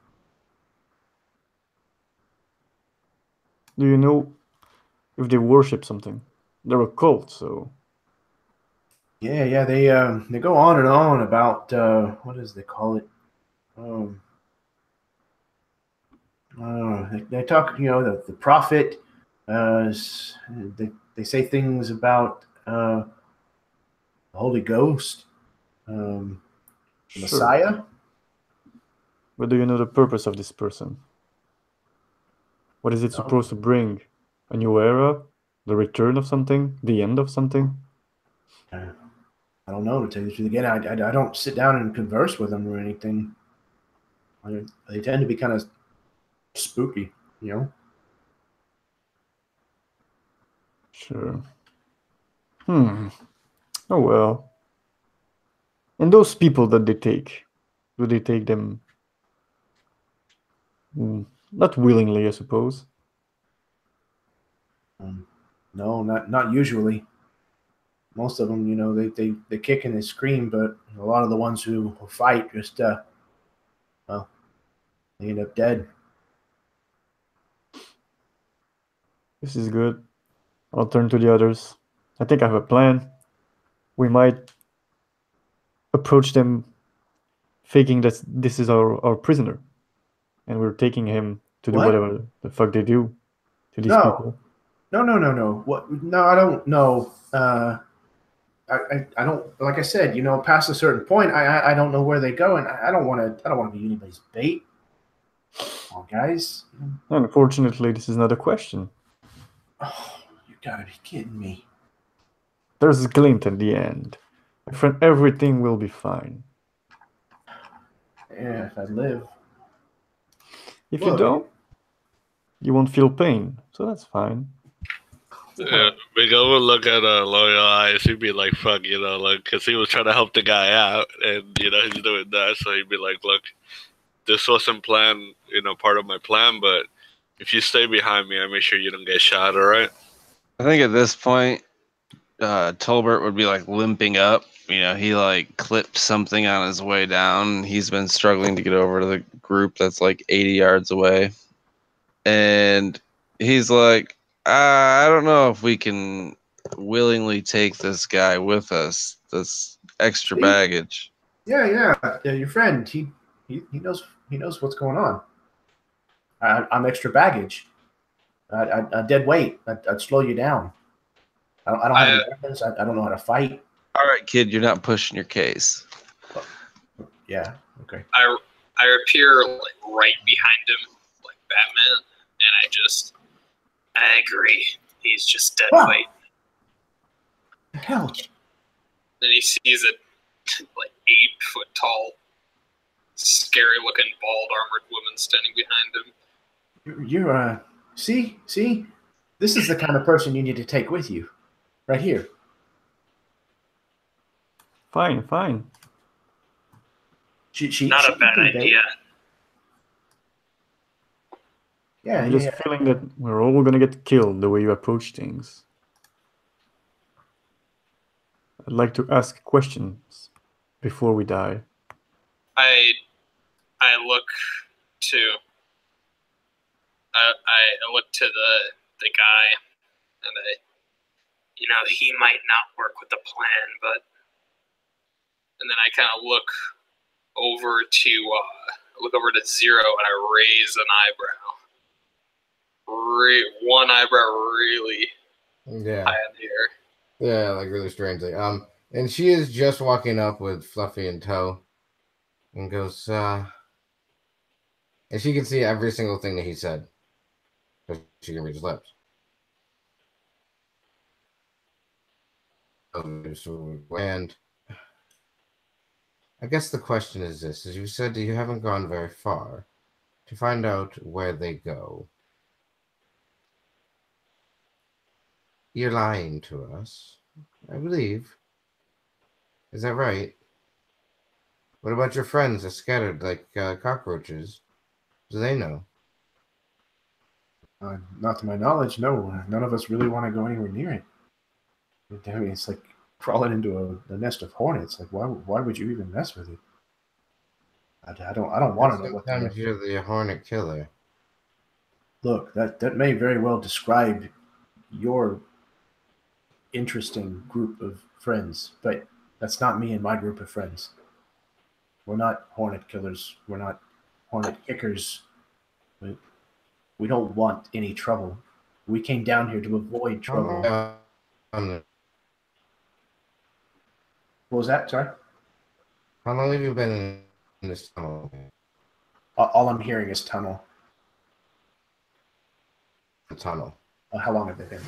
Do you know if they worship something? They're a cult, so. Yeah, they go on and on about what does they call it? They talk, the prophet. They say things about the Holy Ghost, the Messiah. But do you know the purpose of this person? What is it supposed to bring? A new era? The return of something? The end of something? I don't know, to tell you the truth. Again, I don't sit down and converse with them or anything. They tend to be kind of spooky, Sure. Oh well. And those people that they take, do they take them not willingly, I suppose? No, not usually. Most of them, they kick and they scream, but a lot of the ones who fight just, they end up dead. This is good. I'll turn to the others. I think I have a plan. We might approach them faking that this is our prisoner. And we're taking him to do whatever the fuck they do to these people. No. What? No, I don't know. I don't, like I said, past a certain point, I don't know where they go, and I don't want to be anybody's bait. Come on, guys. Unfortunately, this is not a question. Oh, you gotta be kidding me. There's a glint at the end. My friend, everything will be fine. Yeah, if I live. If you don't, you won't feel pain, so that's fine. Yeah, Miguel would look at Loyal Eyes. He'd be like, "Fuck," because he was trying to help the guy out, and he's doing that. So he'd be like, "Look, this wasn't planned, part of my plan, but if you stay behind me, I make sure you don't get shot. All right?" I think at this point, Tolbert would be like limping up. He like clipped something on his way down. He's been struggling to get over to the group that's like 80 yards away, and he's like, I don't know if we can willingly take this guy with us, this extra baggage. Yeah, your friend, he knows what's going on. I'm extra baggage. I dead weight. I'd slow you down. I don't have any weapons. I don't know how to fight. All right, kid, you're not pushing your case. Yeah, okay. I appear like right behind him, like Batman, and I agree. He's just dead weight. The hell? Then he sees it like 8-foot tall, scary looking bald armored woman standing behind him. You're see, this is the kind of person you need to take with you, right here. Fine, fine. She Not she a bad can be idea. Yeah, I'm just feeling that we're all gonna get killed the way you approach things. I'd like to ask questions before we die. I look to I look to the guy, and he might not work with the plan, but and then I kind of look over to Zero, and I raise an eyebrow. One eyebrow really high in the air. Yeah, like really strangely. And she is just walking up with Fluffy in tow, and goes, and she can see every single thing that he said, because she can read his lips. And I guess the question is this: as you said, you haven't gone very far to find out where they go. You're lying to us, I believe. Is that right? What about your friends that scattered like cockroaches? Do they know? Not to my knowledge, no. None of us really want to go anywhere near it. I mean, it's like crawling into a nest of hornets. Like, why would you even mess with it? I don't want to know what. Sometimes you're the hornet killer. Look, that may very well describe your interesting group of friends, but that's not me and my group of friends. We're not hornet killers. We're not hornet kickers. We don't want any trouble. We came down here to avoid trouble. What was that? Sorry? How long have you been in this tunnel? All I'm hearing is tunnel. The tunnel. How long have they been?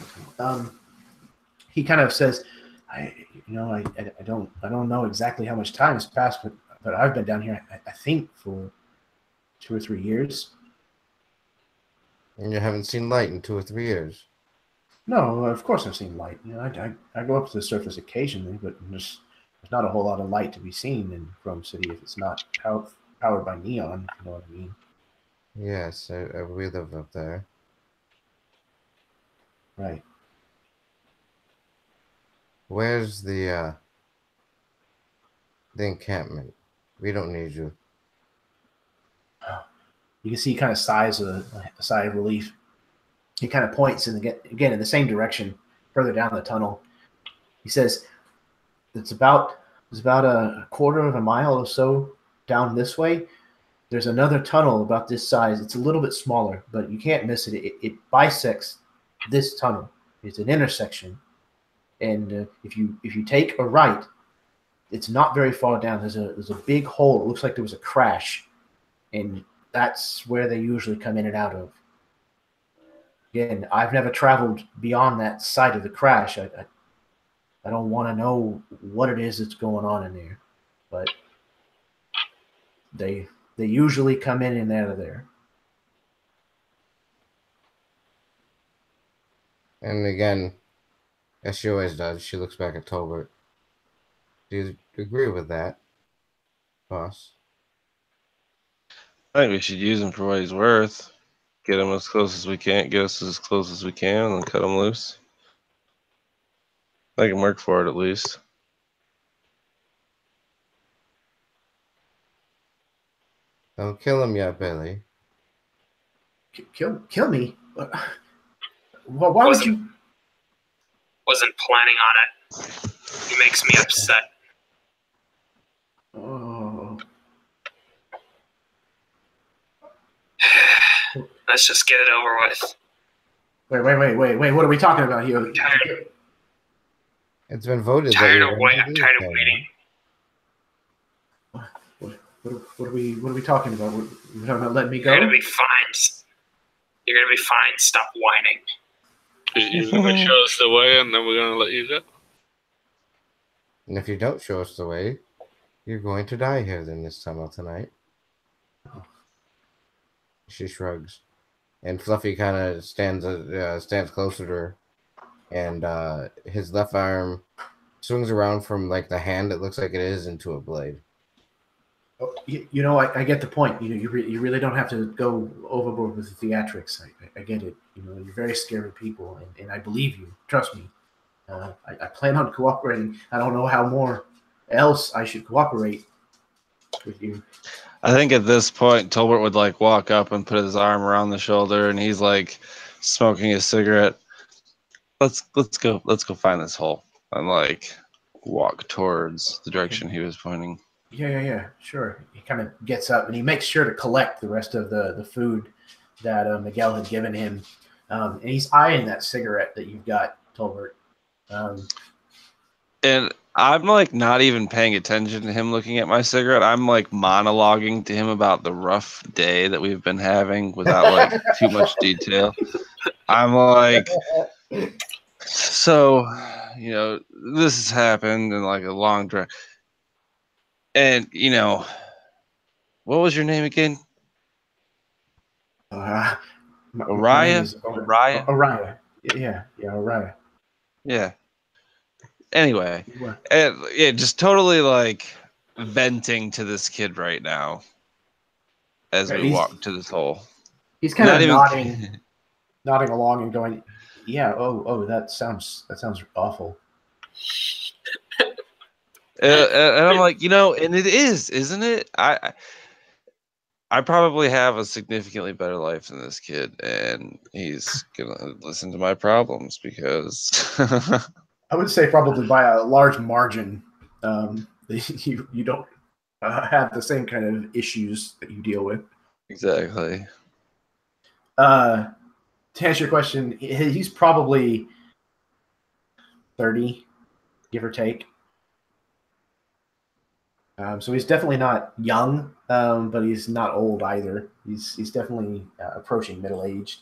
He kind of says, I don't know exactly how much time has passed, but I've been down here, I think, for 2 or 3 years. And you haven't seen light in 2 or 3 years? No, of course I've seen light. I go up to the surface occasionally, but there's not a whole lot of light to be seen in Chrome City if it's not powered by neon, if you know what I mean. Yes, we live up there. Right. Where's the encampment? We don't need you. You can see he kind of sighs a sigh of relief. He kind of points again in the same direction, further down the tunnel. He says, it's about a quarter of a mile or so down this way. There's another tunnel about this size. It's a little bit smaller, but you can't miss it. It bisects this tunnel. It's an intersection. And if you take a right, it's not very far down. There's a big hole. It looks like there was a crash, and that's where they usually come in and out of. Again, I've never traveled beyond that site of the crash. I don't want to know what it is that's going on in there, but they usually come in and out of there. And again, as she always does, she looks back at Tolbert. Do you agree with that, boss? I think we should use him for what he's worth. Get him as close as we can, get us as close as we can, and then cut him loose. I can work for it at least. Don't kill him yet, Billy. Kill me? Why would you? Wasn't planning on it. He makes me upset. Oh. Let's just get it over with. Wait. What are we talking about here? I'm tired. It's been voted. I'm tired of waiting. What are we talking about? You're talking about letting me go? You're gonna be fine. You're gonna be fine. Stop whining. You're gonna show us the way, and then we're gonna let you go. And if you don't show us the way, You're going to die here in this tunnel tonight. She shrugs. And Fluffy kind of stands closer to her. And his left arm swings around from like the hand it looks like it is into a blade. You know, I get the point. You know, you really don't have to go overboard with the theatrics. I get it. You know, you're very scary people, and I believe you. Trust me. I plan on cooperating. I don't know how more else I should cooperate with you. I think at this point, Tolbert would like walk up and put his arm around the shoulder, and he's like smoking a cigarette. Let's go find this hole, and like walk towards the direction he was pointing. Yeah, sure. He kind of gets up and he makes sure to collect the rest of the food that Miguel had given him, and he's eyeing that cigarette that you've got, Tolbert. And I'm like not even paying attention to him looking at my cigarette. I'm like monologuing to him about the rough day that we've been having without like too much detail. I'm like, so, you know, this has happened in like a long drive. And, you know, what was your name again? Araya? Araya? Araya. Yeah, Araya. Yeah. Anyway, and, yeah, just totally like venting to this kid right now as we walk to this hole. He's kind of nodding along and going, "Yeah, oh, that sounds awful." And I'm like, you know, and it is, isn't it? I probably have a significantly better life than this kid, and he's gonna listen to my problems because I would say probably by a large margin. You don't have the same kind of issues that you deal with. Exactly. To answer your question, he's probably 30, give or take. So he's definitely not young, but he's not old either. He's definitely approaching middle-aged.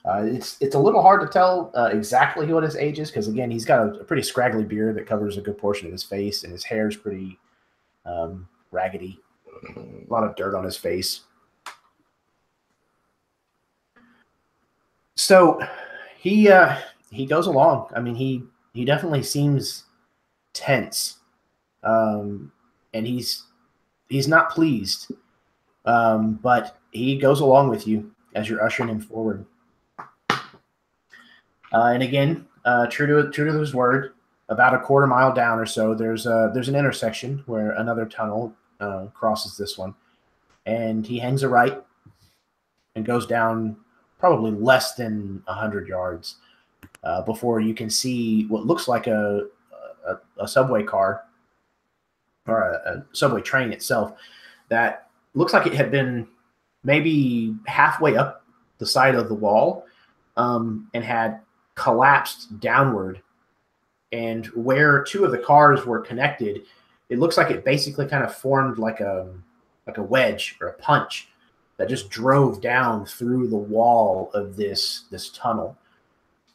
It's a little hard to tell exactly what his age is because, again, he's got a pretty scraggly beard that covers a good portion of his face, and his hair is pretty raggedy. A lot of dirt on his face. So he goes along. I mean, he definitely seems tense. And he's not pleased, but he goes along with you as you're ushering him forward. And again, true to his word, about a quarter mile down or so, there's an intersection where another tunnel crosses this one, and he hangs a right and goes down probably less than 100 yards before you can see what looks like a subway car. Or a subway train itself that looks like it had been maybe halfway up the side of the wall and had collapsed downward. And where two of the cars were connected, it looks like it basically kind of formed like a wedge or a punch that just drove down through the wall of this tunnel.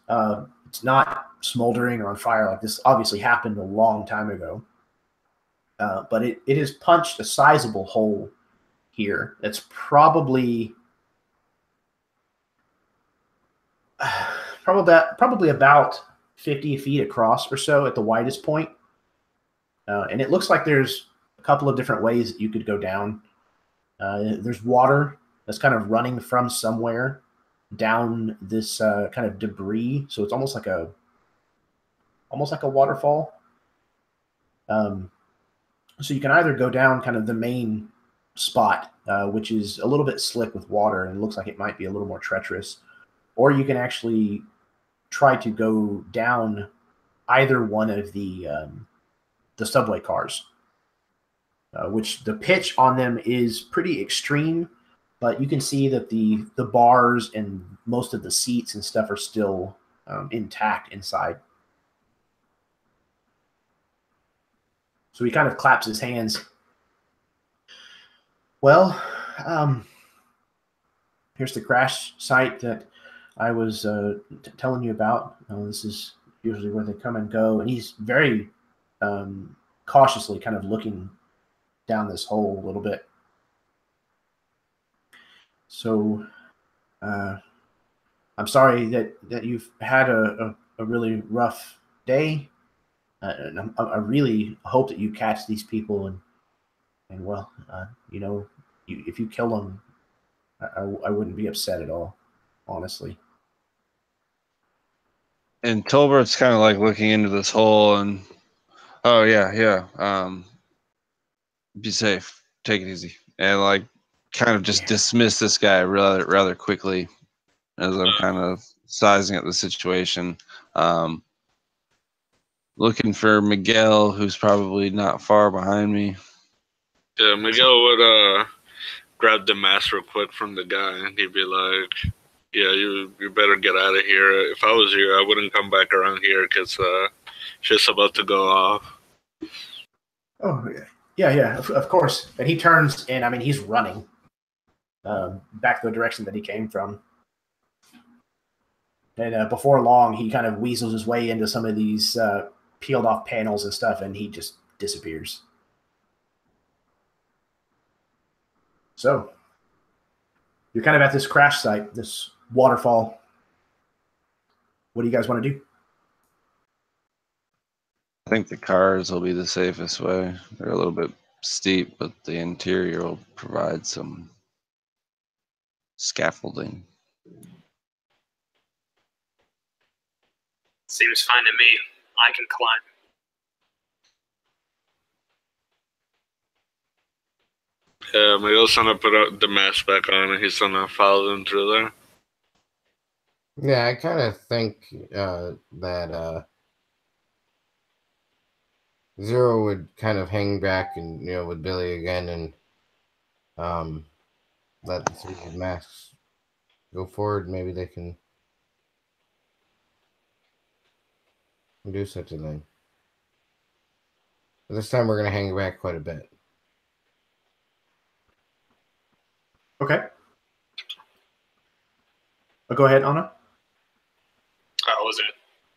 It's not smoldering or on fire. Like this obviously happened a long time ago. But it has punched a sizable hole here. It's probably about 50 feet across or so at the widest point. And it looks like there's a couple of different ways that you could go down. There's water that's kind of running from somewhere down this kind of debris. So it's almost like a waterfall. So you can either go down kind of the main spot, which is a little bit slick with water and looks like it might be a little more treacherous, or you can actually try to go down either one of the subway cars, which the pitch on them is pretty extreme, but you can see that the bars and most of the seats and stuff are still intact inside. So he kind of claps his hands. Well, here's the crash site that I was telling you about. This is usually where they come and go. And he's very cautiously kind of looking down this hole a little bit. So I'm sorry that you've had a really rough day. And I really hope that you catch these people and well, if you kill them, I wouldn't be upset at all, honestly. And Tolbert's kind of like looking into this hole and, oh yeah. Be safe. Take it easy. And like kind of just dismiss this guy rather quickly as I'm kind of sizing up the situation. Looking for Miguel, who's probably not far behind me. Yeah, Miguel would grab the mask real quick from the guy, and he'd be like, "Yeah, you better get out of here. If I was you, I wouldn't come back around here because shit's about to go off." Oh yeah, of course. And he turns, and I mean he's running back the direction that he came from. And before long, he kind of weasels his way into some of these peeled off panels and stuff, and he just disappears. So you're kind of at this crash site, this waterfall. What do you guys want to do? I think the cars will be the safest way. They're a little bit steep, but the interior will provide some scaffolding. Seems fine to me. I can climb. Yeah, Miguel's gonna put the mask back on, and he's gonna follow them through there. Yeah, I kind of think that Zero would kind of hang back and with Billy again and let the three masks go forward. Maybe they can do such a thing. But this time we're going to hang back quite a bit. Okay. Go ahead, Anna. I wasn't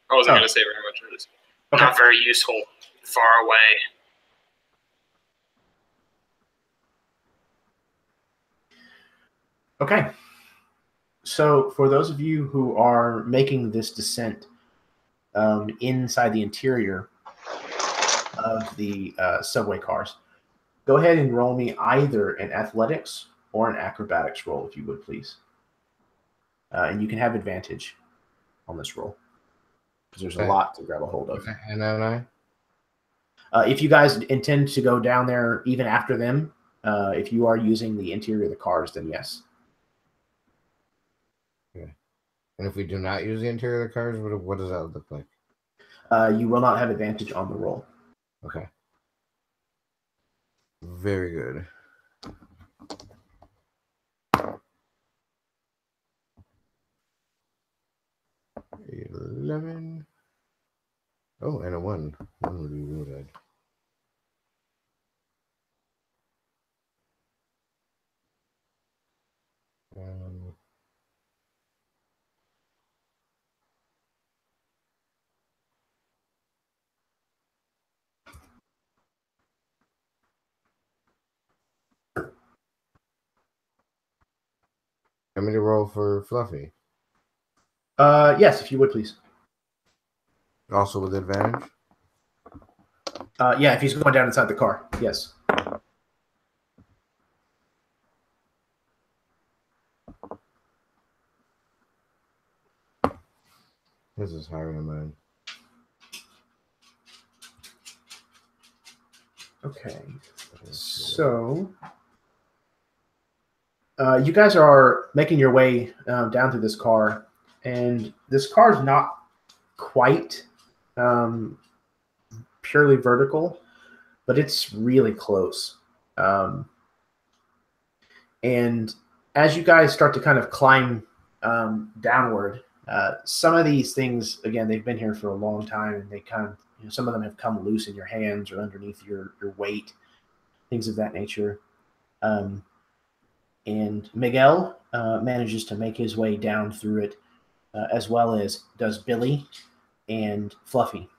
going to say very much. It's Okay. not very useful. Far away. Okay. So for those of you who are making this descent inside the interior of the subway cars, go ahead and roll me either an athletics or an acrobatics roll, if you would, please. And you can have advantage on this roll because there's a lot to grab a hold of. And then if you guys intend to go down there even after them, if you are using the interior of the cars, then yes. Okay. And if we do not use the interior of the cars, what does that look like? You will not have advantage on the roll. Okay. Very good. $11. Oh, and a 1. 1 would be real good. Want me to roll for Fluffy? Yes, if you would, please. Also with advantage? Yeah, if he's going down inside the car, yes. This is higher than mine. Okay, so you guys are making your way down through this car, and this car is not quite purely vertical, but it's really close. And as you guys start to kind of climb downward, some of these things, again, they've been here for a long time, and they kind of, some of them have come loose in your hands or underneath your weight, things of that nature. And Miguel manages to make his way down through it, as well as does Billy and Fluffy,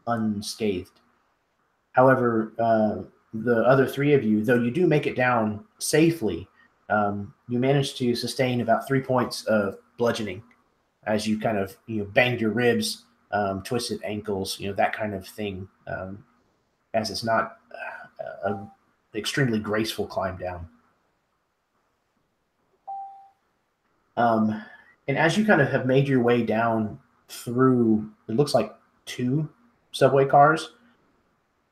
unscathed. However, the other three of you, though you do make it down safely, you manage to sustain about 3 points of bludgeoning as you kind of banged your ribs, twisted ankles, that kind of thing, as it's not an extremely graceful climb down. And as you kind of have made your way down through, it looks like 2 subway cars,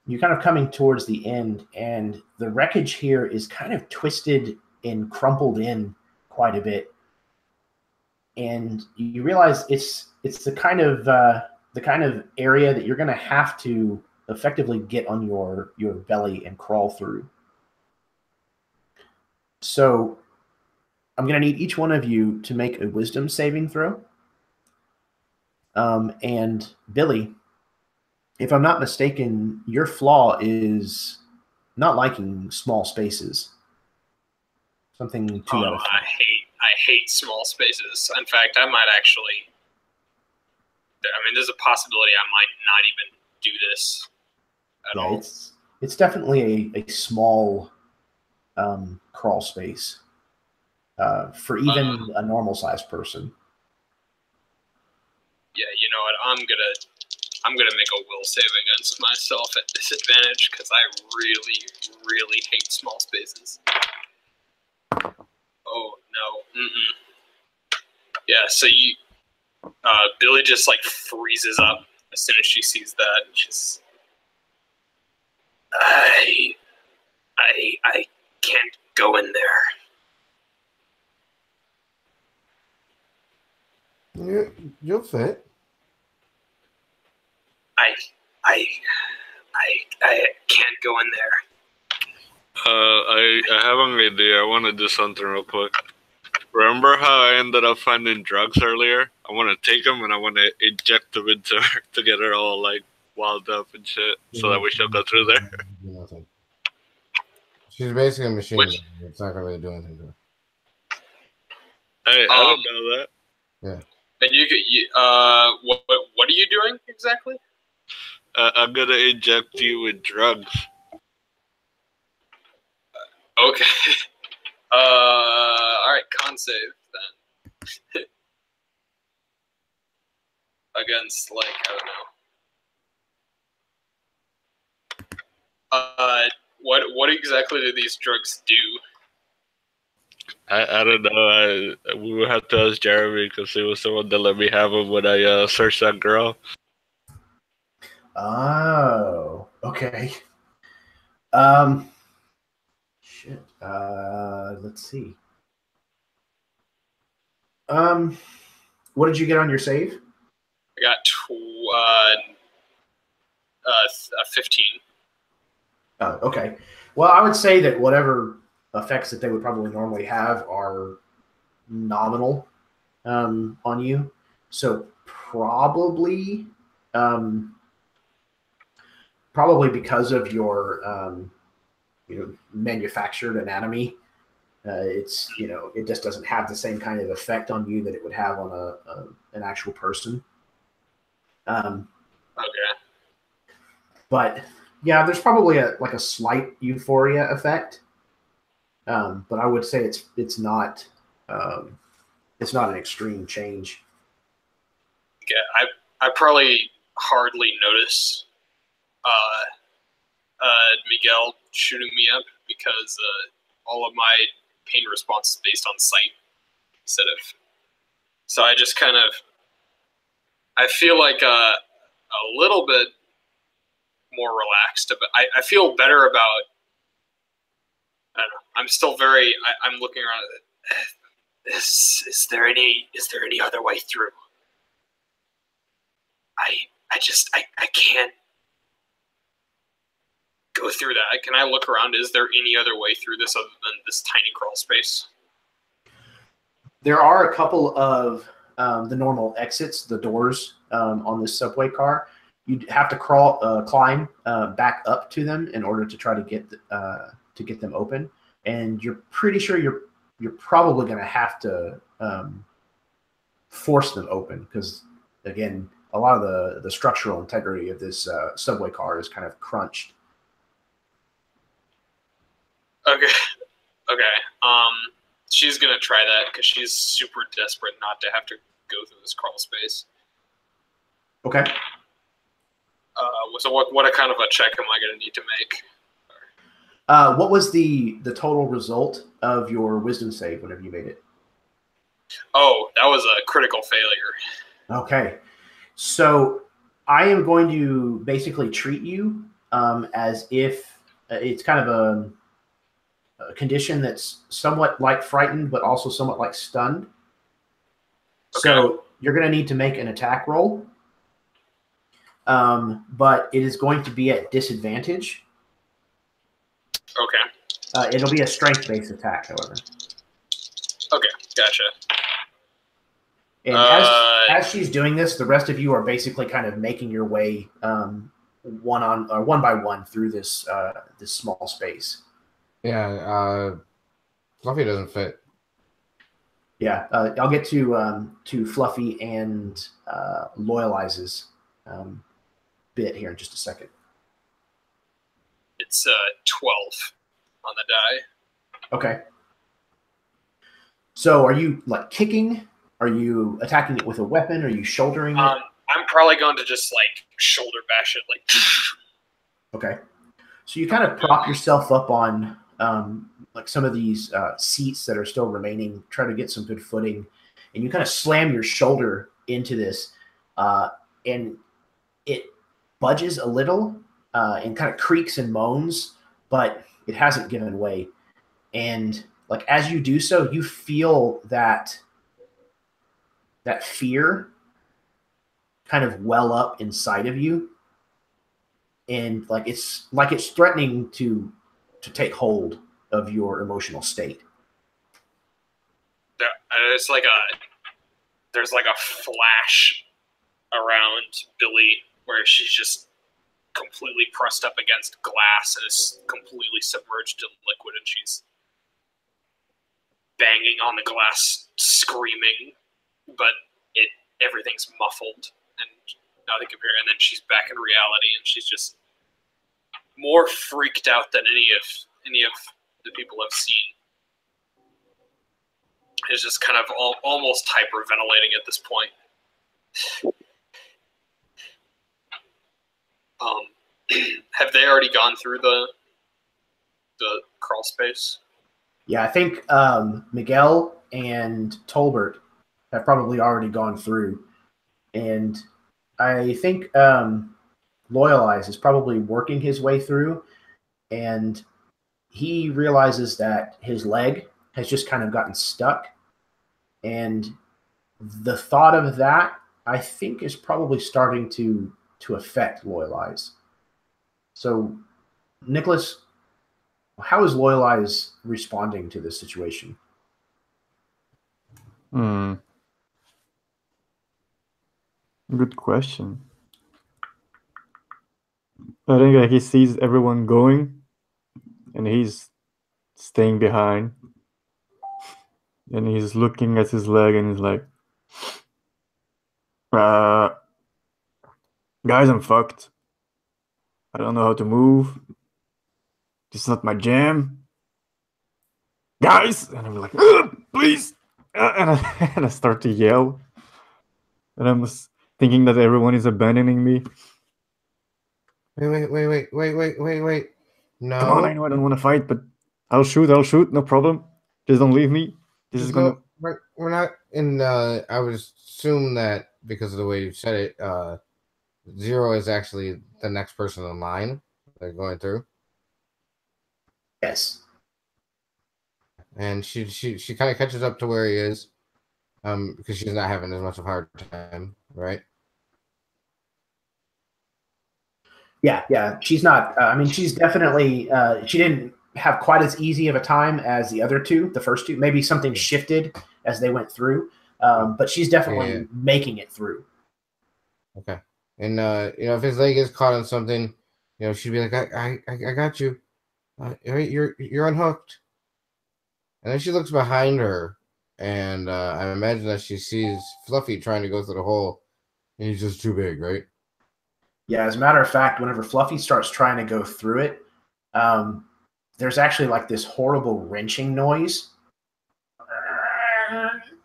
you're kind of coming towards the end, and the wreckage here is kind of twisted and crumpled in quite a bit. And you realize it's the kind of area that you're going to have to effectively get on your belly and crawl through. So I'm going to need each one of you to make a wisdom saving throw. And Billy, if I'm not mistaken, your flaw is not liking small spaces. Something to that effect. I hate small spaces. In fact, I might actually. I mean, there's a possibility I might not even do this at all. It's definitely a small crawl space for even a normal sized person. Yeah, you know what? I'm gonna make a will save against myself at disadvantage because I really, really hate small spaces. Oh no! Yeah, so Billy just like freezes up as soon as she sees that. Just I can't go in there. You'll fit. I can't go in there. I have an idea. I want to do something real quick. Remember how I ended up finding drugs earlier? I want to take them and I want to inject them into her to get her all like wild up and shit, so that we shall go through there. Nothing. She's basically a machine. It's not gonna really do anything to her. Hey, I don't know that. Yeah. And what are you doing exactly? I'm gonna inject you with drugs. Okay. All right. Con save then. Against like I don't know. What exactly do these drugs do? I don't know. We would have to ask Jeremy because he was the one that let me have him when I searched that girl. Oh, okay. Shit. Let's see. What did you get on your save? I got 15. Oh, okay. Well, I would say that whatever effects that they would probably normally have are nominal on you. So probably because of your manufactured anatomy, it just doesn't have the same kind of effect on you that it would have on an actual person. Okay. But yeah, there's probably a slight euphoria effect. But I would say it's not an extreme change. Yeah, I probably hardly notice Miguel shooting me up because all of my pain response is based on sight instead of. So I just kind of I feel like a little bit more relaxed, but I feel better about. I don't know. I'm still very. I'm looking around at it. Is there any other way through? I can't go through that. Can I look around? Is there any other way through this other than this tiny crawl space? There are a couple of the normal exits, the doors on this subway car. You'd have to climb back up to them in order to try to get them open. And you're pretty sure you're probably going to have to force them open because, again, a lot of the structural integrity of this subway car is kind of crunched Okay. She's gonna try that because she's super desperate not to have to go through this crawl space. Okay. So what kind of a check am I gonna need to make? What was the total result of your wisdom save whenever you made it? Oh, that was a critical failure. Okay. So I am going to basically treat you as if it's kind of a condition that's somewhat like frightened, but also somewhat like stunned. Okay. So you're going to need to make an attack roll, but it is going to be at disadvantage. Okay. It'll be a strength-based attack, however. Okay, gotcha. And as she's doing this, the rest of you are basically kind of making your way one by one through this this small space. Yeah, Fluffy doesn't fit. Yeah, I'll get to Fluffy and Loyalize's bit here in just a second. It's 12 on the die. Okay. So are you like kicking? Are you attacking it with a weapon? Are you shouldering it? I'm probably going to just like shoulder bash it like. Okay. So you kind of prop yourself up on like some of these seats that are still remaining, try to get some good footing, and you kind of slam your shoulder into this, and it budges a little and kind of creaks and moans, but it hasn't given way. And like as you do so, you feel that fear kind of well up inside of you, and it's threatening to take hold of your emotional state. It's like there's like a flash around Billy where she's just completely pressed up against glass and is completely submerged in liquid, and she's banging on the glass, screaming, but everything's muffled and nothing can hear. And then she's back in reality, and she's just more freaked out than any of the people I've seen. Is just kind of almost hyperventilating at this point. Have they already gone through the crawl space? Yeah, I think Miguel and Tolbert have probably already gone through, and I think Loyalize is probably working his way through, and he realizes that his leg has just kind of gotten stuck, and the thought of that, I think, is probably starting to affect Loyalize. So, Nicholas, how is Loyalize responding to this situation? Good question. I think like he sees everyone going, and he's staying behind, and he's looking at his leg, and he's like, "Guys, I'm fucked. I don't know how to move. This is not my jam, guys." And I'm like, "Please!" And I start to yell, and I'm thinking that everyone is abandoning me. Wait. No. Come on, I know I don't want to fight, but I'll shoot, no problem. Just don't leave me. This is gonna... We're not in, I would assume that because of the way you said it, Zero is actually the next person in line they're going through. Yes. And she kind of catches up to where he is, because she's not having as much of a hard time, right? Yeah. She's not. I mean, she's definitely. She didn't have quite as easy of a time as the other two, the first two. Maybe something shifted as they went through, but she's definitely making it through. Okay, and if his leg is caught on something, she'd be like, "I got you. You're unhooked." And then she looks behind her, and I imagine that she sees Fluffy trying to go through the hole, and he's just too big, right? Yeah, as a matter of fact, whenever Fluffy starts trying to go through it, there's actually like this horrible wrenching noise,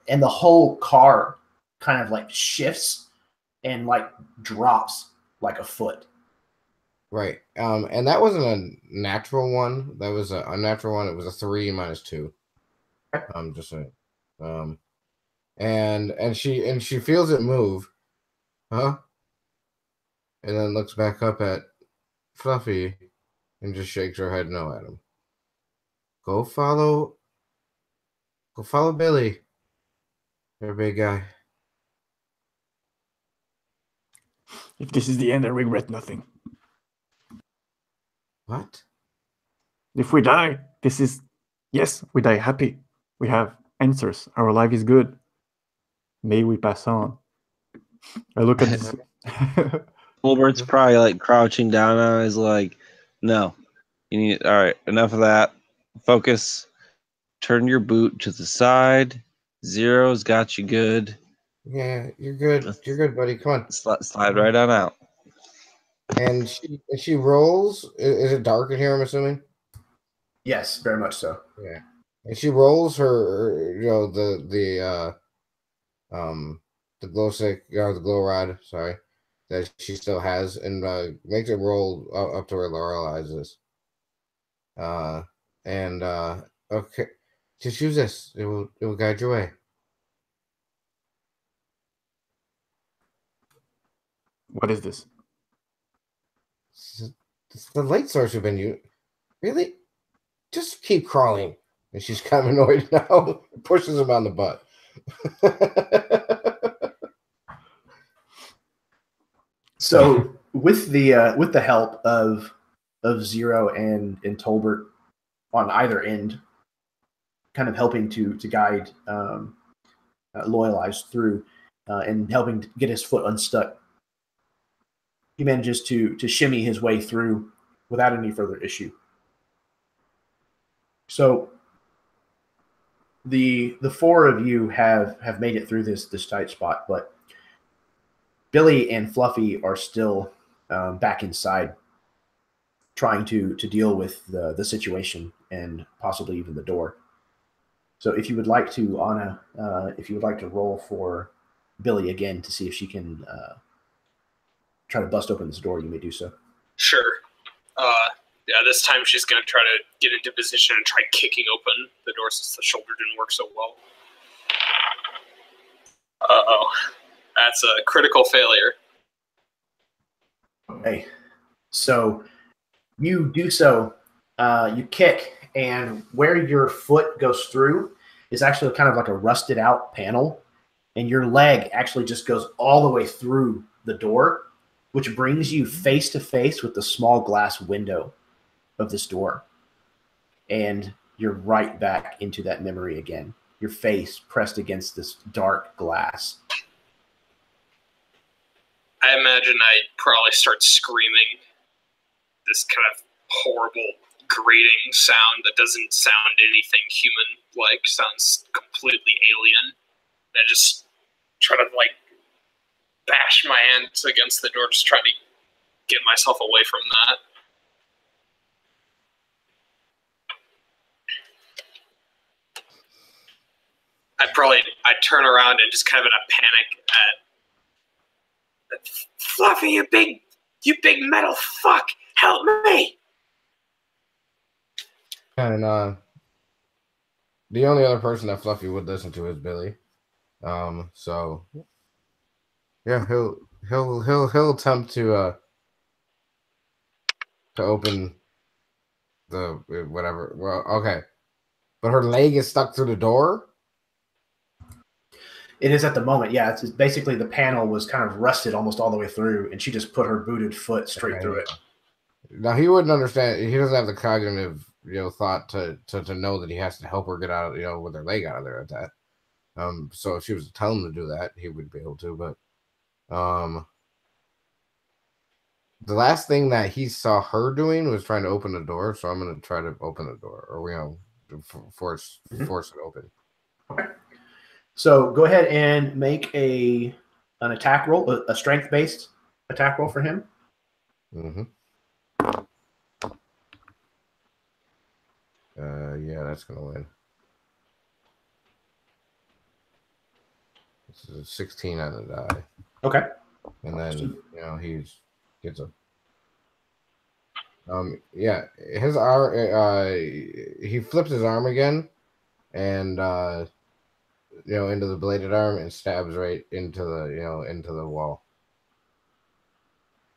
and the whole car kind of like shifts and like drops like a foot. Right. And that wasn't a natural one. That was an unnatural one. It was a 3 minus 2. Just saying. And she feels it move. Huh? And then looks back up at Fluffy and just shakes her head no at him. Go follow Billy. You're a big guy. If this is the end, I regret nothing. What? If we die, yes, we die happy. We have answers. Our life is good. May we pass on. I look at this. Wilbert's probably like crouching down on his like, no. You need, all right, enough of that. Focus. Turn your boot to the side. Zero's got you good. Yeah, you're good. You're good, buddy. Come on. Slide right on out. And she rolls. Is it dark in here, I'm assuming? Yes, very much so. Yeah. And she rolls her the glow stick, the glow rod, sorry, that she still has, and makes it roll up to where Lorelai's is. Okay, just use this. It will guide your way. What is this? It's the light source we've been using. Really? Just keep crawling. And she's kind of annoyed now. Pushes him on the butt. So with the help of Zero and Tolbert on either end, kind of helping to guide Loyalize through and helping to get his foot unstuck, he manages to shimmy his way through without any further issue. So the four of you have made it through this tight spot, but Billy and Fluffy are still back inside, trying to deal with the situation and possibly even the door. So if you would like to, Anna, if you would like to roll for Billy again to see if she can try to bust open this door, you may do so. Sure. Yeah, this time she's going to try to get into position and try kicking open the door since the shoulder didn't work so well. Uh-oh. That's a critical failure. Okay. So you do so. You kick, and where your foot goes through is actually kind of like a rusted out panel, and your leg actually just goes all the way through the door, which brings you face to face with the small glass window of this door. And you're right back into that memory again. Your face pressed against this dark glass. I imagine I'd probably start screaming this kind of horrible grating sound that doesn't sound anything human-like, sounds completely alien. And I just try to, like, bash my hands against the door, just trying to get myself away from that. I'd turn around and just kind of in a panic at Fluffy, you big metal fuck, help me! And the only other person that Fluffy would listen to is Billy. So yeah, he'll attempt to open the whatever. Well, okay, but her leg is stuck through the door. It is at the moment, yeah. It's basically the panel was kind of rusted almost all the way through, and she just put her booted foot straight through it. Now he wouldn't understand. He doesn't have the cognitive, thought to know that he has to help her get out, with her leg out of there at that. So if she was to tell him to do that, he would be able to. But the last thing that he saw her doing was trying to open the door. So I'm going to try to open the door, or force it open. Okay. So go ahead and make an attack roll, a strength-based attack roll for him. Mm-hmm. Yeah, that's gonna win. This is a 16 on the die. Okay. And then he gets a yeah, his arm he flips his arm again and into the bladed arm and stabs right into the into the wall.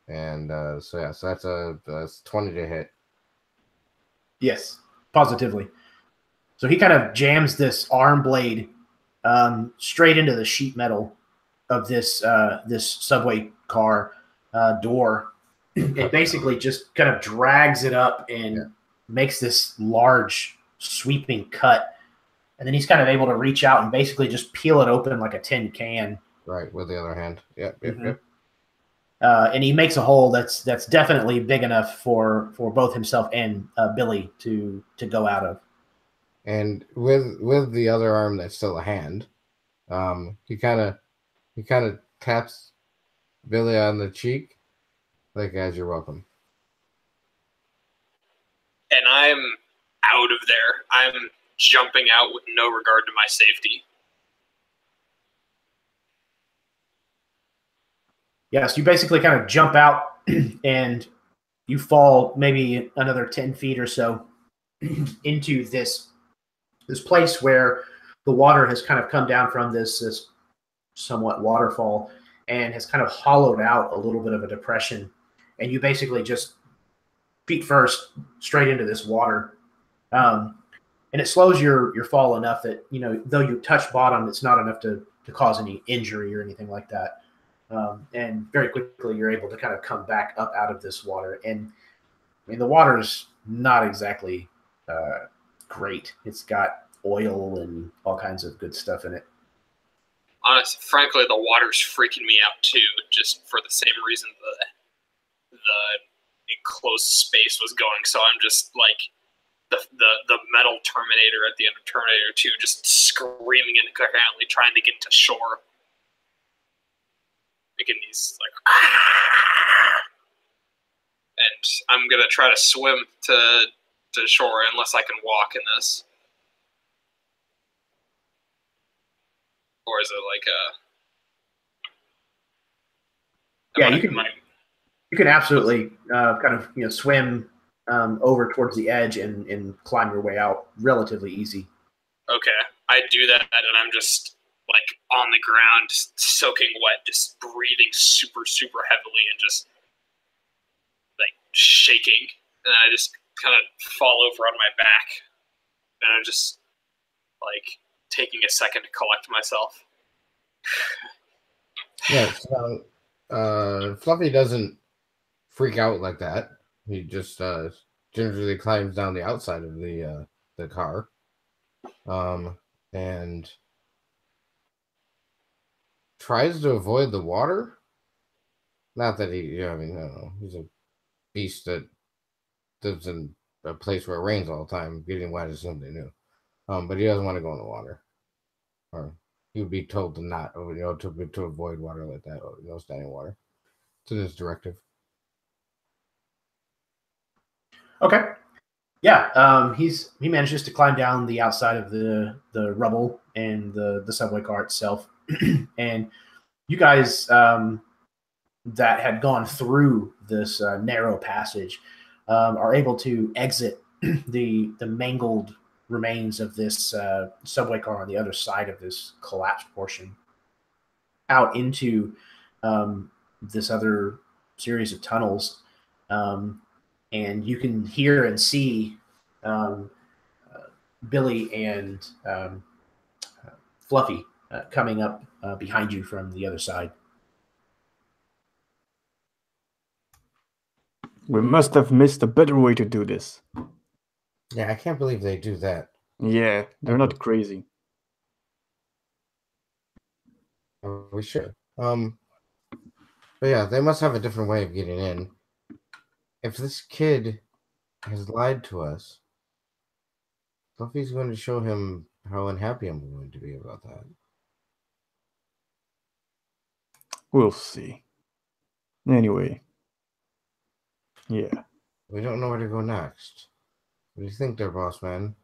And so that's 20 to hit. Yes, positively. So he kind of jams this arm blade straight into the sheet metal of this subway car door. It basically just kind of drags it up and makes this large sweeping cut. And then he's kind of able to reach out and basically just peel it open like a tin can. Right, with the other hand. Yep. And he makes a hole that's definitely big enough for both himself and Billy to go out of. And with the other arm that's still a hand, he kind of taps Billy on the cheek, like, as you're welcome. And I'm out of there. I'm jumping out with no regard to my safety. Yes, you basically kind of jump out and you fall maybe another 10 feet or so into this place where the water has kind of come down from this somewhat waterfall and has kind of hollowed out a little bit of a depression. And you basically just feet first straight into this water. And it slows your fall enough that, though you touch bottom, it's not enough to cause any injury or anything like that. And very quickly, you're able to kind of come back up out of this water. And I mean, the water's not exactly great. It's got oil and all kinds of good stuff in it. Honestly, frankly, the water's freaking me out too, just for the same reason the enclosed space was going. So I'm just like the metal Terminator at the end of Terminator 2, just screaming incoherently, trying to get to shore. Making these like, and I'm gonna try to swim to shore unless I can walk in this. Or is it like a? Yeah, you can absolutely kind of swim over towards the edge and climb your way out relatively easy. Okay, I do that, and I'm just like on the ground, soaking wet, just breathing super, super heavily, and just like shaking. And I just kind of fall over on my back, and I'm just like taking a second to collect myself. Yeah, so Fluffy doesn't freak out like that. He just gingerly climbs down the outside of the car, and tries to avoid the water. Not that he, I don't know. He's a beast that lives in a place where it rains all the time. Getting wet is something new. But he doesn't want to go in the water, or he would be told to not, to avoid water like that, or standing water. It's in his directive. Okay. Yeah. He manages to climb down the outside of the rubble and the subway car itself, and you guys that had gone through this narrow passage are able to exit the mangled remains of this subway car on the other side of this collapsed portion out into this other series of tunnels. And you can hear and see Billy and Fluffy coming up behind you from the other side. We must have missed a better way to do this. Yeah, I can't believe they do that. Yeah, they're not crazy. We should. But yeah, they must have a different way of getting in. If this kid has lied to us, Fluffy's going to show him how unhappy I'm going to be about that. We'll see. Anyway. Yeah. We don't know where to go next. What do you think there, boss man?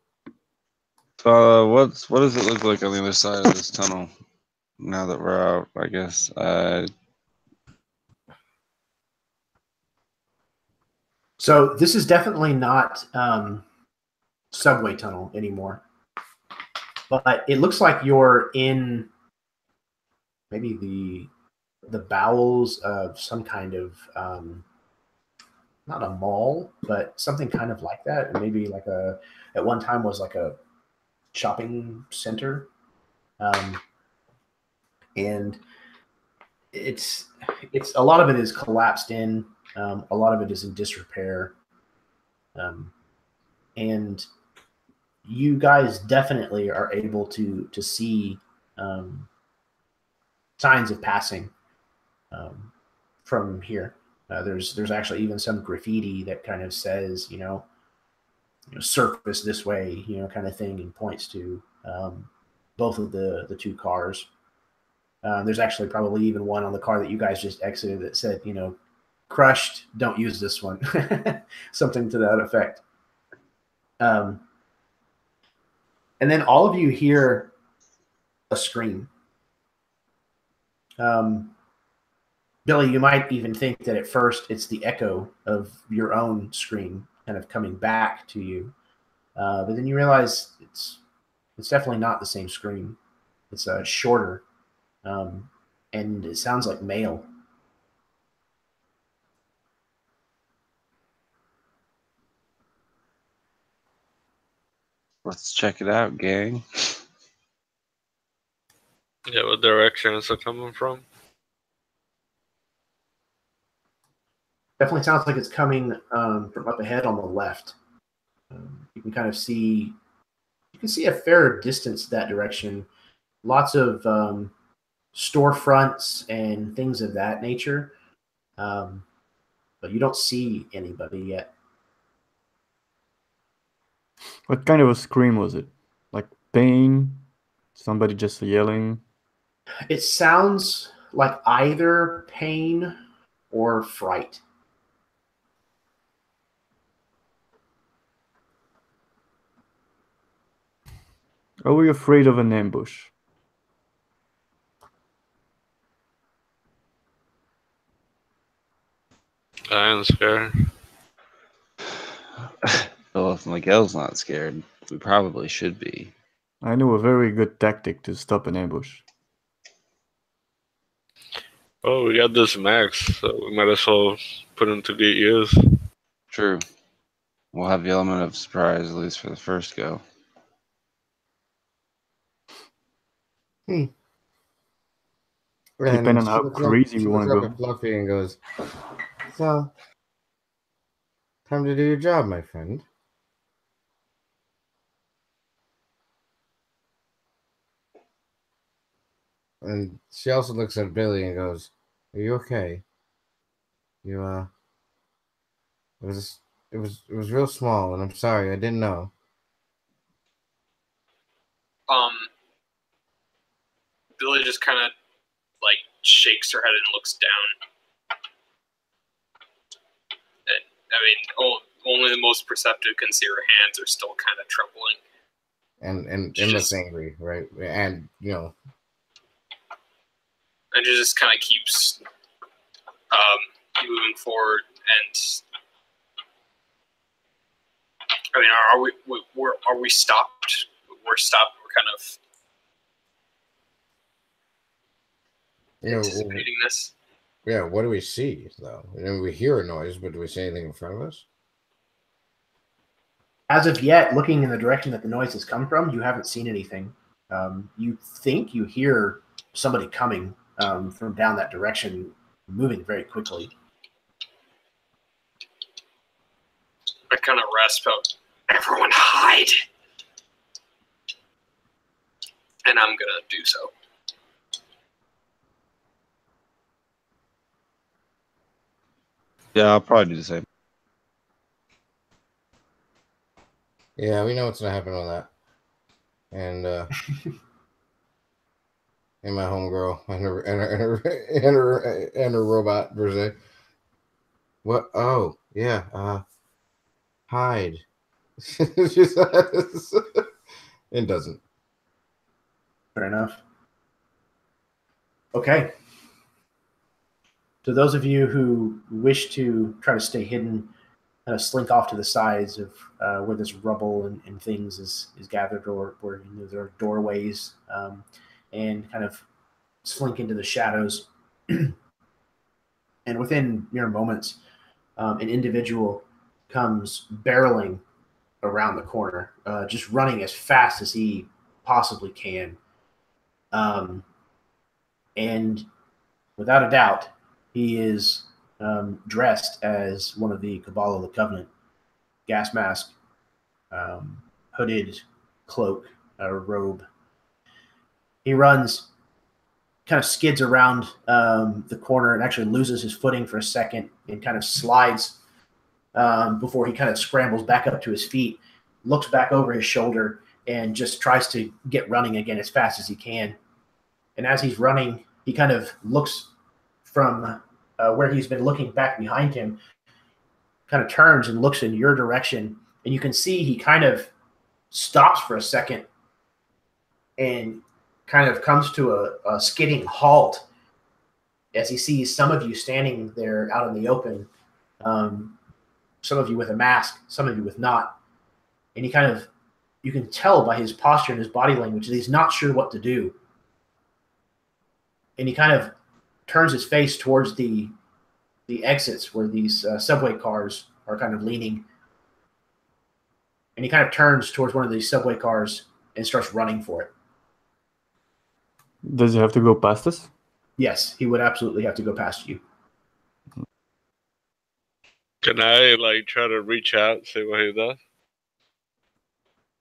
What does it look like on the other side of this tunnel? Now that we're out, I guess. So this is definitely not subway tunnel anymore, but it looks like you're in maybe the bowels of some kind of not a mall, but something kind of like that, and maybe like at one time was like a shopping center, and it's a lot of it is collapsed in. A lot of it is in disrepair. And you guys definitely are able to see signs of passing from here. There's actually even some graffiti that kind of says, surface this way, kind of thing, and points to both of the two cars. There's actually probably even one on the car that you guys just exited that said, crushed, don't use this one. Something to that effect. And then all of you hear a scream. Billy, you might even think that at first it's the echo of your own scream kind of coming back to you. But then you realize it's definitely not the same scream. It's shorter, and it sounds like male. Let's check it out, gang. Yeah, what direction is it coming from? Definitely sounds like it's coming from up ahead on the left. You can kind of see, a fair distance that direction. Lots of storefronts and things of that nature, but you don't see anybody yet. What kind of a scream was it? Like pain? Somebody just yelling? It sounds like either pain or fright. Are we afraid of an ambush? I am scared. Well, if Miguel's not scared, we probably should be. I know a very good tactic to stop an ambush. Oh, we got this max, so we might as well put him to good use. True. We'll have the element of surprise, at least for the first go. Depending on how crazy we want to go. Fluffy and goes, so, time to do your job, my friend. And she also looks at Billy and goes, "Are you okay? You it was real small, and I'm sorry, I didn't know." Billy just kind of like shakes her head and looks down. And, I mean, only the most perceptive can see her hands are still kind of trembling. And looks angry, right? And and she just kind of keeps moving forward. And I mean, are we stopped? We're stopped. We're kind of anticipating this. Yeah, what do we see though? I mean, we hear a noise, but do we see anything in front of us? As of yet, looking in the direction that the noise has come from, you haven't seen anything. You think you hear somebody coming from down that direction, moving very quickly. I kind of rasp out, "Everyone hide!" And I'm gonna do so. Yeah, I'll probably do the same. Yeah, we know what's gonna happen on that. And and my homegirl and her robot per se. What? Oh, yeah. Hide. She says. It doesn't. Fair enough. Okay. So those of you who wish to try to stay hidden, kind of slink off to the sides of where this rubble and things is gathered, or where there are doorways, and kind of slink into the shadows. And within mere moments, an individual comes barreling around the corner, just running as fast as he possibly can. And without a doubt, he is dressed as one of the Cabal of the Covenant. Gas mask, hooded cloak, robe. He runs, kind of skids around the corner and actually loses his footing for a second and kind of slides before he kind of scrambles back up to his feet, looks back over his shoulder, and just tries to get running again as fast as he can. And as he's running, he kind of looks from where he's been looking back behind him, kind of turns and looks in your direction. And you can see he kind of stops for a second and kind of comes to a skidding halt as he sees some of you standing there out in the open, some of you with a mask, some of you with not. And he kind of, you can tell by his posture and his body language that he's not sure what to do. And he kind of turns his face towards the exits where these subway cars are kind of leaning. And he kind of turns towards one of these subway cars and starts running for it. Does he have to go past us? Yes, he would absolutely have to go past you. Can I try to reach out, see what he does?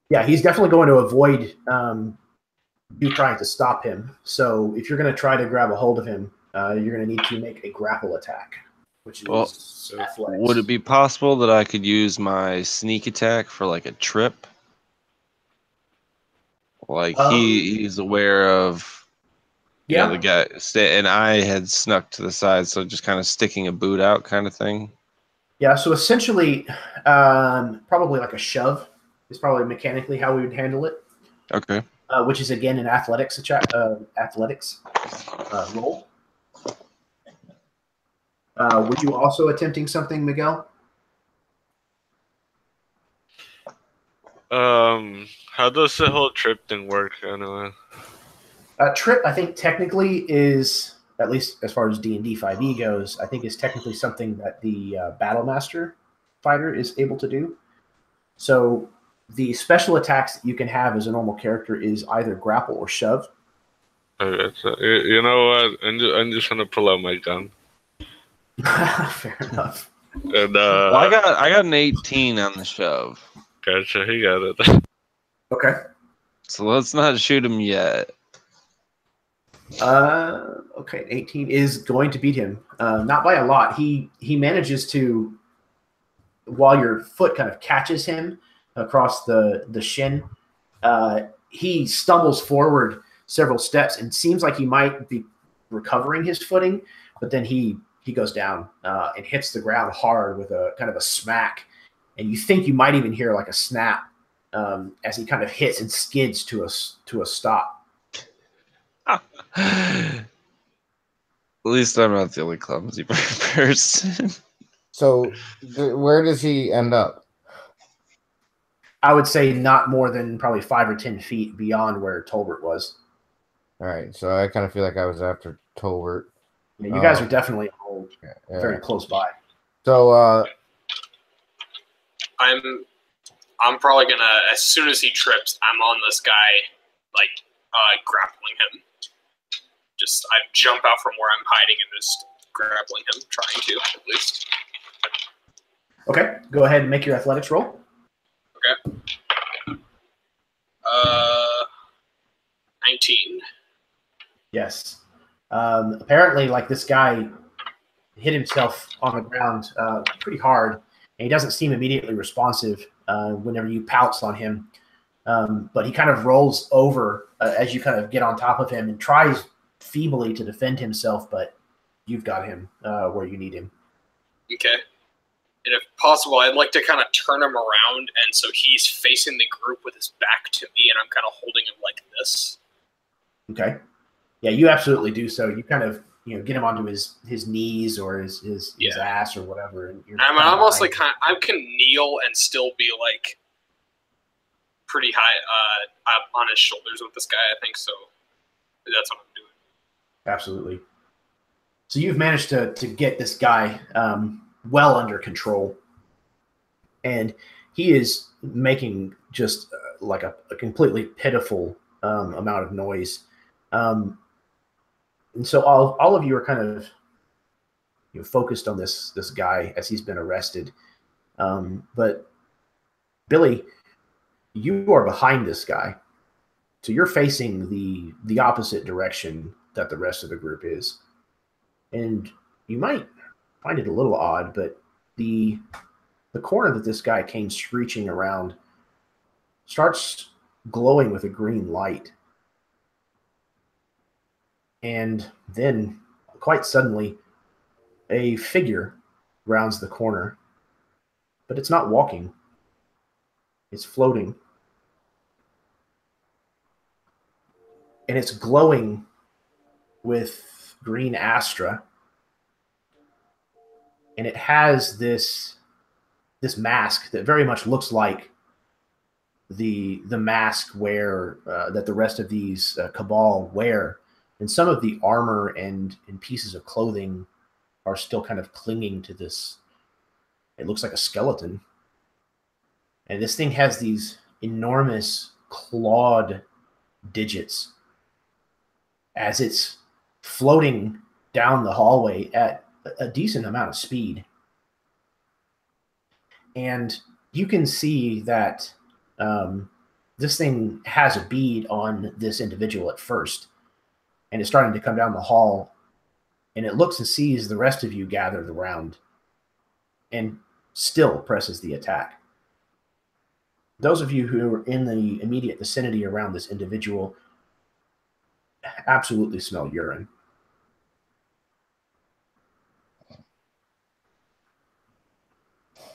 Yeah, he's definitely going to avoid you trying to stop him. So if you're going to try to grab a hold of him, you're going to need to make a grapple attack, which is athletics. Would it be possible that I could use my sneak attack for a trip? He's aware of the guy, and I had snuck to the side, so just kind of sticking a boot out kind of thing. Yeah, so essentially, probably like a shove is probably mechanically how we would handle it. Okay. Which is again an athletics roll. Were you also attempting something, Miguel? How does the whole trip thing work anyway? Trip, I think technically is, at least as far as D&D 5e goes, I think is technically something that the Battle Master fighter is able to do. So the special attacks that you can have as a normal character is either grapple or shove. Okay, so you know what? I'm just gonna pull out my gun. Fair enough. And well, I got an 18 on the shove. Gotcha, he got it. Okay. So let's not shoot him yet. Okay, 18 is going to beat him. Not by a lot. He manages to, while your foot kind of catches him across the shin, he stumbles forward several steps and seems like he might be recovering his footing, but then he goes down and hits the ground hard with a kind of a smack, and you think you might even hear like a snap as he kind of hits and skids to a stop. At least I'm not the only clumsy person. So, where does he end up? I would say not more than probably 5 or 10 feet beyond where Tolbert was. All right, so I kind of feel like I was after Tolbert. Yeah, you guys are definitely all very close by. So, I'm probably gonna, as soon as he trips, I'm on this guy, grappling him. I jump out from where I'm hiding and just grappling him, trying to at least. Okay, go ahead and make your athletics roll. Okay. 19. Yes. Apparently, this guy hit himself on the ground pretty hard, and he doesn't seem immediately responsive whenever you pounce on him. But he kind of rolls over as you kind of get on top of him and tries feebly to defend himself, but you've got him where you need him. Okay. And if possible, I'd like to kind of turn him around, and so he's facing the group with his back to me, and I'm kind of holding him like this. Okay. Yeah, you absolutely do so. You kind of, get him onto his knees or his ass or whatever. And I'm almost like I can kneel and still be like pretty high up on his shoulders with this guy, I think. So that's what I'm doing. Absolutely. So you've managed to get this guy well under control, and he is making just like a completely pitiful amount of noise. And so all of you are kind of focused on this guy as he's been arrested. But Billy, you are behind this guy, so you're facing the opposite direction that the rest of the group is. And you might find it a little odd, but the corner that this guy came screeching around starts glowing with a green light. And then, quite suddenly, a figure rounds the corner. But it's not walking. It's floating. And it's glowing with green astra. And it has this mask that very much looks like the mask that the rest of these cabal wear. And some of the armor and pieces of clothing are still kind of clinging to this. It looks like a skeleton. And this thing has these enormous clawed digits as it's floating down the hallway at a decent amount of speed. And you can see that this thing has a bead on this individual at first, and it's starting to come down the hall, and it looks and sees the rest of you gathered around and still presses the attack. Those of you who are in the immediate vicinity around this individual absolutely smell urine.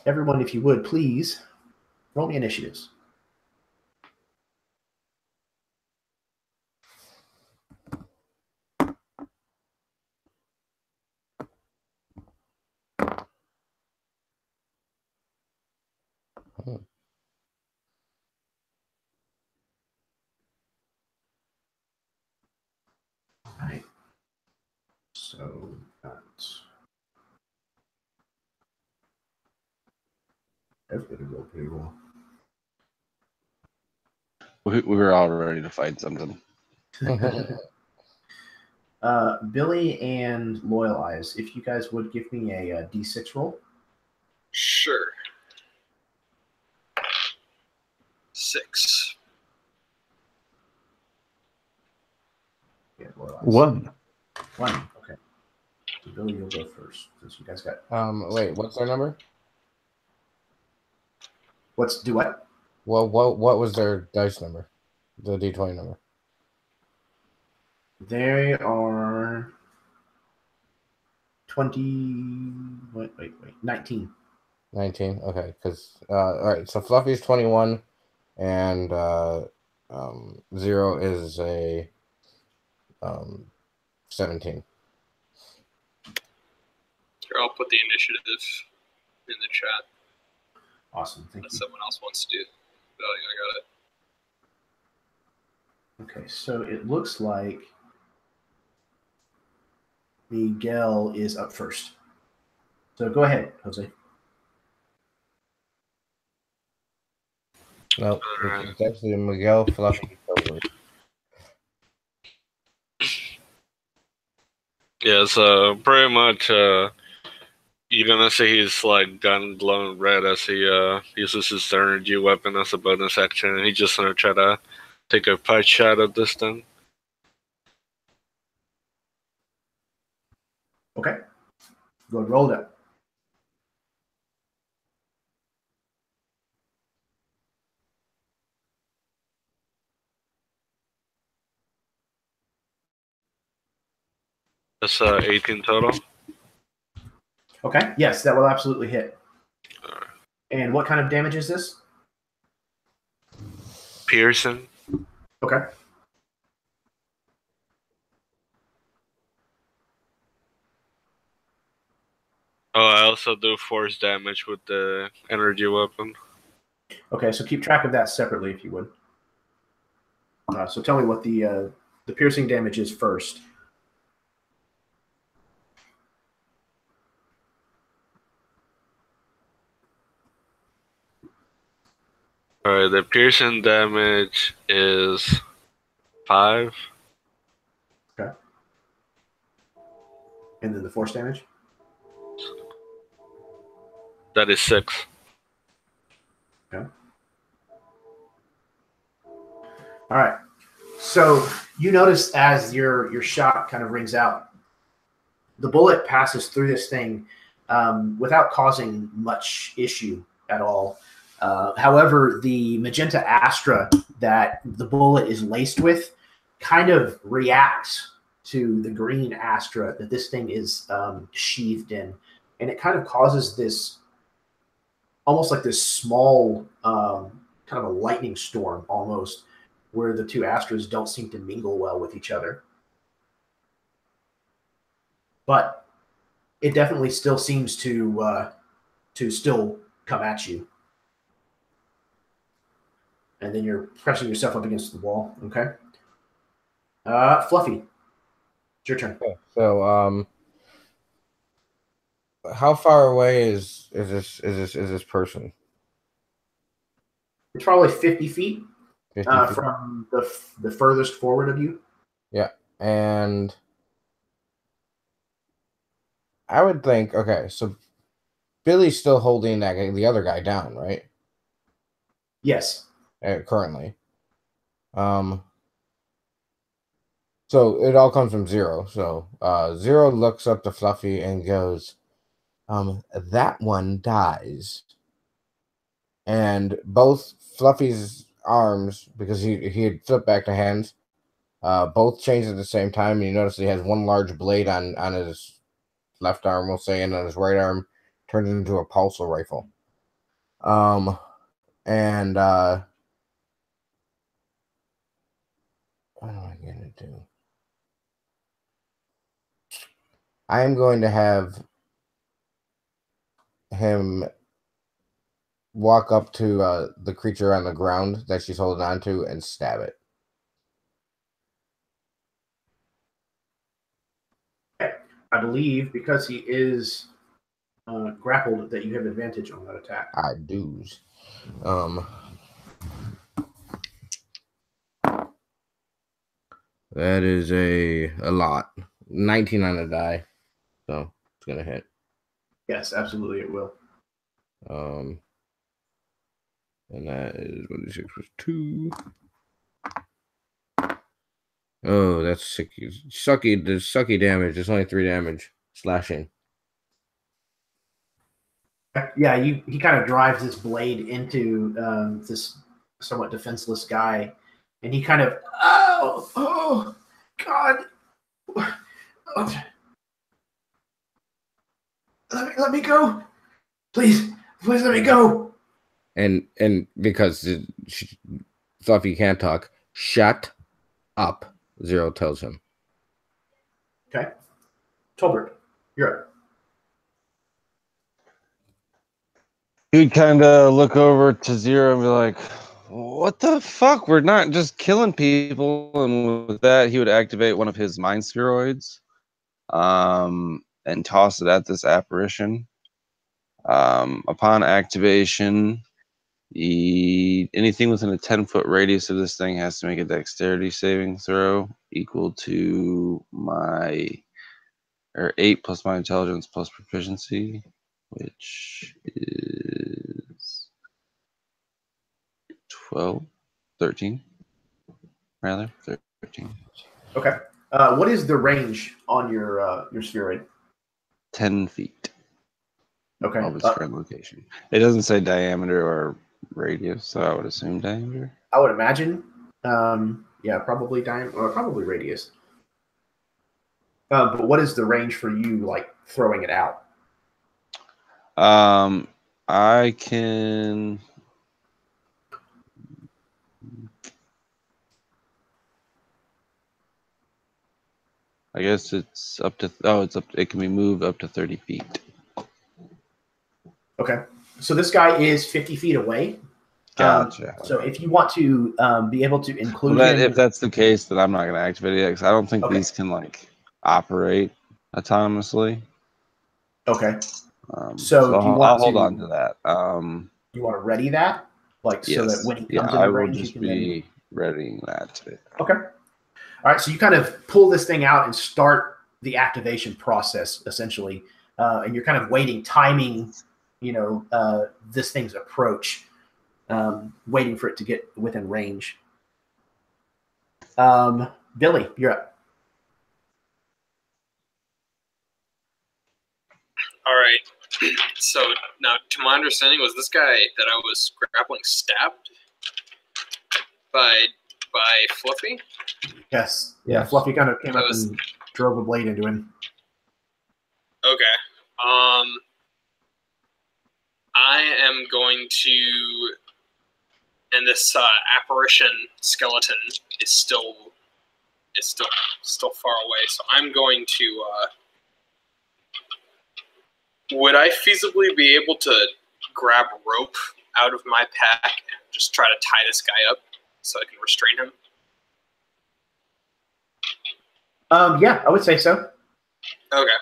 Everyone, if you would, please roll me initiatives. All right. So that's going to go pretty well. We were all ready to fight something. Billy and Loyal Eyes, if you guys would give me a D6 roll. Sure. 6. Yeah, Loyal Eyes. 1. 1. Okay. So Billy, you'll go first since you guys got. Wait, what's their number? Do what? Well, what was their dice number? The D20 number. They are 20. Wait. 19. 19. Okay, because all right. So Fluffy's 21, and 0 is a 17. Here, I'll put the initiative in the chat. Awesome. Thank you. Unless someone else wants to do. Oh, yeah, I got it. Okay, so it looks like Miguel is up first. So go ahead, Jose. No, it's actually Miguel, Fluffy, Silver. Yeah, so pretty much you're gonna see his like gun glowing red as he uses his energy weapon as a bonus action, and he's just gonna try to take a pot shot at this thing. Okay. Go ahead, roll it up. That's 18 total. Okay. Yes, that will absolutely hit. And what kind of damage is this? Piercing. Okay. Oh, I also do force damage with the energy weapon. Okay, so keep track of that separately if you would. So tell me what the piercing damage is first. Alright, the piercing damage is 5. Okay. And then the force damage? That is 6. Okay. All right. So you notice as your shot kind of rings out, the bullet passes through this thing without causing much issue at all. However, the magenta astra that the bullet is laced with kind of reacts to the green astra that this thing is sheathed in, and it kind of causes this almost like this small kind of a lightning storm almost, where the two astras don't seem to mingle well with each other. But it definitely still seems to still come at you. And then you're pressing yourself up against the wall. Okay. Fluffy, it's your turn. Okay, so how far away is this person? It's probably 50 feet, 50 feet? from the furthest forward of you. Yeah, and I would think, okay, so Billy's still holding that guy, the other guy down, right? Yes. Currently. So it all comes from Zero. So Zero looks up to Fluffy and goes, that one dies. And both Fluffy's arms, because he had flipped back to hands, both changed at the same time. And you notice he has one large blade on his left arm, we'll say, and on his right arm turns into a pulsar rifle. And what am I going to do? I am going to have him walk up to the creature on the ground that she's holding on to and stab it. I believe because he is grappled that you have advantage on that attack. I do. That is a lot. 19 on the die. So it's gonna hit. Yes, absolutely it will. And that is 1d6 plus 2. Oh, that's sucky. There's sucky damage. There's only 3 damage. Slashing. Yeah, he kind of drives this blade into this somewhat defenseless guy, and he kind of, oh God, let me go, please let me go. And because Fluffy can't talk, shut up. Zero tells him. Okay, Tolbert, you're up. He'd kind of look over to Zero and be like, what the fuck? We're not just killing people. And with that, he would activate one of his mind spheroids and toss it at this apparition. Upon activation, anything within a 10-foot radius of this thing has to make a dexterity saving throw equal to 8 plus my intelligence plus proficiency, which is 13, rather 13. Okay. What is the range on your spheroid? 10 feet. Okay. Of its current location. It doesn't say diameter or radius, so I would assume diameter. I would imagine. Yeah, probably diameter or probably radius. But what is the range for you, like throwing it out? I can. I guess it's up to. Oh, it's up. It can be moved up to 30 feet. Okay. So this guy is 50 feet away. Gotcha. So if you want to be able to include Well, him, if that's the case, then I'm not going to activate it because I don't think Okay. these can like operate autonomously. Okay. So do you I'll want hold to- on to that. You want to ready that, like so Yes. that when he Yeah, comes I in will range, just you can then. be readying that. Okay. All right. So you kind of pull this thing out and start the activation process, essentially, and you're kind of waiting, timing, this thing's approach, waiting for it to get within range. Billy, you're up. All right. So now, to my understanding, was this guy that I was grappling stabbed by Fluffy? Yes. Yeah. Yes. Fluffy kind of came up and drove a blade into him. Okay. I am going to, and this apparition skeleton is still far away. So I'm going to. Would I feasibly be able to grab rope out of my pack and just try to tie this guy up so I can restrain him? Yeah, I would say so. Okay.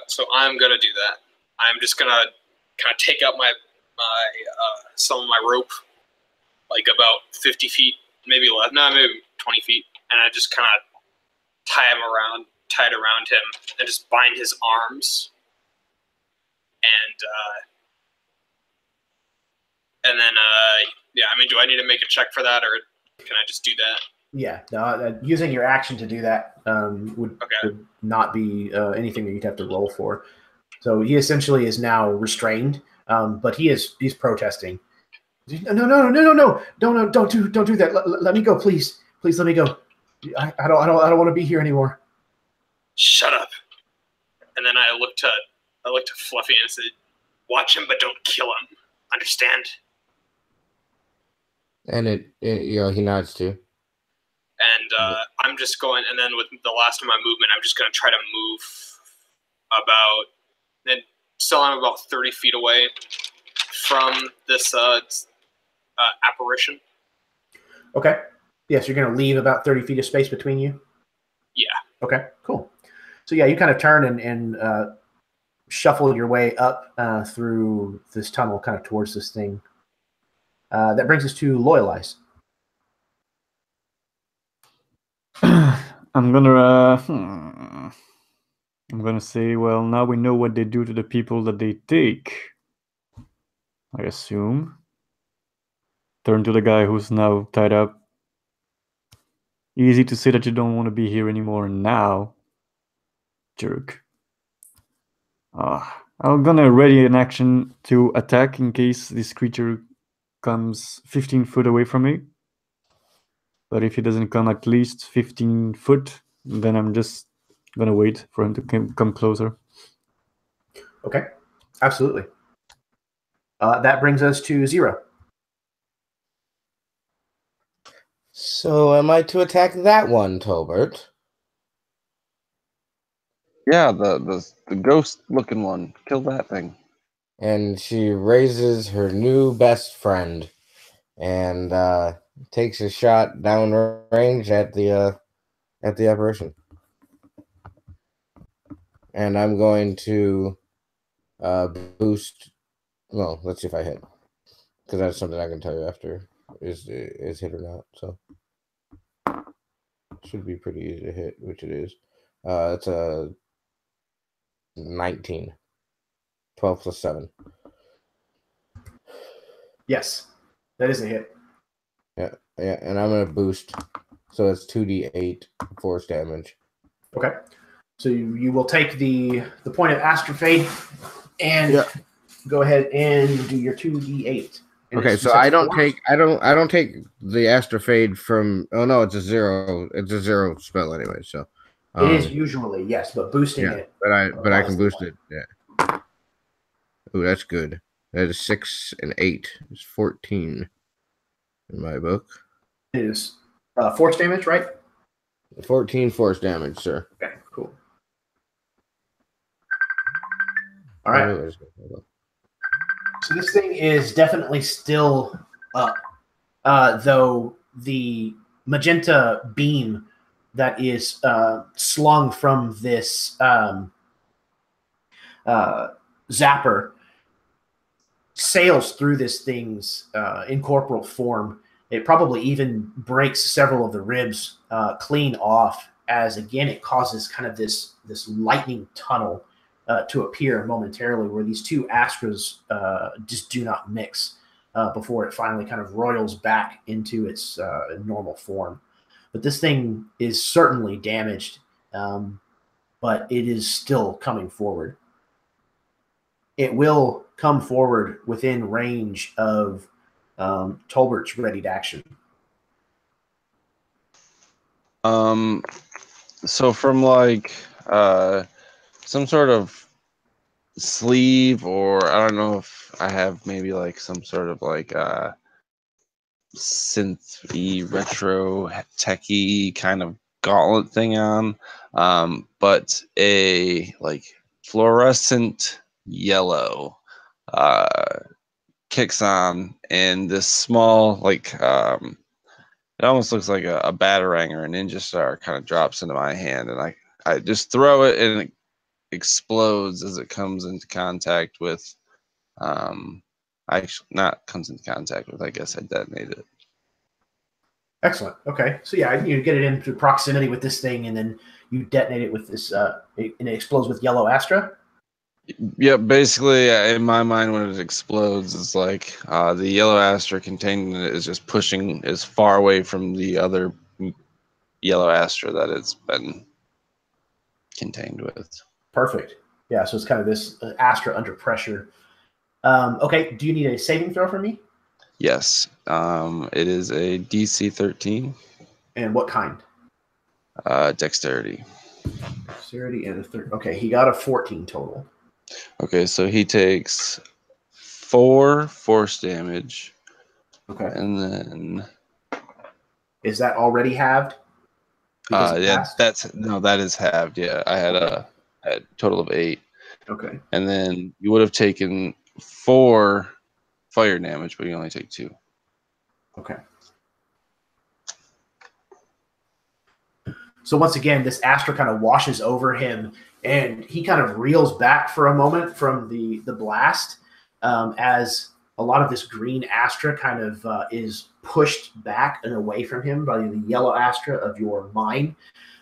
So I'm gonna do that. I'm just gonna kind of take up my some of my rope, like about 50 feet, maybe less, no, maybe 20 feet, and I just kind of tie it around him, and just bind his arms, and then yeah. I mean, do I need to make a check for that, or can I just do that? Yeah, no, using your action to do that would not be anything that you'd have to roll for. So he essentially is now restrained, but he's protesting. No! Don't do that. Let me go, please. Please let me go. I don't want to be here anymore. Shut up. And then I looked to Fluffy and said, "Watch him, but don't kill him. Understand?" And he nods too. And I'm just going, and then with the last of my movement, I'm just going to try to move I'm about 30 feet away from this apparition. Okay. Yes, you're going to leave about 30 feet of space between you? Yeah. Okay, cool. So yeah, you kind of turn and shuffle your way up through this tunnel kind of towards this thing. That brings us to Loyalize. I'm gonna say, well, now we know what they do to the people that they take. I assume. Turn to the guy who's now tied up. Easy to say that you don't want to be here anymore now. Jerk. I'm gonna ready an action to attack in case this creature comes 15 foot away from me. But if he doesn't come at least 15 foot, then I'm just gonna wait for him to come closer. Okay, absolutely. That brings us to 0. So am I to attack that one, Tolbert? Yeah, the ghost-looking one. Kill that thing. And she raises her new best friend and takes a shot down range at the apparition. And I'm going to boost. Well, let's see if I hit, because that's something I can tell you after is hit or not. So should be pretty easy to hit, which it is. It's a 19. 12 plus 7. Yes, that is a hit. Yeah, and I'm gonna boost, so it's 2d8 force damage. Okay, so you will take the point of Astrofade and go ahead and do your 2d8. Okay, so I don't take the Astrofade from. Oh no, it's a 0. It's a 0 spell anyway. So it is usually, yes, but boosting it. But I can boost it. Yeah. Ooh, that's good. That is 6 and 8. It's 14 in my book. It is force damage, right? 14 force damage, sir. Okay, cool. All right. So this thing is definitely still up, though the magenta beam that is slung from this zapper sails through this thing's incorporeal form. It probably even breaks several of the ribs clean off, as again it causes kind of this lightning tunnel to appear momentarily, where these two astras just do not mix before it finally kind of roils back into its normal form. But this thing is certainly damaged, but it is still coming forward. It will come forward within range of Tolbert's readied action. So from like some sort of sleeve, or I don't know if I have maybe like some sort of like synth-y, retro techy kind of gauntlet thing on, but a like fluorescent yellow kicks on, and this small like it almost looks like a batarang or a ninja star kind of drops into my hand, and I just throw it, and it explodes as it comes into contact with actually not comes into contact with, I guess I detonate it. Excellent. Okay. So yeah, you get it into proximity with this thing, and then you detonate it with this, and it explodes with yellow astra. Yeah, basically, in my mind, when it explodes, it's like the yellow astra contained in it is just pushing as far away from the other yellow astra that it's been contained with. Perfect. Yeah, so it's kind of this astra under pressure. Okay, do you need a saving throw from me? Yes. It is a DC 13. And what kind? Dexterity. Dexterity and a 13. Okay, he got a 14 total. Okay, so he takes 4 force damage. Okay. And then is that already halved? Yeah, that is halved. Yeah, I had a total of 8. Okay. And then you would have taken 4 fire damage, but you only take 2. Okay. So once again, this astra kind of washes over him, and he kind of reels back for a moment from the blast, as a lot of this green astra kind of is pushed back and away from him by the yellow astra of your mind.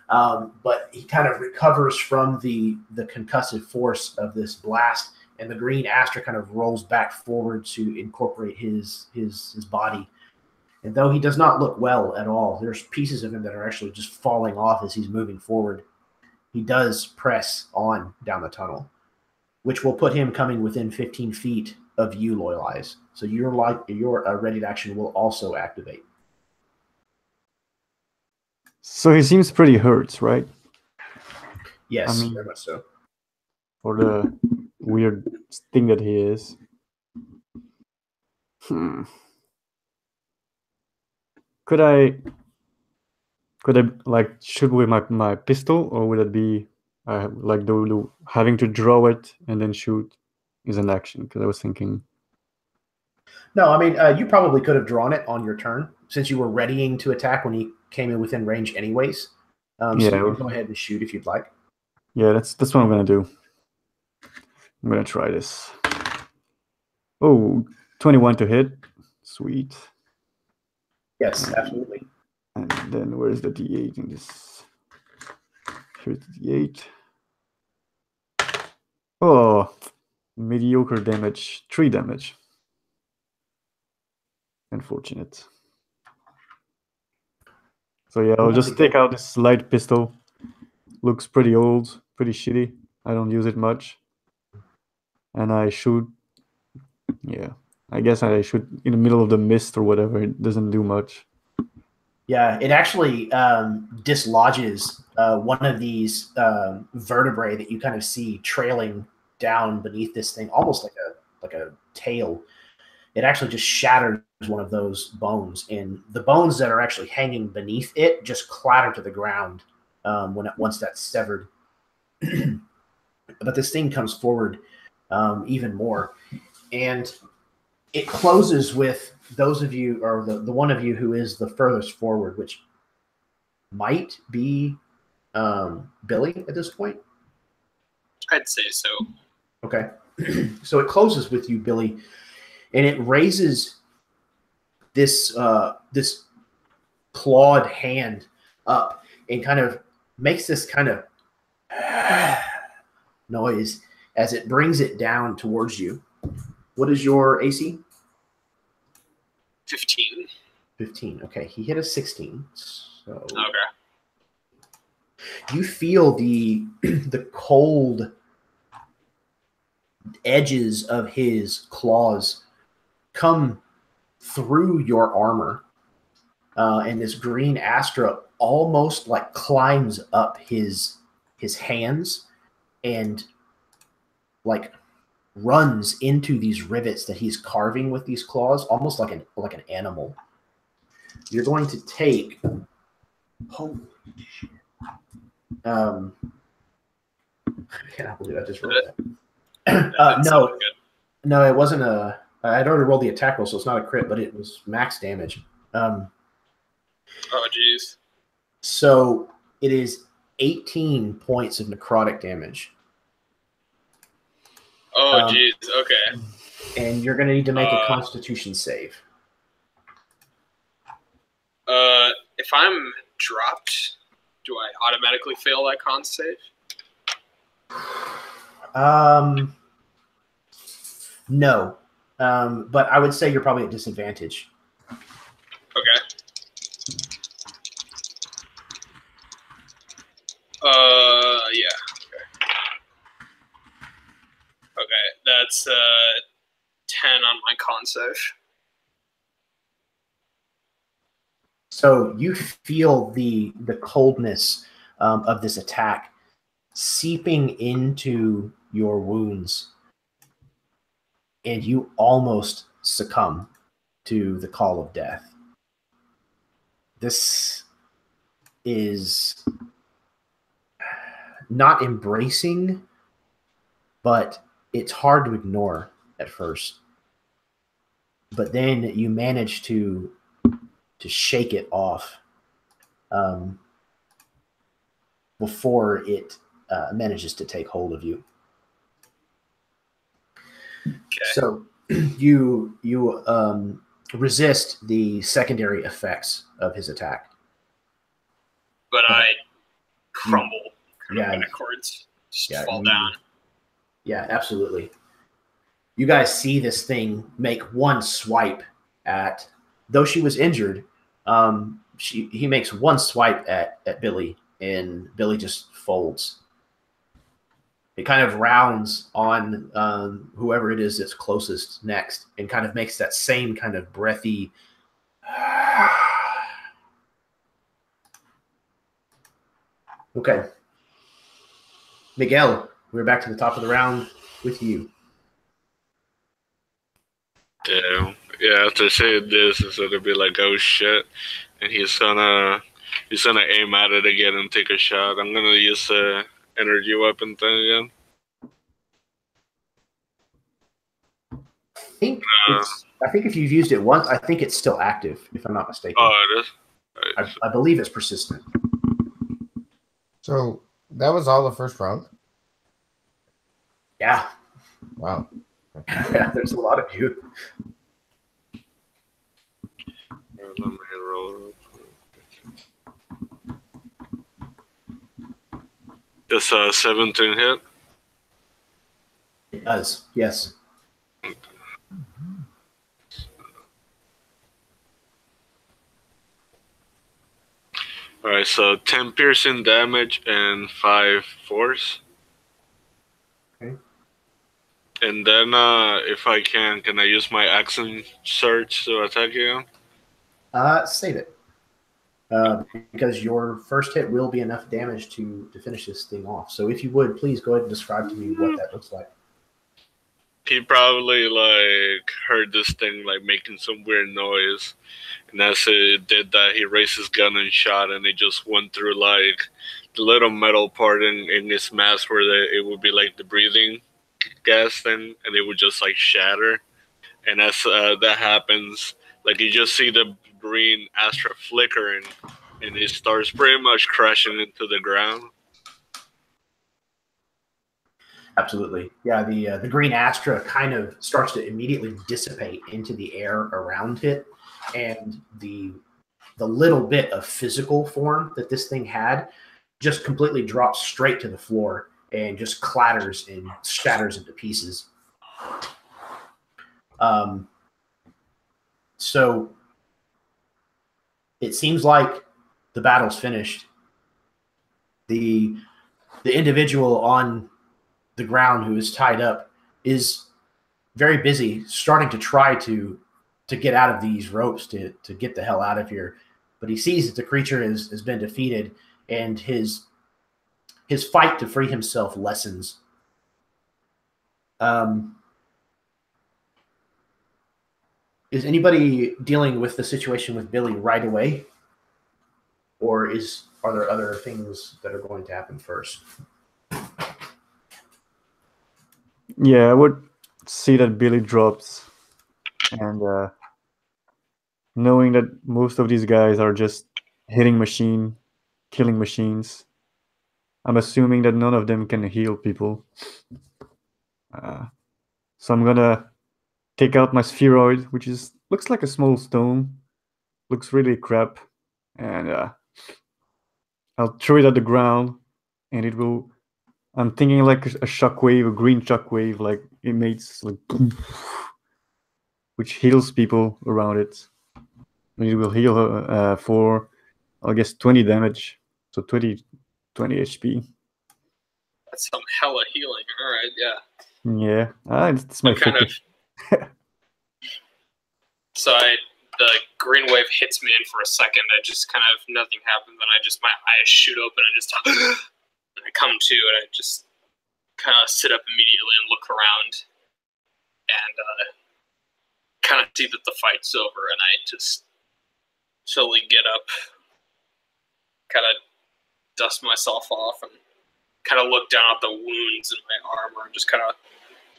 But he kind of recovers from the concussive force of this blast, and the green astra kind of rolls back forward to incorporate his body. And though he does not look well at all, there's pieces of him that are actually just falling off as he's moving forward. He does press on down the tunnel, which will put him coming within 15 feet of you, Loyal Eyes. So your readied action will also activate. So he seems pretty hurt, right? Yes, I mean, very much so. For the weird thing that he is. Could I like shoot with my pistol, or would it be like having to draw it and then shoot is an action? Because I was thinking. No, I mean you probably could have drawn it on your turn since you were readying to attack when he came in within range, anyways. So you can go ahead and shoot if you'd like. Yeah, that's what I'm gonna do. I'm gonna try this. Oh, 21 to hit. Sweet. Yes, absolutely. And then where's the D8 in this? Here's the D8. Oh, mediocre damage. 3 damage. Unfortunate. So yeah, I'll just take out this light pistol. Looks pretty old, pretty shitty. I don't use it much. And I shoot. Yeah, I guess I shoot in the middle of the mist or whatever. It doesn't do much. Yeah, it actually dislodges one of these vertebrae that you kind of see trailing down beneath this thing, almost like a tail. It actually just shatters one of those bones, and the bones that are actually hanging beneath it just clatter to the ground once that's severed. But this thing comes forward even more, and it closes with those of you, or the one of you who is the furthest forward, which might be Billy at this point. I'd say so. Okay. So it closes with you, Billy, and it raises this this clawed hand up and kind of makes this kind of noise as it brings it down towards you. What is your AC? 15. 15. Okay, he hit a 16. So Okay. you feel the cold edges of his claws come through your armor, and this green astra almost like climbs up his hands and like runs into these rivets that he's carving with these claws, almost like an animal. You're going to take holy shit. I cannot believe I just rolled that. No, it wasn't a. I'd already rolled the attack roll, so it's not a crit, but it was max damage. Oh, geez. So it is 18 points of necrotic damage. Oh, geez. Okay. And you're going to need to make a Constitution save. If I'm dropped, do I automatically fail that con save? No. But I would say you're probably at disadvantage. Okay. Yeah. Okay, that's 10 on my con save. So you feel the coldness of this attack seeping into your wounds, and you almost succumb to the call of death. This is not embracing, but it's hard to ignore at first. But then you manage to shake it off before it manages to take hold of you. Okay. So you resist the secondary effects of his attack. But I crumble backwards, just fall down. Yeah, absolutely. You guys see this thing make one swipe at, though she was injured, he makes one swipe at Billy, and Billy just folds. It kind of rounds on whoever it is that's closest next, and kind of makes that same kind of breathy. Okay. Miguel, we're back to the top of the round with you. Yeah, after saying this, it's gonna be like, oh shit, and he's gonna aim at it again and take a shot. I'm gonna use the energy weapon thing again. I think if you've used it once, I think it's still active, if I'm not mistaken. Oh, it is? Right. I believe it's persistent. So that was all the first round? Yeah. Wow. Yeah, there's a lot of you. Let me roll. Does 17 hit? It does, yes. Alright, so 10 piercing damage and 5 force. Okay. And then, if I can I use my action surge to attack you? Save it. Because your first hit will be enough damage to finish this thing off. So if you would, please go ahead and describe to me what that looks like. he probably like heard this thing like making some weird noise, and as it did that, he raised his gun and shot, and it just went through like the little metal part in his mask where it would be like the breathing gas thing, and it would just like shatter. And as that happens, like you just see the green astra flickering, and it starts pretty much crashing into the ground. Absolutely. Yeah, the green astra kind of starts to immediately dissipate into the air around it, and the little bit of physical form that this thing had just completely drops straight to the floor and just clatters and shatters into pieces. So it seems like the battle's finished. The individual on the ground who is tied up is very busy starting to try to get out of these ropes to get the hell out of here. But he sees that the creature has been defeated, and his fight to free himself lessens. Is anybody dealing with the situation with Billy right away? Or are there other things that are going to happen first? Yeah, I would see that Billy drops, and knowing that most of these guys are just killing machines, I'm assuming that none of them can heal people. So I'm gonna take out my spheroid, which looks like a small stone, looks really crap, and I'll throw it at the ground, and it will. I'm thinking like a shockwave, a green shockwave, like it makes like boom, which heals people around it. And it will heal for, I guess, 20 damage, so 20 HP. That's some hella healing. All right, yeah. Yeah, it's my focus. So the green wave hits me in for a second. I just kind of nothing happens, and my eyes shoot open. And and I come to, and I just kind of sit up immediately and look around, and kind of see that the fight's over. And I just slowly get up, kind of dust myself off, and kind of look down at the wounds in my armor, and just kind of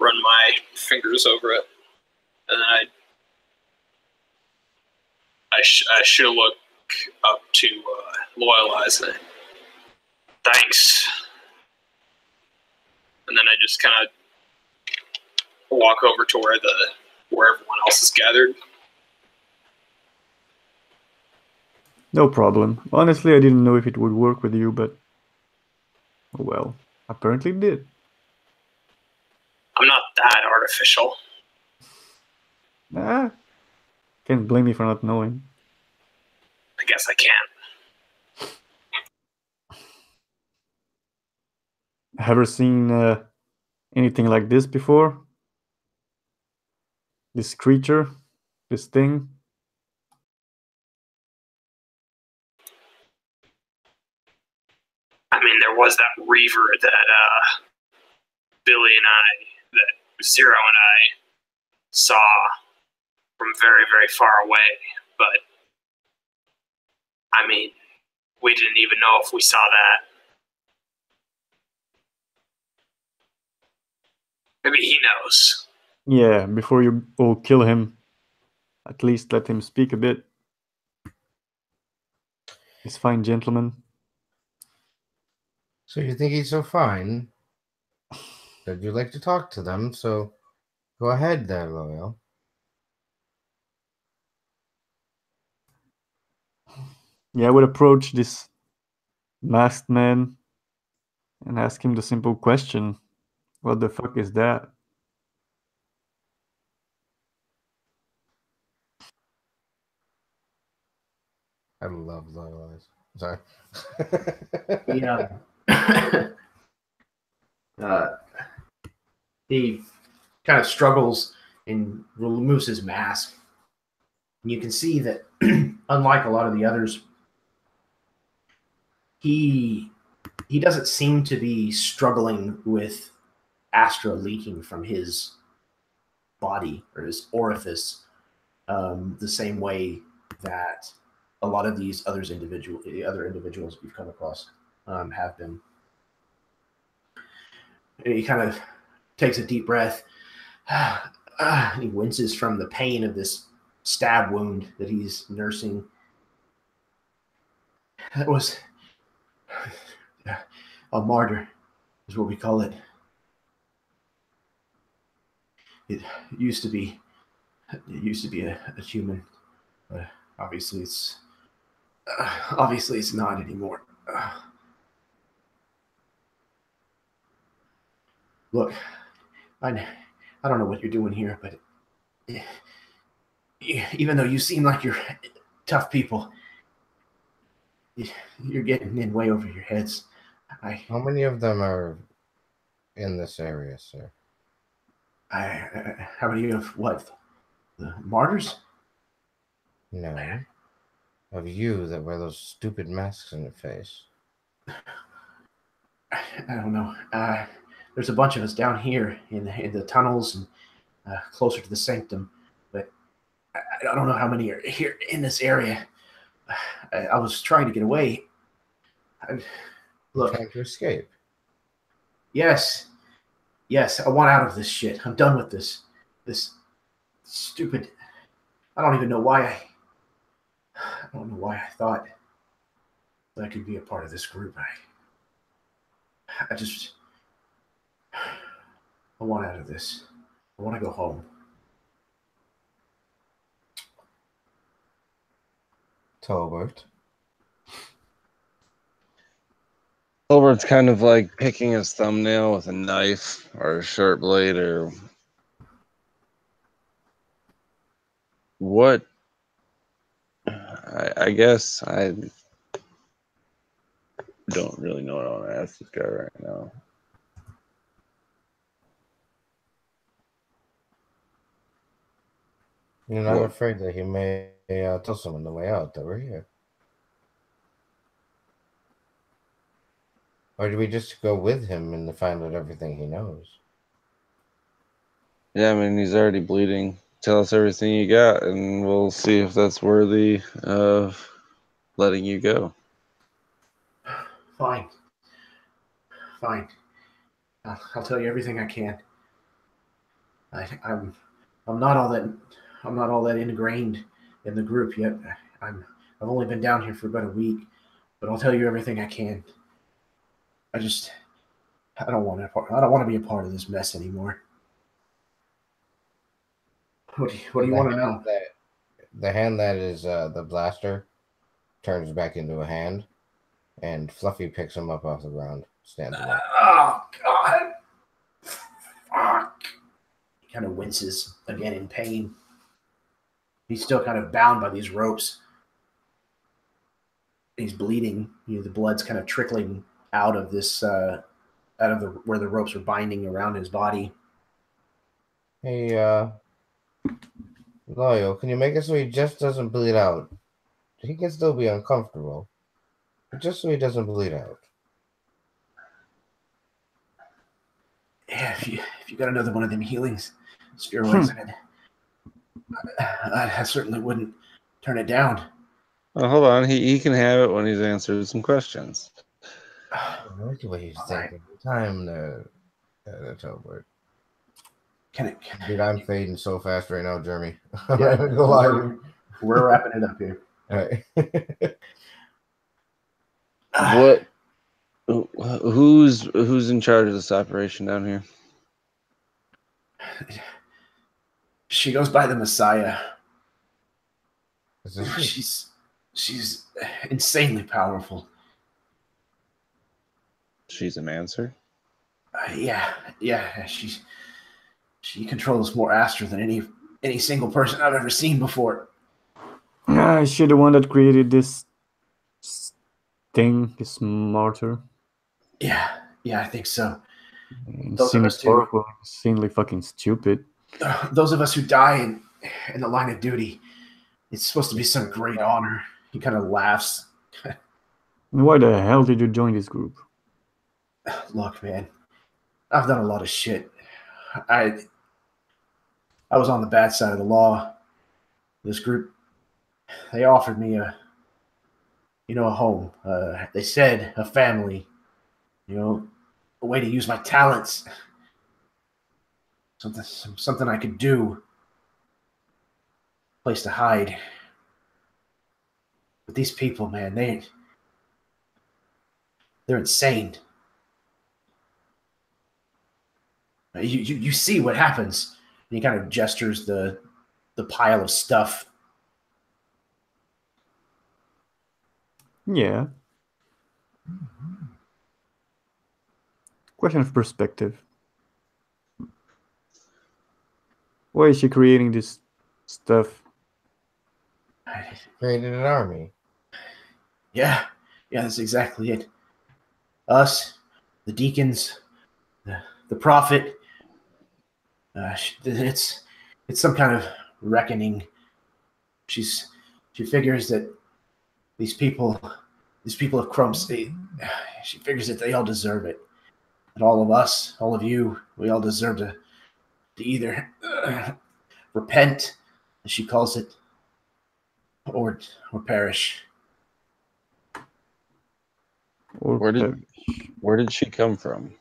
run my fingers over it, and then I should look up to Loyal Eyes. And thanks. And then I just kind of walk over to where everyone else is gathered. No problem. Honestly, I didn't know if it would work with you, but well, apparently it did. I'm not that artificial. Can't blame me for not knowing. I guess I can. Ever seen anything like this before? This creature? This thing? I mean, there was that Reaver that Billy and that Zero and I saw from very, very far away. But, I mean, we didn't even know if we saw that. Maybe he knows. Yeah, before you all kill him, at least let him speak a bit. He's fine, gentlemen. So you think he's so fine that you like to talk to them, so go ahead there, Loyal. Yeah, I would approach this masked man and ask him the simple question. What the fuck is that? I love Loyal Eyes. Sorry. He kind of struggles and removes his mask. And you can see that, unlike a lot of the others, he doesn't seem to be struggling with Astra leaking from his body or his orifice the same way that a lot of these other individuals we've come across have been. And he kind of takes a deep breath. He winces from the pain of this stab wound that he's nursing. That was a martyr, is what we call it. It used to be a human, but obviously it's not anymore. Look, I don't know what you're doing here, but even though you seem like you're tough people, you're getting in way over your heads. How many of them are in this area, sir? How many of what? The martyrs? No. Of you that wear those stupid masks in your face. I don't know. There's a bunch of us down here in the tunnels and closer to the sanctum, but I don't know how many are here in this area. I was trying to get away. Look, Trying to escape. Yes, I want out of this shit. I'm done with this stupid. I don't even know why I don't know why I thought that I could be a part of this group. I want out of this. I want to go home. Tolbert. Tolbert's kind of like picking his thumbnail with a knife or a sharp blade or what. I guess I don't really know what I want to ask this guy right now. You're not afraid that he may tell someone the way out that we're here? Or do we just go with him and find out everything he knows? Yeah, I mean, he's already bleeding. Tell us everything you got, and we'll see if that's worthy of letting you go. Fine. I'll tell you everything I can. I'm not all that ingrained in the group yet. I've only been down here for about a week, but I'll tell you everything I can. I don't want to be a part of this mess anymore. What do you want to know? The hand that is the blaster turns back into a hand, and Fluffy picks him up off the ground, stands him up. Oh, God. Fuck. He kind of winces again in pain. He's still kind of bound by these ropes. He's bleeding. The blood's kind of trickling out of this, where the ropes are binding around his body. Hey, Loyal, can you make it so he just doesn't bleed out? He can still be uncomfortable, but just so he doesn't bleed out. Yeah, if you got another one of them healings, spheroids, I certainly wouldn't turn it down. Well, hold on. He can have it when he's answered some questions. I like the way he's thinking. Time to Tolbert. Dude, I'm fading so fast right now, Jeremy. Yeah, we're wrapping it up here. All right. Who's in charge of this operation down here? She goes by the Messiah. She's insanely powerful. She's a mancer? Yeah. She controls more Astra than any single person I've ever seen before. Is she the one that created this thing, this martyr? Yeah, I think so. Insanely powerful, insanely fucking stupid. Those of us who die in the line of duty, it's supposed to be some great honor. He kind of laughs. Why the hell did you join this group? Look, man, I've done a lot of shit. I I was on the bad side of the law. This group, they offered me a home. They said a family, a way to use my talents. Something I could do. Place to hide. But these people, man, they're insane. You see what happens. And he kind of gestures the pile of stuff. Yeah. Question of perspective. Why is she creating this stuff? Created an army. Yeah, that's exactly it. Us, the deacons, the prophet. It's some kind of reckoning. She figures that these people of Crumb State, she figures that they all deserve it. And all of us, all of you, we all deserve to either repent, as she calls it, or perish. Where did she come from?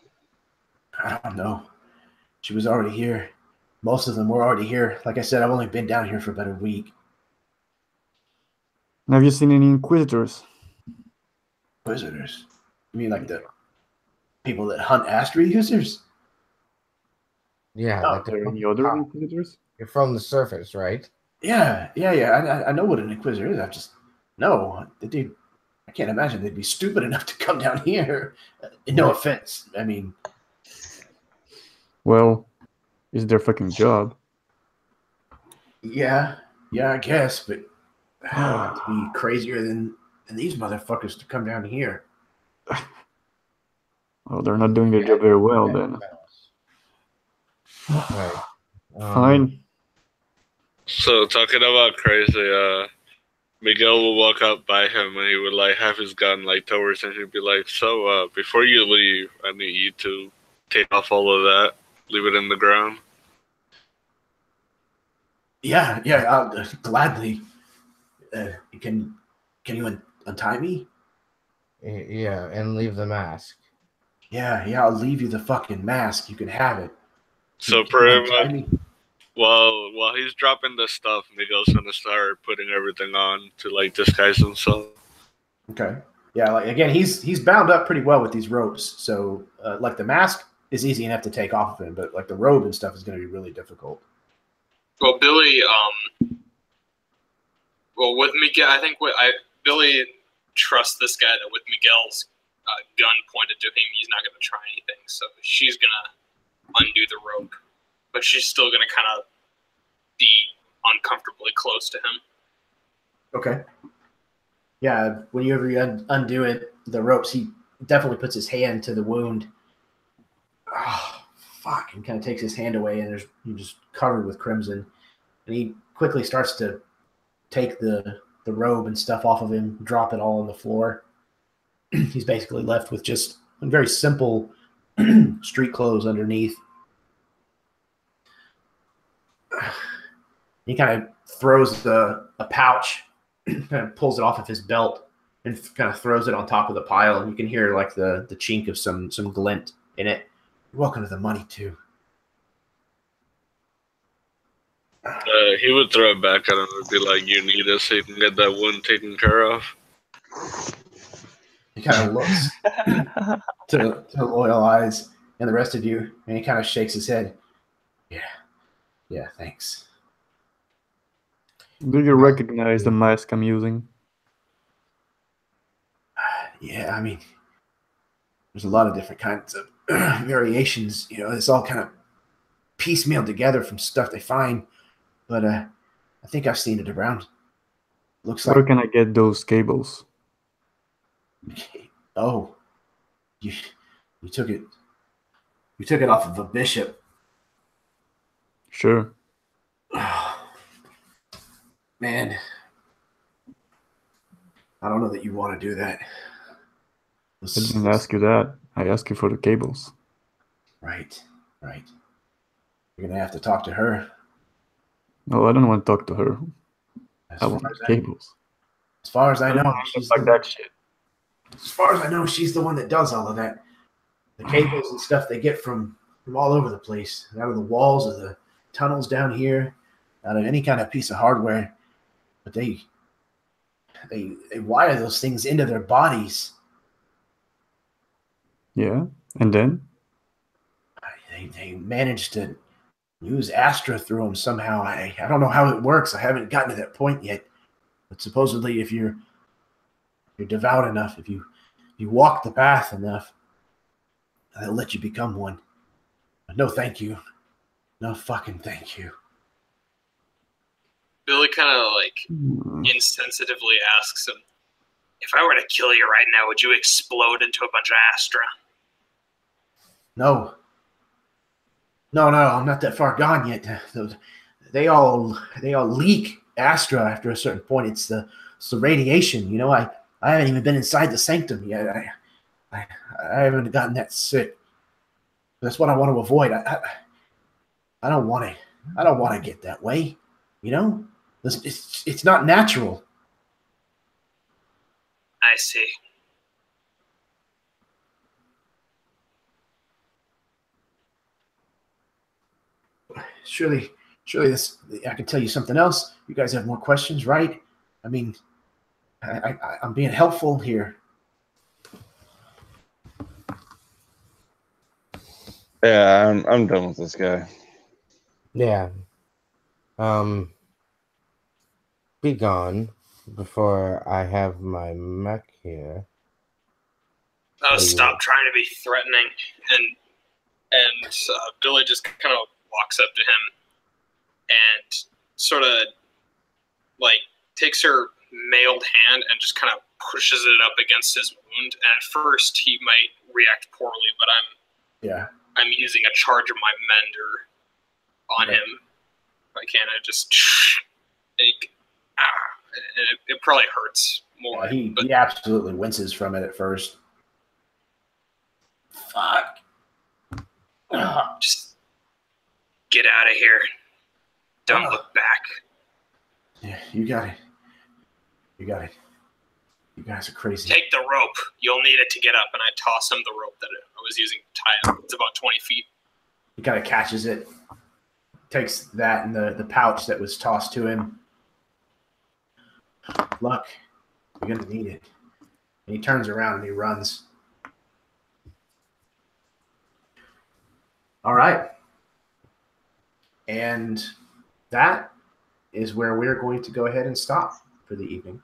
I don't know. She was already here. Most of them were already here. Like I said, I've only been down here for about a week. Have you seen any Inquisitors? Inquisitors? You mean like the people that hunt astra users? Yeah. Oh, like Are there any other Inquisitors? You're from the surface, right? Yeah. I know what an Inquisitor is. I just no, dude. I can't imagine they'd be stupid enough to come down here. No offense. I mean, well, it's their fucking job. yeah, I guess, but I would have to be crazier than these motherfuckers to come down here. Oh, they're not doing their job very well then. Right. Fine. So talking about crazy, Miguel will walk up by him and he would like have his gun like towards him. He'd be like, "So, before you leave, I need you to take off all of that, leave it in the ground." Yeah, I'll gladly. Can you untie me? Yeah, and leave the mask. Yeah, I'll leave you the fucking mask. You can have it. So pretty much, while he's dropping the stuff, Miguel's gonna start putting everything on to like disguise himself. Okay. Yeah, like again, he's bound up pretty well with these ropes. So like the mask is easy enough to take off of him, but like the robe and stuff is going to be really difficult. Well, Billy, with Miguel, I think Billy trusts this guy that with Miguel's gun pointed to him, he's not going to try anything. So she's going to undo the rope, but she's still going to kind of be uncomfortably close to him. Okay. Yeah, whenever you undo it, the ropes, he definitely puts his hand to the wound. Oh, fuck. And kind of takes his hand away, and he's just covered with crimson. And he quickly starts to take the robe and stuff off of him, drop it all on the floor. He's basically left with just very simple street clothes underneath. He kind of throws a pouch, kind of pulls it off of his belt, and kind of throws it on top of the pile. And you can hear like the chink of some glint in it. You're welcome to the money too. He would throw it back at him and be like, "You need it so you can get that wound taken care of." He kind of looks to Loyal Eyes and the rest of you, and he kind of shakes his head. Yeah, thanks. Do you recognize the mask I'm using? Yeah, I mean, there's a lot of different kinds of variations. You know, it's all kind of piecemeal together from stuff they find. But I think I've seen it around. Looks like. Where can I get those cables? Oh, you took it. You took it off of a bishop. Sure. Man, I don't know that you want to do that. I didn't ask you that. I asked you for the cables. Right. You're gonna have to talk to her. Oh, I don't want to talk to her. As I far want as the cables. as far as I know, she's Like that shit. as far as I know, she's the one that does all of that. The cables and stuff they get from all over the place, out of the walls of the tunnels down here, out of any kind of piece of hardware. But they wire those things into their bodies. Yeah, and then? They managed to use Astra through them somehow. I don't know how it works. I haven't gotten to that point yet. But supposedly, if you're devout enough, if you walk the path enough, they'll let you become one. But no, thank you. No fucking thank you. Billy kind of like insensitively asks him, "If I were to kill you right now, would you explode into a bunch of Astra?" No, I'm not that far gone yet. They all leak Astra after a certain point. It's the radiation. You know, I haven't even been inside the sanctum yet. I haven't gotten that sick. That's what I want to avoid. I don't want to. I don't want to get that way. You know, it's not natural. I see. Surely this. I can tell you something else. You guys have more questions, right? I mean, I'm being helpful here. Yeah, I'm done with this guy. Yeah. Be gone before I have my mech here. Oh, stop trying to be threatening. And Billy just kind of walks up to him and sort of like takes her mailed hand and just kind of pushes it up against his wound. And at first he might react poorly, but I'm using a charge of my mender on him. If I can, I just it probably hurts more. Yeah, he absolutely winces from it at first. Fuck. Just get out of here. Don't look back. Yeah, you got it. You got it. You guys are crazy. Take the rope. You'll need it to get up. And I toss him the rope that I was using to tie up. It's about 20 feet. He kind of catches it, takes that and the pouch that was tossed to him. Luck, you're going to need it. And he turns around and he runs. All right. And that is where we're going to go ahead and stop for the evening.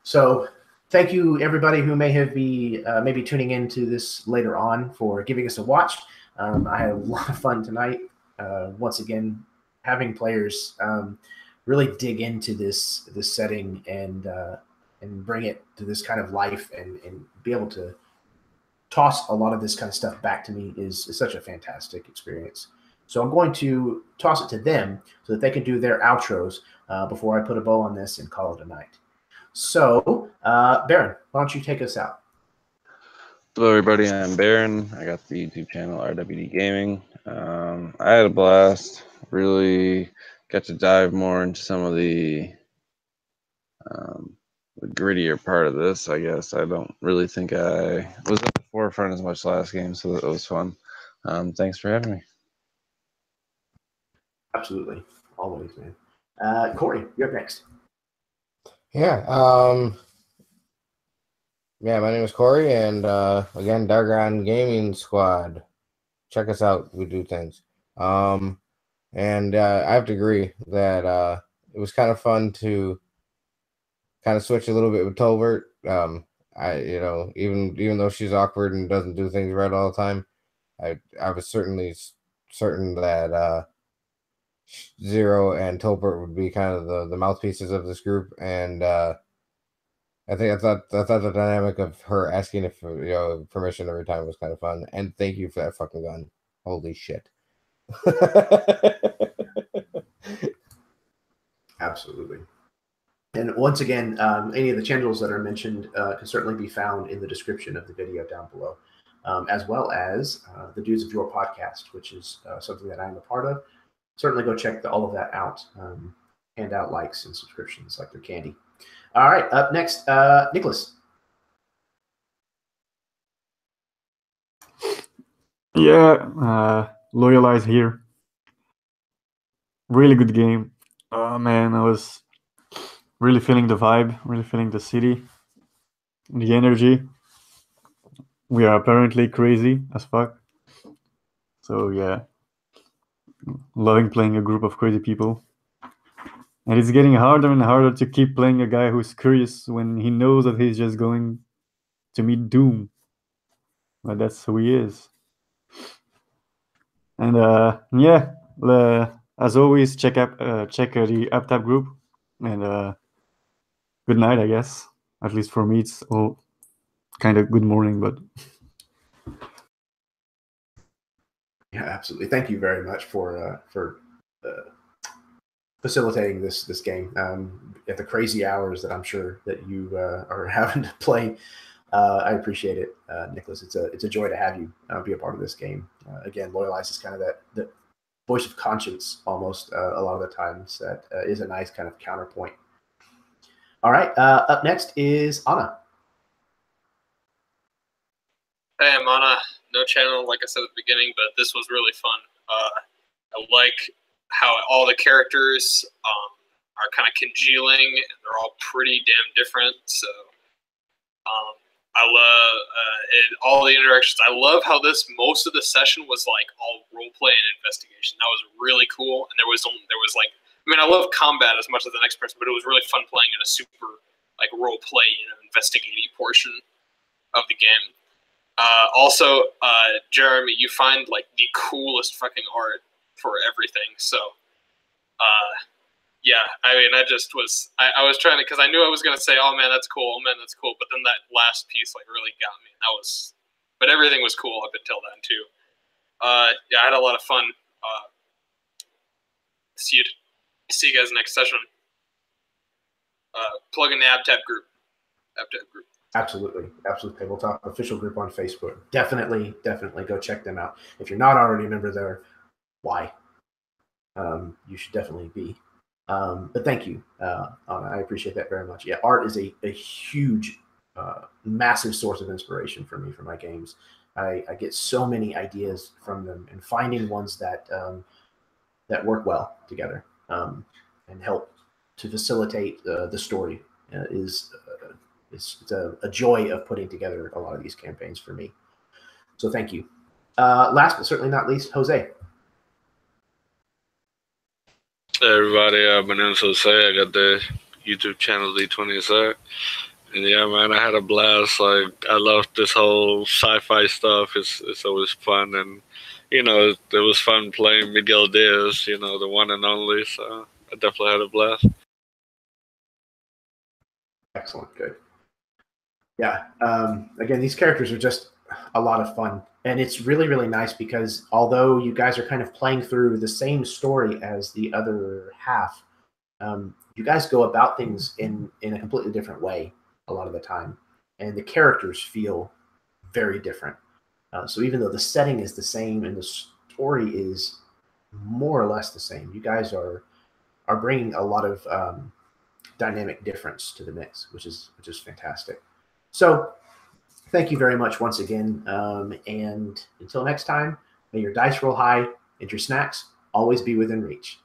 So thank you, everybody who may have maybe tuning into this later on for giving us a watch. I had a lot of fun tonight. Once again, having players really dig into this setting and bring it to this kind of life and be able to toss a lot of this kind of stuff back to me is such a fantastic experience. So I'm going to toss it to them so that they can do their outros before I put a bow on this and call it a night. So, Baron, why don't you take us out? Hello, everybody. I'm Baron. I got the YouTube channel RWD Gaming. I had a blast. Really got to dive more into some of the grittier part of this, I guess. I don't really think I was at the forefront as much last game, so that was fun. Thanks for having me. Absolutely. Always, man. Corey, you're up next. Yeah. Yeah, my name is Corey, and again, Dargon Gaming Squad. Check us out. We do things. And I have to agree that it was kind of fun to kind of switch a little bit with Tolbert. Even though she's awkward and doesn't do things right all the time, I was certainly certain that Zero and Tolbert would be kind of the mouthpieces of this group, and I thought the dynamic of her asking if permission every time was kind of fun. And thank you for that fucking gun. Holy shit. Absolutely. And once again, any of the channels that are mentioned can certainly be found in the description of the video down below, as well as the Dudes of Your podcast, which is something that I'm a part of. certainly go check all of that out. Hand out likes and subscriptions like they're candy. All right, up next, Nicholas. Yeah, Loyalize here. Really good game. Oh man, I was really feeling the vibe, really feeling the city, the energy. We are apparently crazy as fuck. So yeah, loving playing a group of crazy people. And it's getting harder and harder to keep playing a guy who's curious when he knows that he's just going to meet doom. But that's who he is. And yeah, as always, check the UpTap group. And good night, I guess. At least for me, it's all kind of good morning, but yeah, absolutely. Thank you very much for facilitating this game at the crazy hours that I'm sure that you are having to play. I appreciate it, Nicholas. It's a joy to have you be a part of this game. Again, Loyalize is kind of that voice of conscience almost a lot of the times. That is a nice kind of counterpoint. All right, up next is Anna. Hey, I'm Anna. No channel, like I said at the beginning, but this was really fun. I like how all the characters are kind of congealing, and they're all pretty damn different. So I love all the interactions. I love how most of the session was like all role play and investigation. That was really cool. And there was like, I mean, I love combat as much as the next person, but it was really fun playing in a super like role play, investigating portion of the game. Also, Jeremy, you find like the coolest fucking art for everything. So, yeah, I mean, I was trying to, because I knew I was going to say, oh man, that's cool, but then that last piece like really got me. But everything was cool up until then too. Yeah, I had a lot of fun. See you guys next session. Plug in the AbTab group. Absolutely. We'll talk official group on Facebook. Definitely go check them out. If you're not already a member there, why? You should definitely be. But thank you, Anna. I appreciate that very much. Yeah, art is a huge, massive source of inspiration for me for my games. I get so many ideas from them, and finding ones that that work well together and help to facilitate the story is a joy of putting together a lot of these campaigns for me. So thank you. Last but certainly not least, Jose. Hey everybody, my name's Jose. I got the YouTube channel D20. And yeah, man, I had a blast. Like, I love this whole sci-fi stuff. It's always fun, and it was fun playing Miguel Diaz, the one and only. So I definitely had a blast. Excellent, good. Yeah. Again, these characters are just a lot of fun, and it's really nice because although you guys are kind of playing through the same story as the other half, you guys go about things in a completely different way a lot of the time, and the characters feel very different. So even though the setting is the same and the story is more or less the same, you guys are bringing a lot of dynamic difference to the mix, which is fantastic. So thank you very much once again, and until next time, may your dice roll high and your snacks always be within reach.